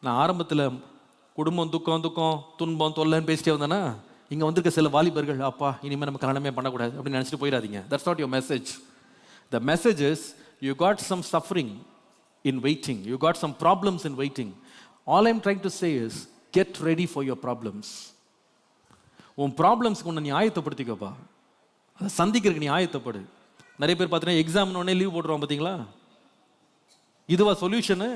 நான் ஆரம்பத்தில் குடும்பம் துக்கம் துன்பம் தொல்லைன்னு பேசிட்டே வந்தேன்னா, இங்கே வந்திருக்க சில வாலிபர்கள், அப்பா இனிமேல் நம்ம கல்யாணமே பண்ணக்கூடாது அப்படின்னு நினச்சிட்டு போயிடாதீங்க. That's not your message. The message is you got some suffering in waiting, you got some problems in waiting. All I'm trying to say is get ready for your problems. உன் ப்ராப்ளம்ஸ்க்கு ஒன்று நீ ஆயத்தப்படுத்திக்கப்பா, அதை சந்திக்கிறதுக்கு நீ ஆயத்தப்படு. நிறைய பேர் பார்த்தீங்கன்னா எக்ஸாம்னு உடனே லீவ் போட்டுருவான். பார்த்தீங்களா, இதுவா சொல்யூஷனு?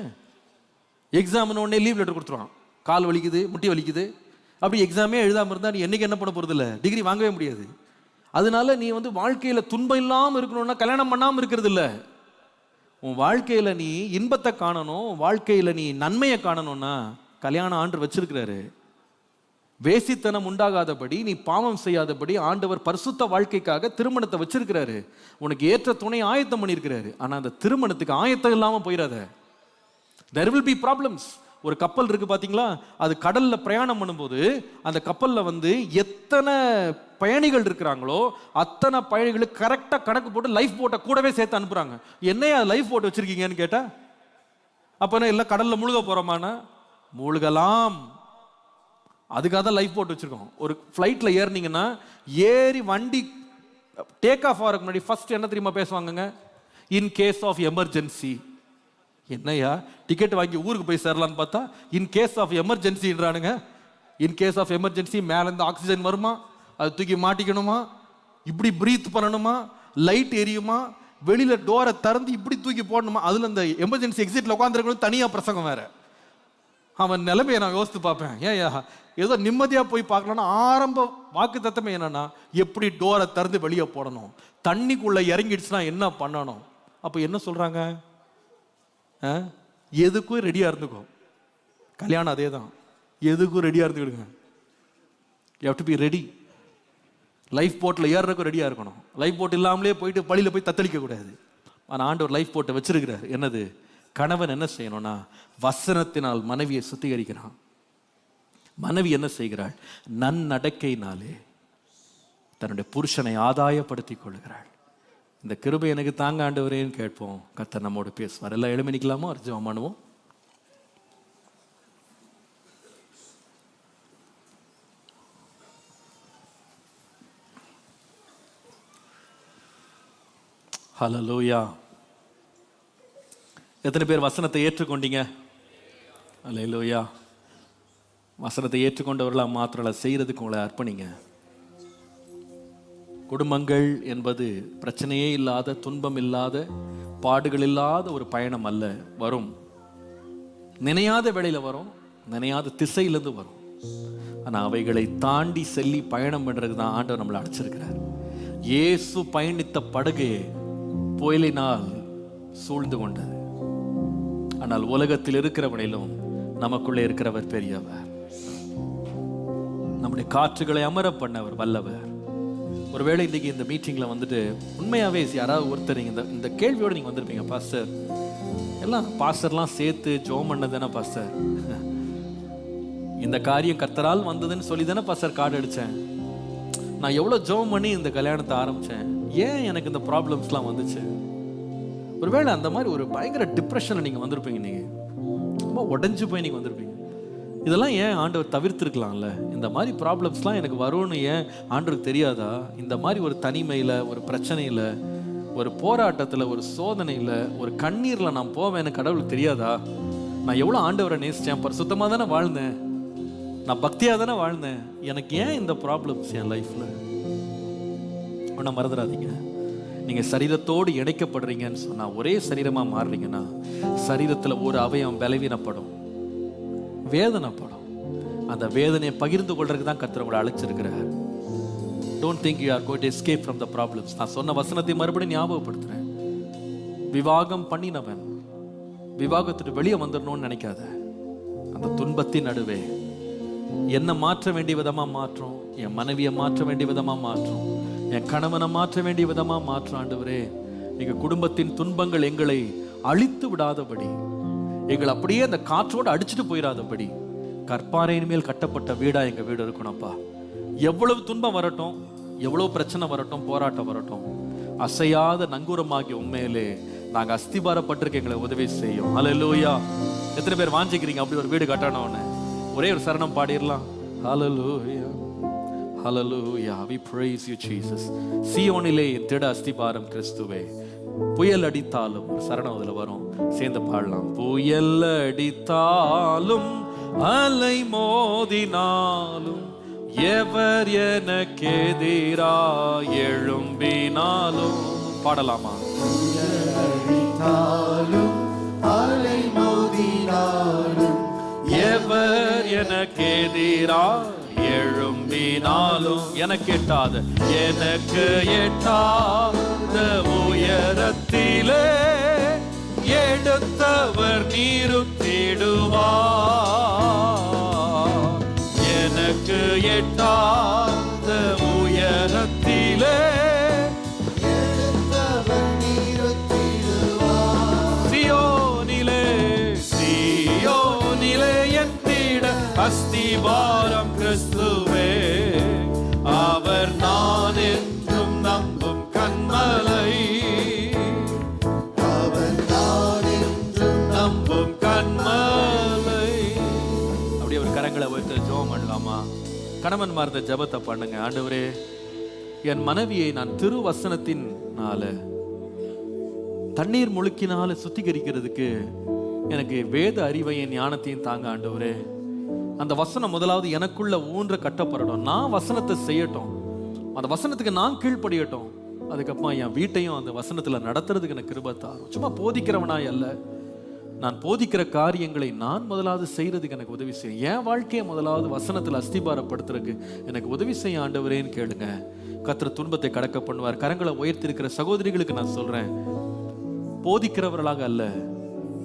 எக்ஸாம்னு உடனே லீவ் லெட்டர் கொடுத்துருவான். கால் வலிக்குது, முட்டி வலிக்குது, அப்படி எக்ஸாமே எழுதாமல் இருந்தால் நீ என்னைக்கு என்ன பண்ண போகிறது இல்லை, டிகிரி வாங்கவே முடியாது. அதனால நீ வந்து வாழ்க்கையில் துன்பம் இல்லாமல் இருக்கணும்னா கல்யாணம் பண்ணாமல் இருக்கிறது இல்லை. உன் வாழ்க்கையில் நீ இன்பத்தை காணணும், வாழ்க்கையில் நீ நன்மையை காணணும்னா கல்யாணம் ஆண்டு வச்சிருக்கிறாரு. வேசித்தனம் உண்டாகாதபடி, நீ பாவம் செய்யாதபடி ஆண்டவர் பரிசுத்த வாழ்க்கைக்காக திருமணத்தை வச்சிருக்கிறாரு. உனக்கு ஏற்ற துணை ஆயத்தம் பண்ணியிருக்கிறாரு. ஆனால் அந்த திருமணத்துக்கு ஆயத்தம் இல்லாமல் போயிடாத. there will be problems. ஒரு கப்பல் இருக்கு பார்த்தீங்களா, அது கடல்ல பிரயாணம் பண்ணும்போது அந்த கப்பலில் வந்து எத்தனை பயணிகள் இருக்கிறாங்களோ அத்தனை பயணிகளுக்கு கரெக்டாக கணக்கு போட்டு லைஃப் போட்டை கூடவே சேர்த்து அனுப்புறாங்க. என்னையா லைஃப் போட் வச்சிருக்கீங்கன்னு கேட்டா, அப்போ எல்லாம் கடலில் முழுக போகிறோமானா, முழுகலாம், அதுக்காக தான் லைஃப் போட் வச்சிருக்கோம். ஒரு ஃப்ளைட்டில் ஏறினீங்கன்னா, ஏறி வண்டி டேக் ஆஃப் ஆகிறதுக்கு முன்னாடி ஃபர்ஸ்ட் என்ன தெரியுமா பேசுவாங்கங்க? In case of emergency. என்னையா டிக்கெட் வாங்கி ஊருக்கு போய் சேரலான்னு பார்த்தா இன் கேஸ் ஆஃப் எமர்ஜென்சின்றானுங்க. இன் கேஸ் ஆஃப் எமர்ஜென்சி மேலேருந்து ஆக்சிஜன் வருமா, அது தூக்கி மாட்டிக்கணுமா, இப்படி ப்ரீத் பண்ணணுமா, லைட் எரியுமா, வெளியில் டோரை திறந்து இப்படி தூக்கி போடணுமா, அதில் இந்த எமர்ஜென்சி எக்ஸிட்டில் உட்காந்துருக்கணும், தனியாக பிரசங்கம் வேற. அவன் நிலைமையை நான் யோசித்து பார்ப்பேன். ஏன் ஏதோ நிம்மதியாக போய் பார்க்கலான்னா ஆரம்ப வாக்கு தத்தமே என்னன்னா, எப்படி டோரை திறந்து வெளியே போடணும், தண்ணிக்குள்ளே இறங்கிடுச்சுன்னா என்ன பண்ணணும். அப்போ என்ன சொல்கிறாங்க? எதுக்கும் ரெடியாக இருந்துக்கோ. கல்யாணம் அதே தான், எதுக்கும் ரெடியாக இருந்துக்கிடுங்க. You have to be ready. Life போட்டில் ஏறுறதுக்கும் ரெடியாக இருக்கணும். லைஃப் போட் இல்லாமலே போயிட்டு பழியில் போய் தத்தளிக்க கூடாது. ஆனால் ஆண்டவர் லைஃப் போட்டை வச்சிருக்கிறார். என்னது? கணவன் என்ன செய்யணும்னா வசனத்தினால் மனைவியை சுத்திகரிக்கிறான். மனைவி என்ன செய்கிறாள்? நன்னடக்கையினாலே தன்னுடைய புருஷனை ஆதாயப்படுத்திக் கொள்கிறாள். இந்த கிருபை எனக்கு தாங்க ஆண்டவரேன்னு கேட்போம். கர்த்தர் நம்மோடு பேசுவார். எல்லாம் எழுமி நிக்கலாமா? ஜெபம் பண்ணுவோம். ஹல்லேலூயா. எத்தனை பேர் வசனத்தை ஏற்றுக்கொண்டீங்க? ஹல்லேலூயா. வசனத்தை ஏற்றுக்கொண்டவர்களா மாத்திரல, செய்யறதுக்கு உங்களை அர்ப்பணிங்க. குடும்பங்கள் என்பது பிரச்சனையே இல்லாத, துன்பம் இல்லாத, பாடுகள் இல்லாத ஒரு பயணம் அல்ல. வரும், நினையாத வேளையில வரும், நினையாத திசையிலிருந்து வரும். ஆனால் அவைகளை தாண்டி செல்லி பயணம் பண்றதுக்கு தான் ஆண்டவர் நம்மளை அழைச்சிருக்கிறார். இயேசு பயணித்த படகு புயலினால் சூழ்ந்து கொண்டது. ஆனால் உலகத்தில் இருக்கிறவனிலும் நமக்குள்ளே இருக்கிறவர் பெரியவர். நம்முடைய காற்றுகளை அமர பண்ணவர் வல்லவர். ஒருவேளை இன்னைக்கு இந்த மீட்டிங்ல வந்துட்டு உண்மையாவே யாராவது ஒருத்தர் இந்த கேள்வியோடு நீங்க வந்திருப்பீங்க, பாஸ்டர் எல்லாம் பாஸ்டர்லாம் சேர்த்து ஜோம் பண்ணது தானே பாஸ்டர், இந்த காரியம் கர்த்தரால் வந்ததுன்னு சொல்லி தானே பாஸ்டர் கார்டு அடித்தேன், நான் எவ்வளோ ஜோம் பண்ணி இந்த கல்யாணத்தை ஆரம்பித்தேன், ஏன் எனக்கு இந்த ப்ராப்ளம்ஸ்லாம் வந்துச்சு. ஒருவேளை அந்த மாதிரி ஒரு பயங்கர டிப்ரெஷனில் நீங்கள் வந்திருப்பீங்க, நீங்கள் ரொம்ப உடஞ்சி போய் நீங்கள் வந்திருப்பீங்க. இதெல்லாம் ஏன் ஆண்டவர் தவிர்த்திருக்கலாம்ல? இந்த மாதிரி ப்ராப்ளம்ஸ்லாம் எனக்கு வரும்னு ஏன் ஆண்டவருக்கு தெரியாதா? இந்த மாதிரி ஒரு தனிமையில், ஒரு பிரச்சனையில், ஒரு போராட்டத்தில், ஒரு சோதனையில், ஒரு கண்ணீரில் நான் போவேன்னு கடவுளுக்கு தெரியாதா? நான் எவ்வளோ ஆண்டவரை நேசித்தேன், பரிசுத்தமாக தானே வாழ்ந்தேன், நான் பக்தியாக தானே வாழ்ந்தேன், எனக்கு ஏன் இந்த ப்ராப்ளம்ஸ் என் லைஃப்பில்? ஒன்றும் மறந்துடாதீங்க, நீங்கள் சரீரத்தோடு இணைக்கப்படுறீங்கன்னு சொன்னால், ஒரே சரீரமாக மாறுறீங்கன்னா சரீரத்தில் ஒரு அவயம் பலவீனப்படும், வேதனைப்படும். அந்த வேதனையை பகிர்ந்து கொள்றதுக்கு தான் கர்த்தர் உங்களை அழைச்சிருக்கிறார். Don't think you are going to escape from the problems. நான் சொன்ன வசனத்தை மறுபடியும் ஞாபகப்படுத்துறேன். விவாகம் பண்ணினவன் விவாகத்துக்கு வெளியே வந்துடணும்னு நினைக்காத. அந்த துன்பத்தின் நடுவே என்ன மாற்ற வேண்டிய விதமா மாற்றும், என் மனைவியை மாற்ற வேண்டிய விதமா மாற்றும், என் கணவனை மாற்ற வேண்டிய விதமா மாற்றும். ஆண்டவரே, எங்க குடும்பத்தின் துன்பங்கள் எங்களை அழித்து விடாதபடி, எங்களை அப்படியே அந்த காற்றோடு அடிச்சுட்டு போயிடாதபடி கற்பாறையின் மேல் கட்டப்பட்ட வீடா எங்க வீடு இருக்கணும்ப்பா. எவ்வளவு துன்பம் வரட்டும், எவ்வளவு பிரச்சனை வரட்டும், போராட்டம் வரட்டும், அசையாத நங்கூரமாகி உண்மையிலே நாங்க அஸ்திபாரப்பட்டிருக்க எங்களை உதவி செய்யும். ஹல்லேலூயா. எத்தனை பேர் வாஞ்சிக்கிறீங்க அப்படி ஒரு வீடு கட்டணும்னு? ஒரே ஒரு சரணம் பாடிடலாம். ஹல்லேலூயா, ஹல்லேலூயா, we praise you Jesus. சீயோனிலே திட அஸ்திபாரம் கிறிஸ்துவே. புயல் அடித்தாலும் ஒரு சரணம் அதுல வரும், சேர்ந்து பாடலாம். புயல் அடித்தாலும் அலை மோதினாலும் எவர் எனக்கு எதிராய் எழும்பினாலும் பாடலாமா? புயல் அடித்தாலும் அலை மோதினாலும் எவர் எனக்கு எதிராய் எழும்பினாலும் எனக்கு எட்டாத உயரத்திலே எடுத்தவர் நிறுத்திடுவார். எனக்கு எட்டாத உயரத்திலே எடுத்தவர் நிறுத்திடுவார். சியோனிலே சியோனிலே எத்திட அஸ்திபாரம் கிறிஸ்துவே. அவர் நான் என்றும் நம்பும் கன்மலை, அவர் நான் என்றும் நம்பும் கன்மலை. அப்படியே ஒரு கரங்களை வைத்து ஜெபம் பண்ணலாமா? கணவன் மார்ந்த ஜெபத்தை பண்ணுங்க. ஆண்டவரே, என் மனைவியை நான் திருவசனத்தினால தண்ணீர் முழுக்கினால சுத்திகரிக்கிறதுக்கு எனக்கு வேத அறிவையும் ஞானத்தையும் தாங்க ஆண்டவரே. அந்த வசனம் முதலாவது எனக்குள்ள ஊன்ற கட்டப்படணும். நான் வசனத்தை செய்யட்டும், அந்த வசனத்துக்கு நான் கீழ்ப்படியட்டும். அதுக்கப்புறம் என் வீட்டையும் அந்த வசனத்துல நடத்துறதுக்கு எனக்கு கிருபை தாரும். சும்மா போதிக்கிறவனாய் அல்ல, நான் போதிக்கிற காரியங்களை நான் முதலாவது செய்யறதுக்கு எனக்கு உதவி செய்யும். என் வாழ்க்கையை முதலாவது வசனத்துல அஸ்திபாரப்படுத்துறதுக்கு எனக்கு உதவி செய்ய ஆண்டவரேன்னு கேளுங்க. கர்த்தர் துன்பத்தை கடக்க பண்ணுவார். கரங்களை உயர்த்திருக்கிற சகோதரிகளுக்கு நான் சொல்றேன், போதிக்கிறவர்களாக அல்ல,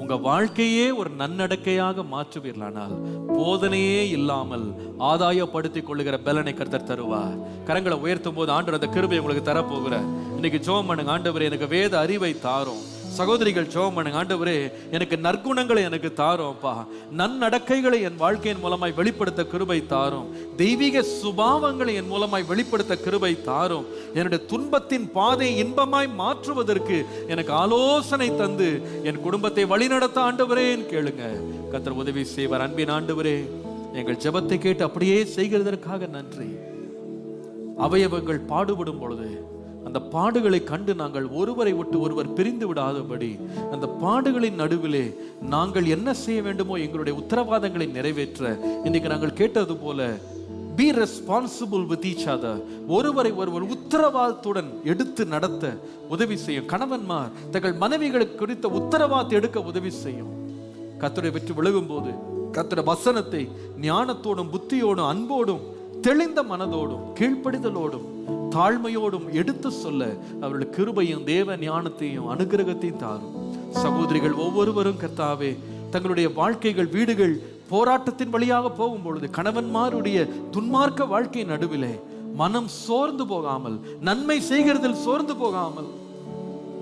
உங்க வாழ்க்கையே ஒரு நன்னடக்கையாக மாற்றுவீர்களானால் போதனையே இல்லாமல் ஆதாயப்படுத்திக் கொள்ளுகிற பலனை கர்த்தர் தருவார். கரங்களை உயர்த்தும் போது ஆண்டவர் அந்த கிருபை உங்களுக்கு தரப்போகிற. இன்னைக்கு ஜெபம் பண்ணுங்க, ஆண்டவரே எனக்கு வேத அறிவை தாரும். சகோதரிகள் ஜெபம் பண்ணுங்க, ஆண்டவரே எனக்கு நற்குணங்களை எனக்கு தாரோம்ப்பா, நன்னடக்கைகளை என் வாழ்க்கையின் மூலமாய் வெளிப்படுத்த கிருபை தாரும், தெய்வீக சுபாவங்களை என் மூலமாய் வெளிப்படுத்த கிருபை தாரும், என்னுடைய துன்பத்தின் பாதை இன்பமாய் மாற்றுவதற்கு எனக்கு ஆலோசனை தந்து என் குடும்பத்தை வழிநடத்த ஆண்டவரேன்னு கேளுங்க. கர்த்தர் உதவி செய்வார். அன்பின் ஆண்டவரே, எங்கள் ஜெபத்தை கேட்டு அப்படியே செய்கிறதற்காக நன்றி. அவயவங்கள் பாடுபடும் பொழுது அந்த பாடுகளை கண்டு நாங்கள் ஒருவரை விட்டு ஒருவர் பிரிந்து விடாதபடி அந்த பாடுகளின் நடுவிலே நாங்கள் என்ன செய்ய வேண்டுமோ எங்களுடைய உத்தரவாதங்களை நிறைவேற்ற இன்னைக்கு நாங்கள் கேட்டது போல be responsible with each other, ஒருவரை ஒருவர் உத்தரவாதத்துடன் எடுத்து நடத்த உதவி செய்யும். கணவன்மார் தங்கள் மனைவிகளுக்கு குறித்த உத்தரவாதத்தை எடுக்க உதவி செய்யும். கர்த்தரை விட்டு விலகும் போது கர்த்தருடைய வசனத்தை ஞானத்தோடும் புத்தியோடும் அன்போடும் தெளிந்த மனதோடும் கீழ்ப்படிதலோடும் தாழ்மையோடும் எடுத்து சொல்ல அவர்களுக்கு கிருபையும் தேவ ஞானத்தையும் அனுகிரகத்தையும் தாரும். சகோதரிகள் ஒவ்வொருவரும் கர்த்தாவே தங்களுடைய வாழ்க்கைகள் வீடுகள் போராட்டத்தின் வழியாக போகும் பொழுது கணவன்மாருடைய துன்மார்க்க வாழ்க்கையின் நடுவிலே மனம் சோர்ந்து போகாமல், நன்மை செய்கிறதில் சோர்ந்து போகாமல்,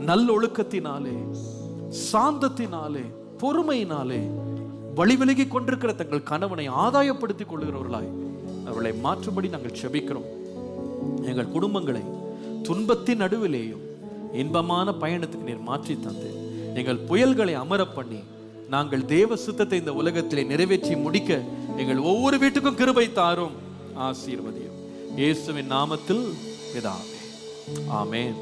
நல்லொழுக்கத்தினாலே சாந்தத்தினாலே பொறுமையினாலே வழி விலகி கொண்டிருக்கிற தங்கள் கணவனை ஆதாயப்படுத்திக் கொள்கிறவர்களாய் அவர்களை மாற்றும்படி நாங்கள் செபிக்கிறோம். எங்கள் குடும்பங்களை துன்பத்தின் நடுவிலேயும் இன்பமான பயணத்துக்கு நீர் மாற்றி தந்து எங்கள் புயல்களை அமர பண்ணி நாங்கள் தேவ சுத்தத்தை இந்த உலகத்திலே நிறைவேற்றி முடிக்க எங்கள் ஒவ்வொரு வீட்டுக்கும் கிருபை தாரும், ஆசீர்வதியும். இயேசுவின் நாமத்தில் பிதாவே, ஆமென்.